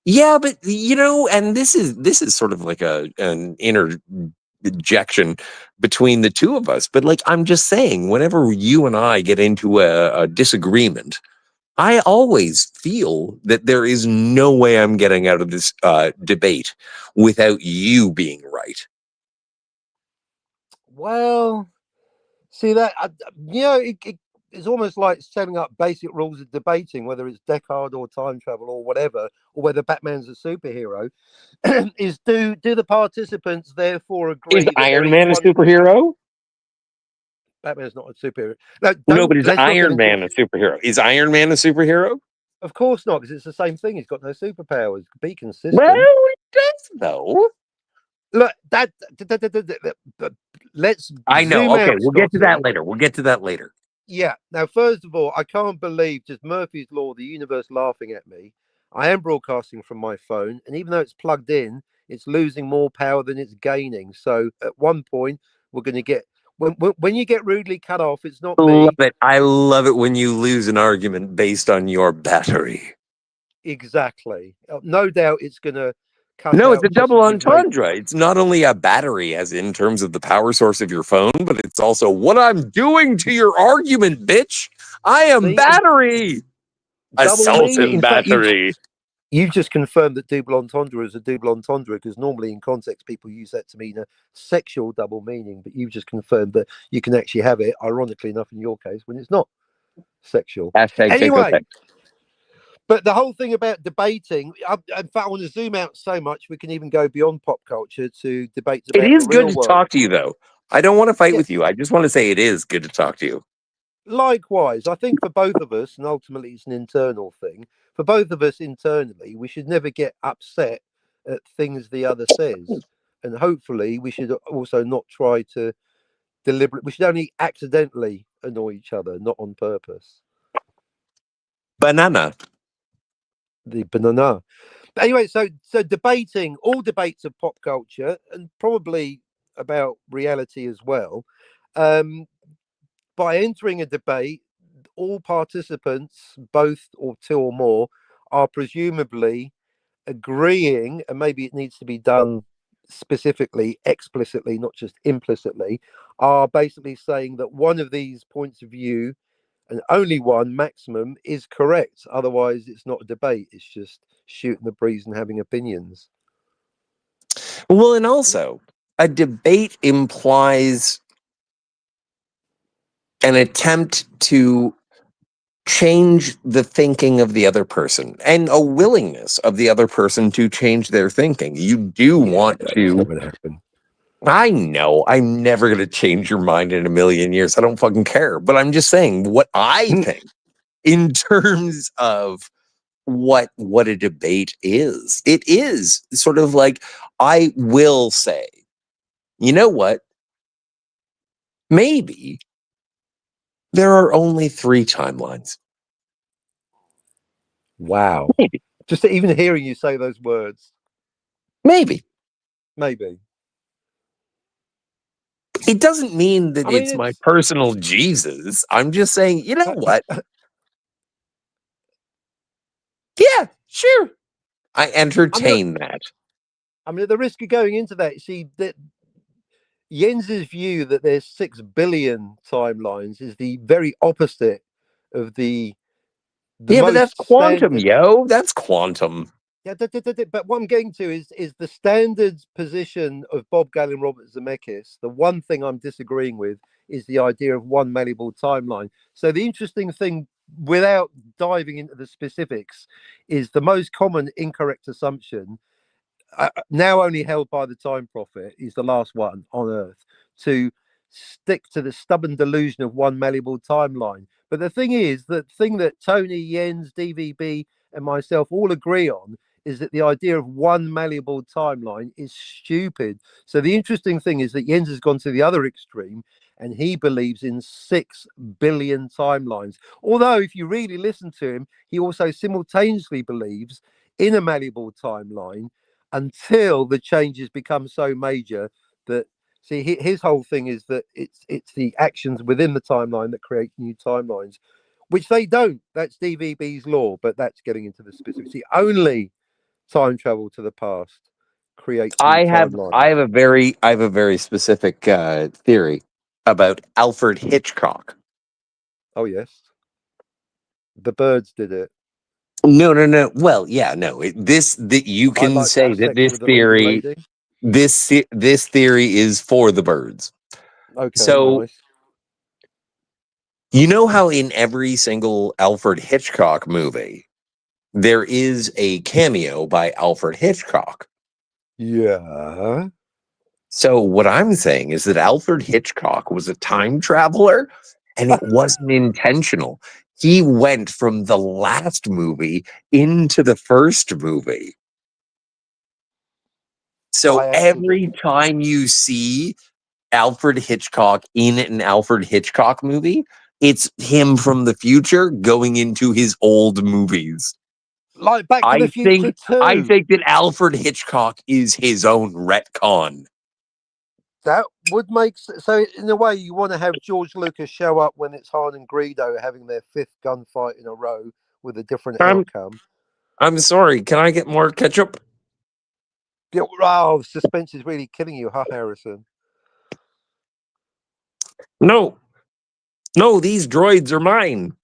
Yeah, but and this is sort of like an interjection between the two of us. But like I'm just saying, whenever you and I get into a disagreement, I always feel that there is no way I'm getting out of this debate without you being right. Well, see that it's almost like setting up basic rules of debating, whether it's Descartes or time travel or whatever, or whether Batman's a superhero. Is do the participants therefore Is agree that there Iron is Man a one? superhero? Batman's not a superhero. No, No, don't. but is Let's not get Iron into. Man a superhero? Is Iron Man a superhero? Of course not, because it's the same thing. He's got no superpowers. Be Well, consistent. it does though. Look, let's I know. zoom Okay, out, we'll get to that Scotty. later. We'll get to that later. Yeah. Now, first of all, I can't believe just Murphy's Law, the universe laughing at me. I am broadcasting from my phone, and even though it's plugged in, it's losing more power than it's gaining. So at one point, we're going to get when you get rudely cut off, it's not Love me. it. I love it when you lose an argument based on your battery. Exactly. No doubt it's going to cut No, it's out a just double as you've made. entendre. It's not only a battery, as in terms of the power source of your phone, but it's also what I'm doing to your argument, bitch. I am See, battery. double meaning. Assaulting In fact, battery. you've just confirmed that double entendre is a double entendre, because normally in context people use that to mean a sexual double meaning, but you've just confirmed that you can actually have it, ironically enough, in your case, when it's not sexual. Hashtag take no Anyway, thanks. but the whole thing about debating, in fact, I want to zoom out so much we can even go beyond pop culture to debates It about the is good real to world. talk to you, though. I don't want to fight Yeah, with you. I just want to say it is good to talk to you. likewise, I think for both of us, and ultimately it's an internal thing, for both of us internally, we should never get upset at things the other says. And hopefully, we should also not try to we should only accidentally annoy each other, not on purpose. Banana. The banana. But anyway, so debating, all debates of pop culture and probably about reality as well. Um, by entering a debate, all participants, both or two or more, are presumably agreeing, and maybe it needs to be done specifically, explicitly, not just implicitly, are basically saying that one of these points of view, and only one maximum, is correct. Otherwise, it's not a debate. It's just shooting the breeze and having opinions. Well, and also, a debate implies an attempt to change the thinking of the other person and a willingness of the other person to change their thinking. You do want It's not to. going to happen. I know I'm never going to change your mind in a million years. I don't fucking care. But I'm just saying what I think in terms of what a debate is. It is sort of like, I will say, you know what? Maybe there are only 3 timelines. Wow. Maybe. Just even hearing you say those words. Maybe. Maybe. It doesn't mean that I mean, it's my personal Jesus. I'm just saying, you know what? Yeah, sure. I entertain that. I mean, at the risk of going into that, see that Jens's view that there's 6 billion timelines is the very opposite of the Yeah, but that's most quantum, standard. yo. That's quantum. Yeah, but what I'm getting to is the standard position of Bob Galen, Robert Zemeckis. The one thing I'm disagreeing with is the idea of one malleable timeline. So the interesting thing, without diving into the specifics, is the most common incorrect assumption, now only held by the Time Prophet, is the last one on Earth, to stick to the stubborn delusion of one malleable timeline. But the thing is, the thing that Tony, Jens, DVB, and myself all agree on is that the idea of one malleable timeline is stupid. So the interesting thing is that Jens has gone to the other extreme and he believes in 6 billion timelines. Although, if you really listen to him, he also simultaneously believes in a malleable timeline until the changes become so major that, see, his whole thing is that it's the actions within the timeline that create new timelines, which they don't. That's DVB's law, but that's getting into the specifics. See, only time travel to the past creates new I have timelines. I have a very specific theory about Alfred Hitchcock. Oh yes, the birds did it. No. Well, yeah, no. That you I'd can like to say have that sex this with the leading theory, lady. this theory is for the birds. Okay, So nice. you know how in every single Alfred Hitchcock movie there is a cameo by Alfred Hitchcock. Yeah. So what I'm saying is that Alfred Hitchcock was a time traveler and it wasn't intentional. He went from the last movie into the first movie. So I actually, every time you see Alfred Hitchcock in an Alfred Hitchcock movie, it's him from the future going into his old movies. like Back to the I Future think I 2. think that Alfred Hitchcock is his own retcon. That would make so. In a way, you want to have George Lucas show up when it's Han and Greedo having their 5th gunfight in a row with a different I'm outcome. I'm sorry. Can I get more ketchup? Yeah, oh, suspense is really killing you, huh, Harrison? No. No, these droids are mine.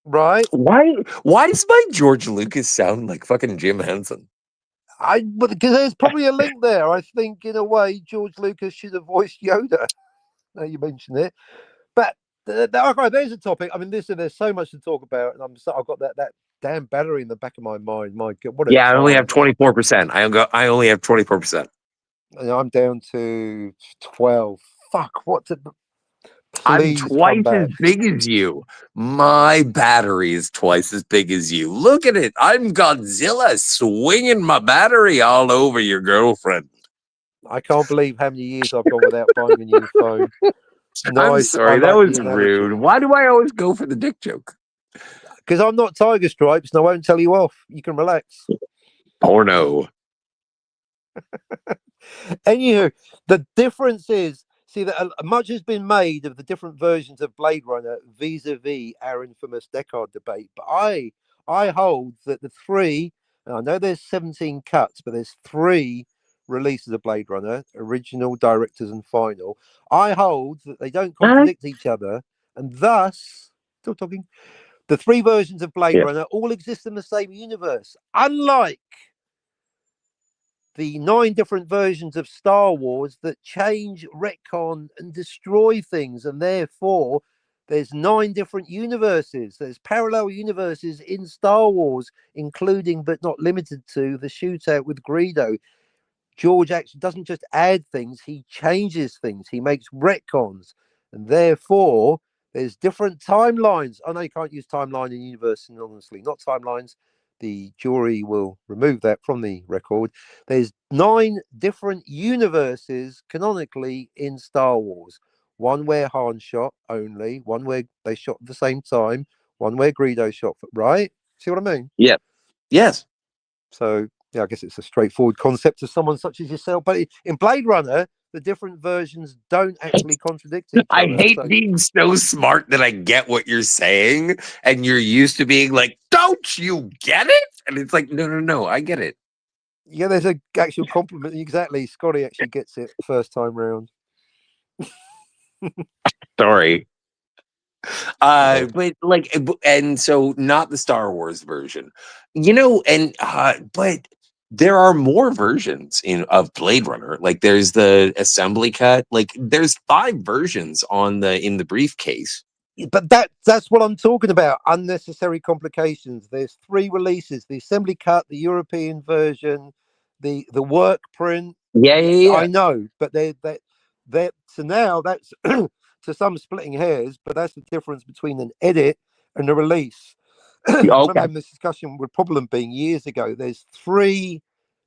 Right? Why does my George Lucas sound like fucking Jim Henson? But because there's probably a link there. I think, in a way, George Lucas should have voiced Yoda. Now you mention it, but okay, there's a topic. I mean, listen, there's so much to talk about, and I've got that damn battery in the back of my mind. My God, what a Yeah, I only have time! 24%. I only have 24%. I'm down to 12. Fuck! I'm Please come twice as back. big as you. My battery is twice as big as you. Look at it. I'm Godzilla swinging my battery all over your girlfriend. I can't believe how many years I've gone without buying a new phone. I'm Nice. I sorry, that like the was rude. analogy Why do I always go for the dick joke? because I'm not Tiger Stripes, and I won't tell you off. You can relax. Porno. Anywho, the difference is, see, that much has been made of the different versions of Blade Runner vis-a-vis our infamous Deckard debate. But I hold that the three, and I know there's 17 cuts, but there's 3 releases of Blade Runner, original, directors, and final. I hold that they don't contradict each other, and thus, still talking, the 3 versions of Blade Yeah. Runner all exist in the same universe. Unlike the 9 different versions of Star Wars that change, retcon, and destroy things, and therefore there's 9 different universes. There's parallel universes in Star Wars, including but not limited to the shootout with Greedo. George actually doesn't just add things, he changes things, he makes retcons, and therefore there's different timelines. I know you can't use timeline in universe synonymously, not timelines. The jury will remove that from the record. There's 9 different universes canonically in Star Wars. One where Han shot only, one where they shot at the same time, one where Greedo shot, right? See what I mean? Yeah. Yes. So Yeah, I guess it's a straightforward concept to someone such as yourself. But in Blade Runner, the different versions don't actually contradict each I other. hate So being so smart that I get what you're saying, and you're used to being like, "Don't you get it?" And it's like, "No, no, no, I get it." yeah, there's a actual compliment. Exactly, Scotty actually gets it first time round. Sorry. Yeah. But like, and so not the Star Wars version, you know, and but there are more versions of Blade Runner. Like, there's the assembly cut. Like, there's 5 versions on the briefcase. But that's what I'm talking about. Unnecessary complications. There's 3 releases: the assembly cut, the European version, the work print. Yeah, yeah, I yeah. know, but they so now that's to some splitting hairs, but that's the difference between an edit and a release. I remember Okay. having this discussion with Problem being years ago. There's 3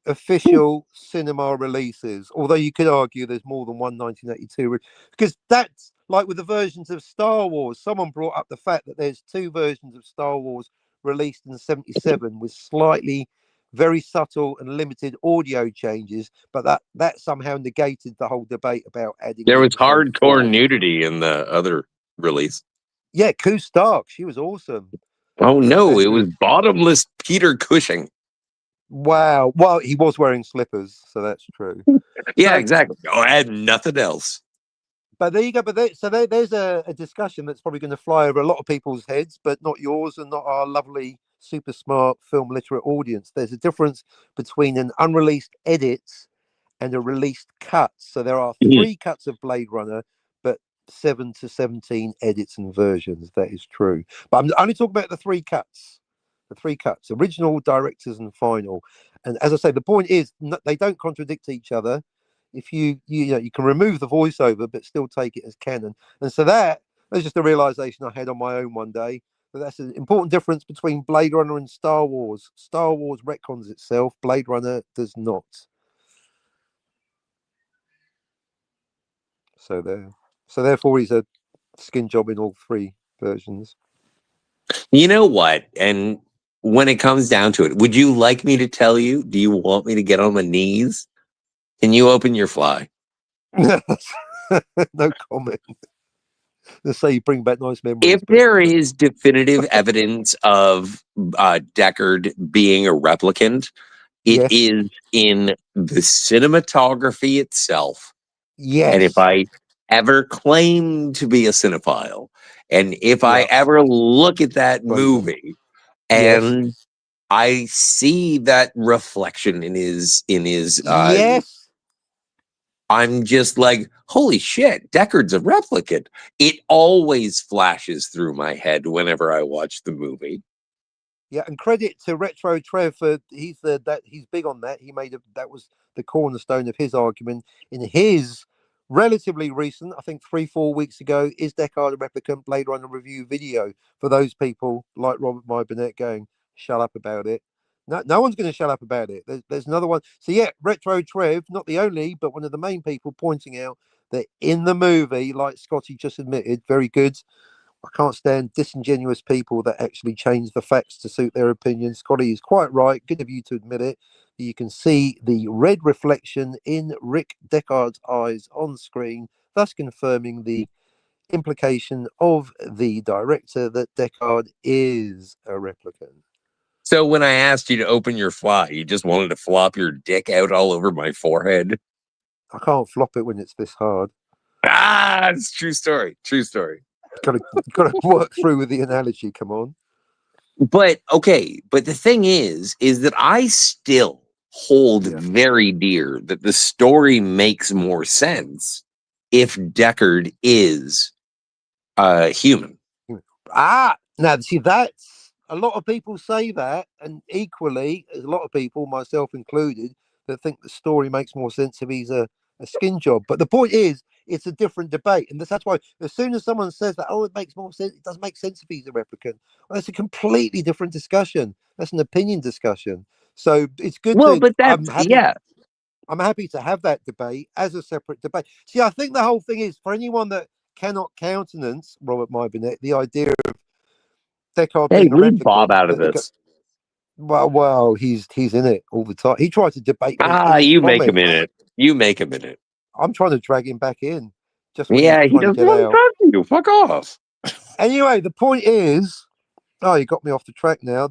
official cinema releases, although you could argue there's more than one 1982, because that's like with the versions of Star Wars. Someone brought up the fact that there's 2 versions of Star Wars released in '77 with slightly very subtle and limited audio changes, but that somehow negated the whole debate about adding There in was the whole hardcore 4. nudity in the other release. Yeah, Koo Stark, she was awesome. Oh no, it was Especially, bottomless Peter Cushing. wow. Well, he was wearing slippers, so that's true. Yeah, So, exactly. Oh, I had nothing else. but there you go. But there's a discussion that's probably going to fly over a lot of people's heads, but not yours and not our lovely, super smart film literate audience. There's a difference between an unreleased edit and a released cut. So there are Mhm. 3 cuts of Blade Runner, but 7 to 17 edits and versions. That is true. But I'm only talking about the 3 cuts. The 3 cuts: original, directors, and final. And as I say, the point is they don't contradict each other. If you can remove the voiceover but still take it as canon. And so that's just a realization I had on my own one day. But that's an important difference between Blade Runner and Star Wars. Star Wars retcons itself. Blade Runner does not. So there. So therefore, he's a skin job in all 3 versions. You know what? And when it comes down to it, would you like me to tell you? Do you want me to get on my knees? Can you open your fly? No comment. Let's say you bring back nice If memories, but there is definitive evidence of Deckard being a replicant, it yes, is in the cinematography itself. And if yes, I ever claim to be a cinephile, and if I yeah, ever look at that Blade Runner. movie Yes, and I see that reflection in his yes. I'm just like, holy shit, Deckard's a replicant. It always flashes through my head whenever I watch the movie. Yeah, and credit to Retro Trev for he's big on that. He made that was the cornerstone of his argument in his relatively recent, I think 3-4 weeks ago, is Deckard a replicant Blade Runner review video for those people like Robert Mybernet going, shut up about it. No one's going to shut up about it. There's another one. So yeah, Retro Trev, not the only, but one of the main people pointing out that in the movie, like Scotty just admitted, very good. I can't stand disingenuous people that actually change the facts to suit their opinion. Scotty is quite right. Good of you to admit it. You can see the red reflection in Rick Deckard's eyes on screen, thus confirming the implication of the director that Deckard is a replicant. So when I asked you to open your fly, you just wanted to flop your dick out all over my forehead. I can't flop it when it's this hard. Ah, it's true story. True story. Got to work through with the analogy. Come on. But okay, but the thing is that I still hold Yeah. very dear that the story makes more sense if Deckard is human. Now see that's a lot of people say that, and equally, there's a lot of people, myself included, that think the story makes more sense if he's a skin job. But the point is, it's a different debate, and that's why as soon as someone says that, oh, it makes more sense, it doesn't make sense if he's a replicant. Well, that's a completely different discussion. That's an opinion discussion. So it's good Well, to. but I'm that's happy. yeah. I'm happy to have that debate as a separate debate. See, I think the whole thing is for anyone that cannot countenance Robert Mybernet, the idea Deckard Hey, being a leave Bob replicant. out of this. Well, he's in it all the time. He tried to debate me in Ah, his you make him in comments. it. You make him in it. I'm trying to drag him back in, just when he's Yeah, he trying to doesn't get want to out. talk to you. Fuck off. Anyway, the point is, oh, you got me off the track now.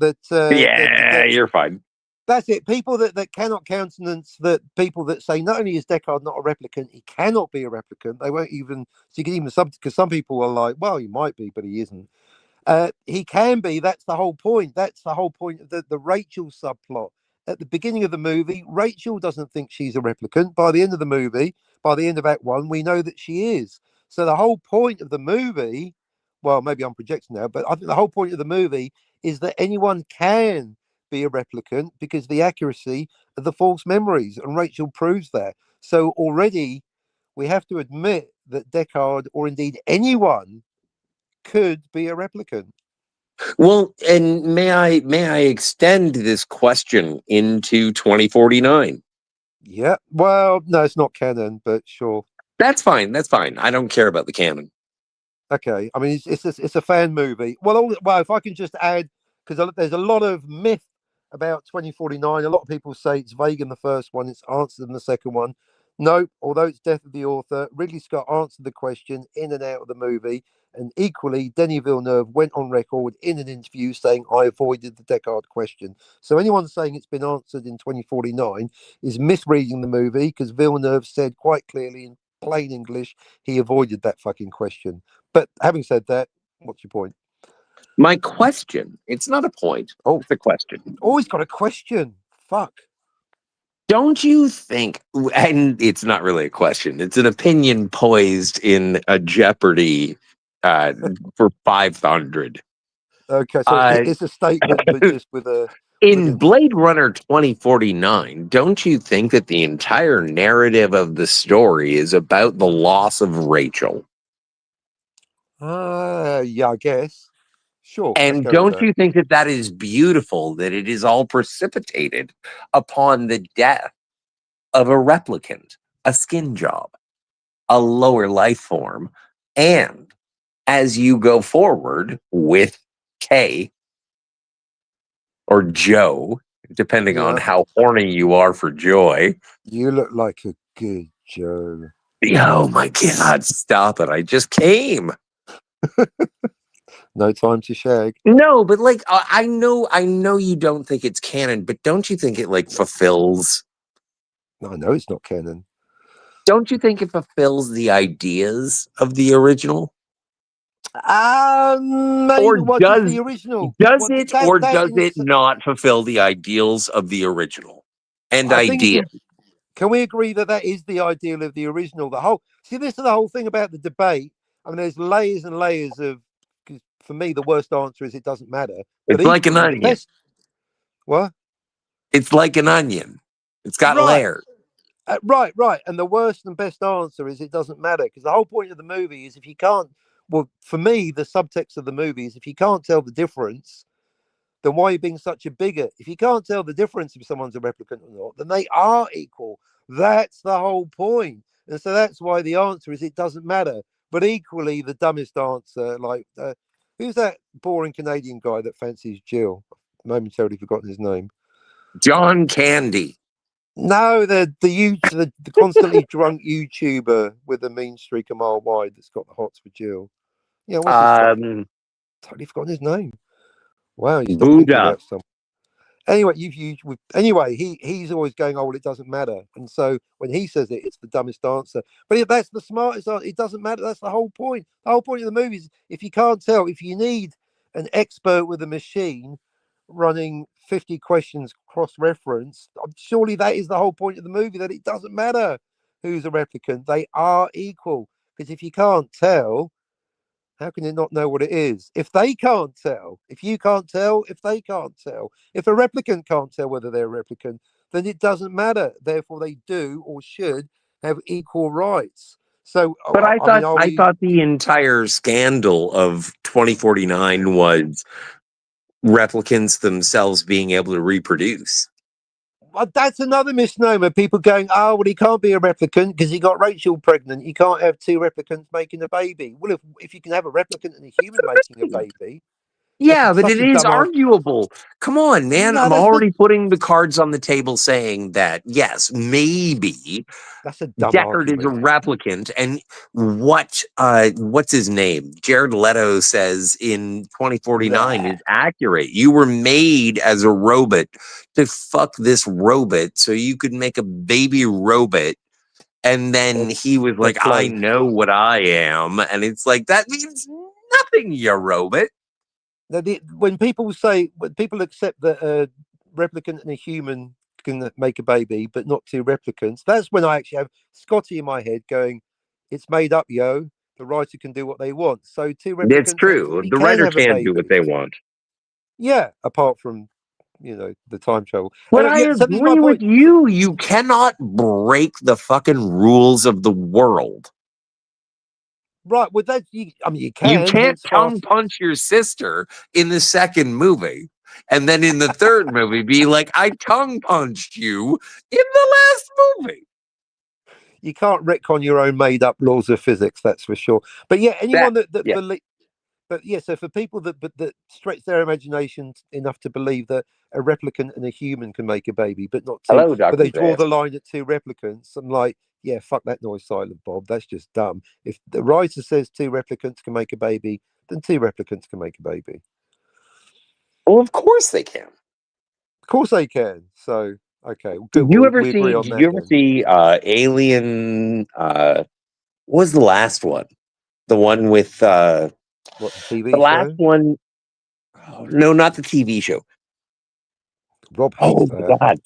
Yeah, you're fine. That's it. People that cannot countenance that people that say not only is Deckard not a replicant, he cannot be a replicant. They won't even. So you can even because some people are like, well, he might be, but he isn't. He can be. That's the whole point. That's the whole point of the Rachel subplot. At the beginning of the movie, Rachel doesn't think she's a replicant. By the end of the movie, by the end of Act One, we know that she is. So the whole point of the movie, well, maybe I'm projecting now, but I think the whole point of the movie is that anyone can be a replicant because the accuracy of the false memories, and Rachel proves that. So already we have to admit that Deckard, or indeed anyone, could be a replicant. Well, and may I extend this question into 2049? Yeah. Well, no, it's not canon, but sure. That's fine. That's fine. I don't care about the canon. Okay. I mean, it's a fan movie. Well, if I can just add, because there's a lot of myth about 2049. A lot of people say it's vague in the first one, it's answered in the second one. No, although it's death of the author, Ridley Scott answered the question in and out of the movie. And equally, Denis Villeneuve went on record in an interview saying, I avoided the Deckard question. So anyone saying it's been answered in 2049 is misreading the movie, because Villeneuve said quite clearly in plain English he avoided that fucking question. But having said that, what's your point? My question, it's not a point, Oh, it's a question. always got a question. Fuck. Don't you think, and it's not really a question, it's an opinion poised in a Jeopardy for 500. Okay, so Uh, it's a statement, but just with in an Blade Runner 2049, don't you think that the entire narrative of the story is about the loss of Rachel? yeah, I guess. Sure, let's And go with don't that. you think that that is beautiful, that it is all precipitated upon the death of a replicant, a skin job, a lower life form? And as you go forward with Kay or Joe, depending on Yeah, how horny you are for Joy. you look like a good Joe. Oh my God, stop it. I just came. No time to shag. No, but like I know you don't think it's canon, but don't you think it like fulfills I know it's not canon. don't you think it fulfills the ideas of the original? Maybe. Or What is the original? does What it that or that does in it not fulfill the ideals of the original and I think it's idea? in. Can we agree that that is the ideal of the original? The whole see, this is the whole thing about the debate. I mean, there's layers and layers of. 'Cause for me, the worst answer is it doesn't matter. But It's like an equally, the onion. best. What? It's like an onion. It's got Right, layers. right. And the worst and best answer is it doesn't matter, because the whole point of the movie is if you can't. Well, for me, the subtext of the movie is if you can't tell the difference, then why are you being such a bigot? If you can't tell the difference if someone's a replicant or not, then they are equal. That's the whole point. And so that's why the answer is it doesn't matter. But equally, the dumbest answer, like, who's that boring Canadian guy that fancies Jill? Momentarily forgotten his name. John Candy. No, the constantly drunk YouTuber with a mean streak a mile wide that's got the hots for Jill. Yeah, what's his fucking? Um Totally forgotten his name. Wow, you start thinking Buddha. about something. Anyway, anyway, he's always going, oh well, it doesn't matter, and so when he says it, it's the dumbest answer. But if that's the smartest answer, it doesn't matter. That's the whole point. The whole point of the movie is if you can't tell, if you need an expert with a machine running 50 questions cross-reference, surely that is the whole point of the movie, that it doesn't matter who's a replicant, they are equal. Because if you can't tell, how can you not know what it is? If they can't tell, if you can't tell, if they can't tell, if a replicant can't tell whether they're a replicant, then it doesn't matter. Therefore, they do or should have equal rights. So, But I I mean, thought are I we? thought the entire scandal of 2049 was replicants themselves being able to reproduce. Well, that's another misnomer. People going, oh, well, he can't be a replicant because he got Rachel pregnant. You can't have two replicants making a baby. Well, if you can have a replicant and a human making a baby, Yeah, but such it a is dumb argument. arguable. Come on, man. No, I'm already putting the cards on the table saying that, yes, maybe that's a dumb Deckard is a argument. replicant. And what's his name? Jared Leto says in 2049 Nah. is accurate. You were made as a robot to fuck this robot so you could make a baby robot. And then he was A like, I clone. know what I am. And it's like, that means nothing, you robot. Now, when people accept that a replicant and a human can make a baby, but not two replicants, that's when I actually have Scotty in my head going, "It's made up, yo. The writer can do what they want." So two It's replicants true. absolutely The can writer have a can do what baby. they want. Yeah, apart from the time travel. But Anyway, I yeah. So this is my agree with point. you. You cannot break the fucking rules of the world. Right. Well, I mean, you You can. can't Hence, tongue fast. punch your sister in the second movie. And then in the third movie, be like, I tongue punched you in the last movie. You can't retcon your own made-up laws of physics. That's for sure. But yeah, anyone that Yeah. believes. But yeah, so for people that stretch their imagination enough to believe that a replicant and a human can make a baby, but not two, Hello, but Dr. they draw Zayas. the line at two replicants, I'm like, yeah, fuck that noise, Silent Bob. That's just dumb. If the writer says two replicants can make a baby, then two replicants can make a baby. Well, of course they can. Of course they can. So okay, good. Did you Well, ever we agree see? on Did you that ever then. see Alien? What was the last one? The one with What, the the TV last show? one. Oh, no, not the TV show. Rob hates Oh that. my god,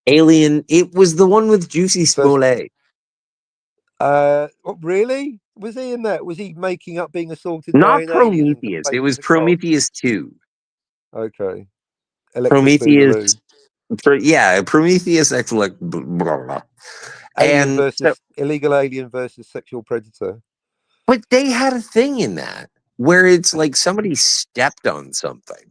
Alien. It was the one with Juicy First, Smollett. really? Was he in that? Was he making up being assaulted by Not an alien and Prometheus. It faking was as a cop? Prometheus 2. Okay. Electric Boogaloo. Prometheus. Prometheus X like blah, blah, blah. Alien And so, versus illegal alien versus sexual predator. but they had a thing in that where it's like somebody stepped on something.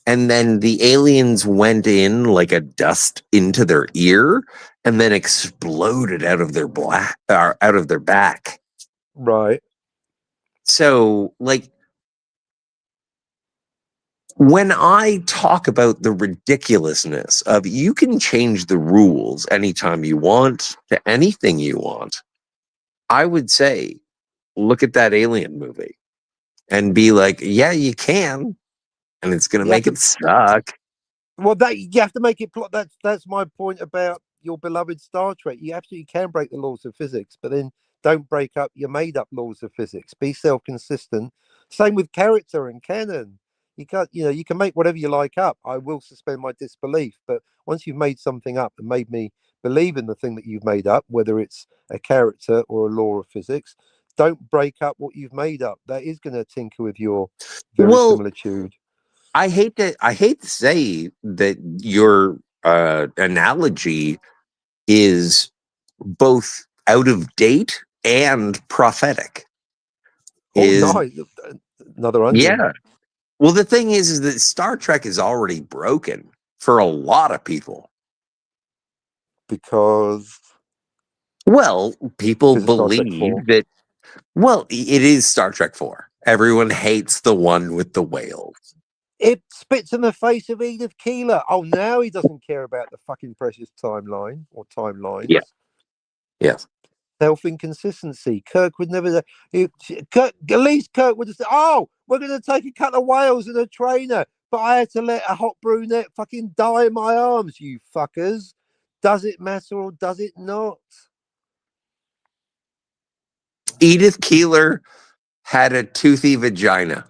And then the aliens went in like a dust into their ear and then exploded out of their out of their back. Right. So, like, when I talk about the ridiculousness of you can change the rules anytime you want to anything you want, I would say, look at that Alien movie and be like, yeah, you can. And it's going to You have make it to suck. well that you have to make it plot. That's my point about your beloved Star Trek. You absolutely can break the laws of physics, but then don't break up your made up laws of physics. Be self consistent. Same with character and canon. You can't, you can make whatever you like up. I will suspend my disbelief. But once you've made something up and made me believe in the thing that you've made up, whether it's a character or a law of physics, don't break up what you've made up. That is going to tinker with your Well, verisimilitude. I hate to say that your analogy is both out of date and prophetic. Oh, Is nice. Another onion. Yeah. Well, the thing is that Star Trek is already broken for a lot of people. Because Well, people it's Star Trek 4. believe that. Well, it is Star Trek 4. Everyone hates the one with the whales. It spits in the face of Edith Keeler. Oh, now he doesn't care about the fucking precious timeline or Yeah. timelines. Yeah. Self inconsistency. Kirk would never. At least Kirk would have said, "Oh, we're going to take a couple of whales and a trainer," but I had to let a hot brunette fucking die in my arms. You fuckers. Does it matter or does it not? Edith Keeler had a toothy vagina.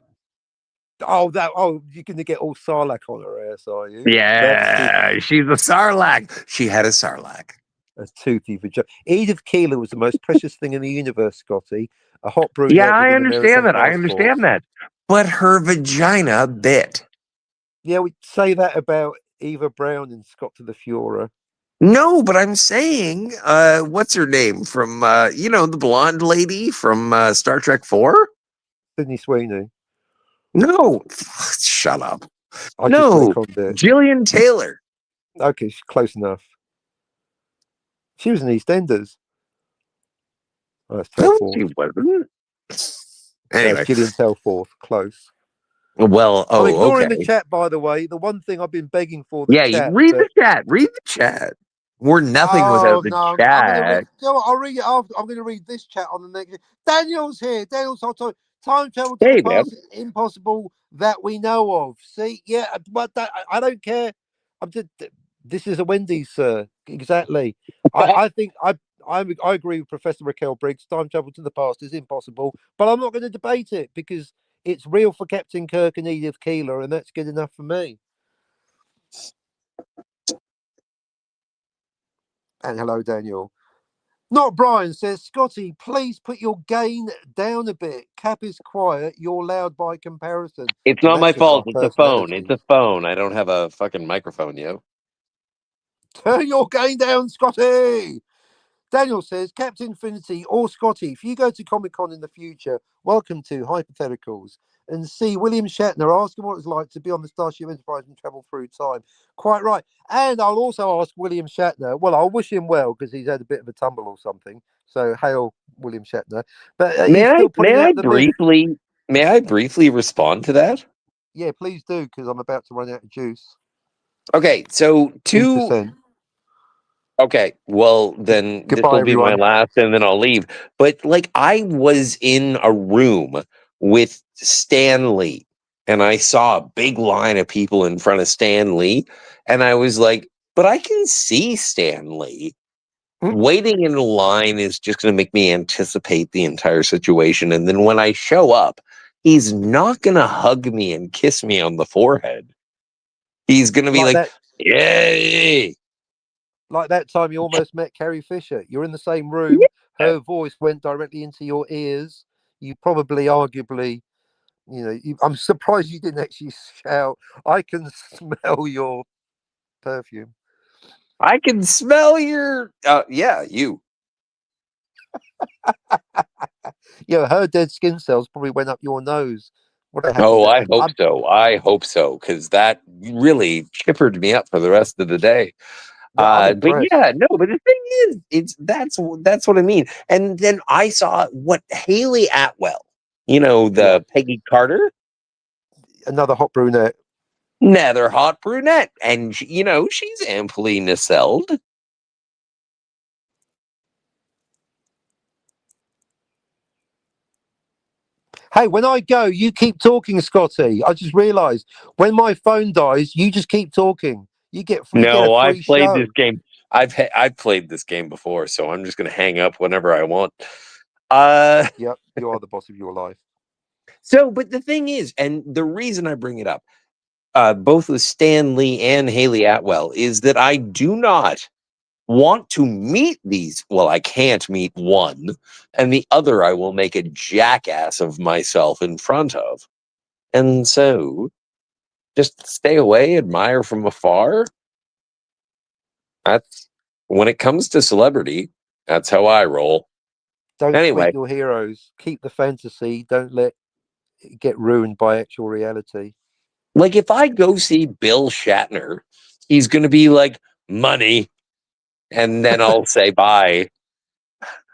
Oh, you're going to get all Sarlacc on her ass, are you? Yeah, she's a sarlacc. She had a sarlacc. A toothy vagina. Edith Keeler was the most precious thing in the universe, Scotty. A hot Yeah, brunette with I an understand American that. I passport. understand that. But her vagina bit. Yeah, we say that about Eva Brown in Scott to the Fuhrer. No, but I'm saying, what's her name from, the blonde lady from Star Trek 4? Sydney Sweeney. No, shut up. I just No, retconned it. Gillian Taylor. Okay, close enough. She was in EastEnders. Oh, that's No, Telforth. she wasn't. That's Anyway, Gillian Telforth. Close. Well, I'm oh, ignoring the okay. chat, by the way. The one thing I've been begging for the Yeah, you chat. read the chat. Read the chat. We're nothing without Oh the no, I'm going to read. chat. You know what, I'll read it after. I'm going to read this chat on the next. Daniel's here. Daniel's on time travel to the Hey, man. past is impossible that we know of. See, yeah, but I don't care. I'm just. This is a Wendy's, sir. Exactly. I think I agree with Professor Raquel Briggs. Time travel to the past is impossible, but I'm not going to debate it because it's real for Captain Kirk and Edith Keeler, and that's good enough for me. And hello, Daniel. Not Brian says, Scotty, please put your gain down a bit. Cap is quiet. You're loud by comparison. It's Well, not my that's just our fault. It's a phone. It's personalities. a phone. I don't have a fucking microphone, yo. Turn your gain down, Scotty. Daniel says, Captain Infinity or Scotty, if you go to Comic Con in the future, welcome to Hypotheticals, and see William Shatner, ask him what it's like to be on the Starship Enterprise and travel through time. Quite right. And I'll also ask William Shatner, well, I'll wish him well because he's had a bit of a tumble or something. So, hail William Shatner. But May he's I still may putting I out the myth. briefly respond to that? Yeah, please do because I'm about to run out of juice. Okay, so two 2%. okay, well then this Goodbye, will be my everyone. last and then I'll leave. But like I was in a room with Stan Lee and I saw a big line of people in front of Stan Lee and I was like, but I can see Stan Lee. Waiting in a line is just going to make me anticipate the entire situation. And then when I show up, he's not going to hug me and kiss me on the forehead. He's going to be Like like, that. yay. Like that time you almost met Carrie Fisher. You're in the same room. Her voice went directly into your ears. You probably, arguably, I'm surprised you didn't actually shout, I can smell your perfume. I can smell your, yeah, you. Yeah, her dead skin cells probably went up your nose. What a happy Oh, day. I hope so. I hope so. Because that really chippered me up for the rest of the day. I'm But impressed. yeah, no, but the thing is, that's what I mean. And then I saw what Haley Atwell, Yeah, the Peggy Carter, another hot brunette. nether hot brunette, and she's amply nacelled. Hey, when I go, you keep talking, Scotty. I just realised when my phone dies, you just keep talking. You get a No, I've free played this show. game. I've played this game before, so I'm just gonna hang up whenever I want. Uh, Yep, you are the boss of your life. so, but the thing is, and the reason I bring it up, both with Stan Lee and Haley Atwell, is that I do not want to meet these. Well, I can't meet one, and the other I will make a jackass of myself in front of. And so, just stay away, admire from afar. That's when it comes to celebrity, that's how I roll. Don't tweet Anyway, your heroes. Keep the fantasy. Don't let it get ruined by actual reality. like if I go see Bill Shatner, he's going to be like, money. And then I'll say bye.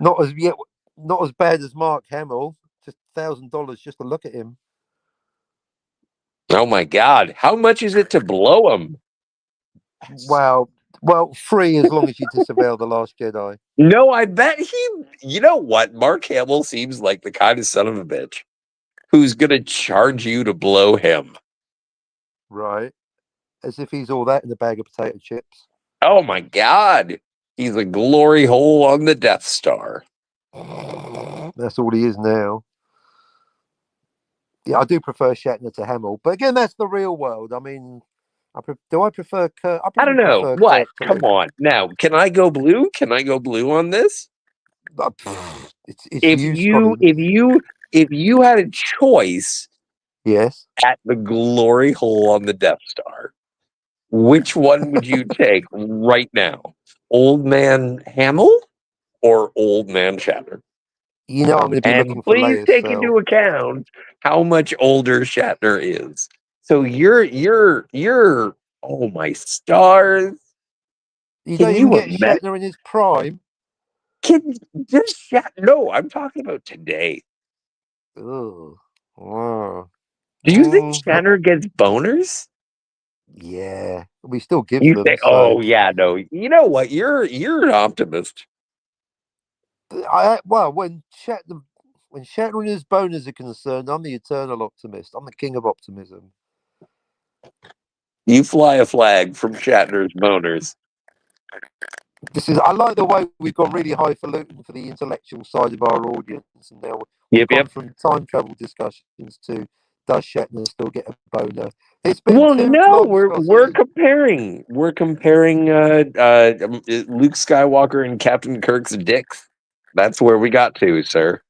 Not as yet, not as bad as Mark Hamill. Just $1,000 just to look at him. Oh my God. How much is it to blow him? Wow. Well, free as long as you disavow the Last Jedi. No, I bet you know what? Mark Hamill seems like the kind of son of a bitch who's going to charge you to blow him. Right. As if he's all that in a bag of potato chips. Oh my God. He's a glory hole on the Death Star. That's all he is now. Yeah, I do prefer Shatner to Hamill, but again, that's the real world. I mean, do I prefer Kirk? I I don't probably know. prefer What? Kirk to Come Luke. on. Now, can I go blue? Can I go blue on this? It's If you, Scotty. you if you if you had a choice Yes. at the glory hole on the Death Star, which one would you take right now? Old man Hamill or old man Shatner? You know I'm going to be And looking for please Leia's take cell. into account how much older Shatner is. So you're oh my stars. You Can don't even you get imagine? Shatner in his prime. Can this Shat? No, I'm talking about today. Ugh. Wow. Do you think Not, Shatner gets boners? yeah, we still give You them. think, So oh yeah, no. You know what? You're an optimist. well, when Shatner and his boners are concerned, I'm the eternal optimist. I'm the king of optimism. You fly a flag from Shatner's boners. I like the way we've gone really highfalutin for the intellectual side of our audience, and now we've Yep, gone yep. from time travel discussions to does Shatner still get a boner? It's been Well, too no, long, we're Scotty. comparing Luke Skywalker and Captain Kirk's dicks. That's where we got to, sir.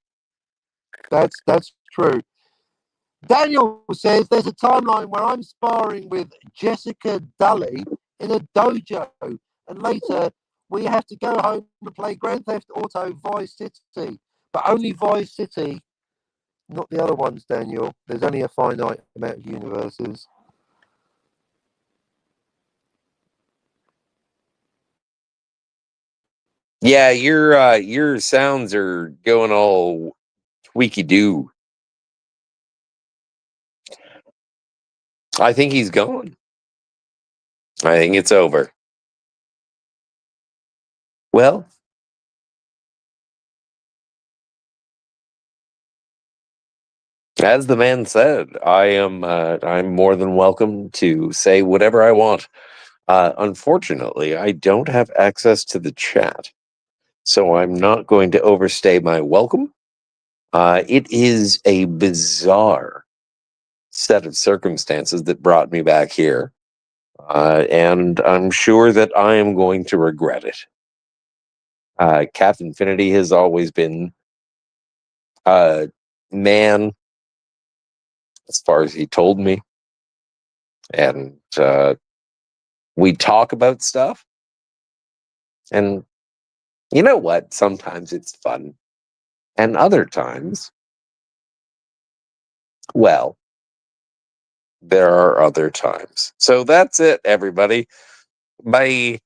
That's true. Daniel says there's a timeline where I'm sparring with Jessica Dully in a dojo, and later we have to go home and play Grand Theft Auto Vice City, but only Vice City, not the other ones, Daniel. There's only a finite amount of universes. Yeah, your sounds are going all tweaky doo. I think he's gone. I think it's over. Well, as the man said, I'm more than welcome to say whatever I want. Unfortunately, I don't have access to the chat, so I'm not going to overstay my welcome. It is a bizarre set of circumstances that brought me back here, and I'm sure that I am going to regret it. Captain Infinity has always been a man, as far as he told me, and we talk about stuff. And you know what? Sometimes it's fun, and other times, well, there are other times. So that's it, everybody. Bye.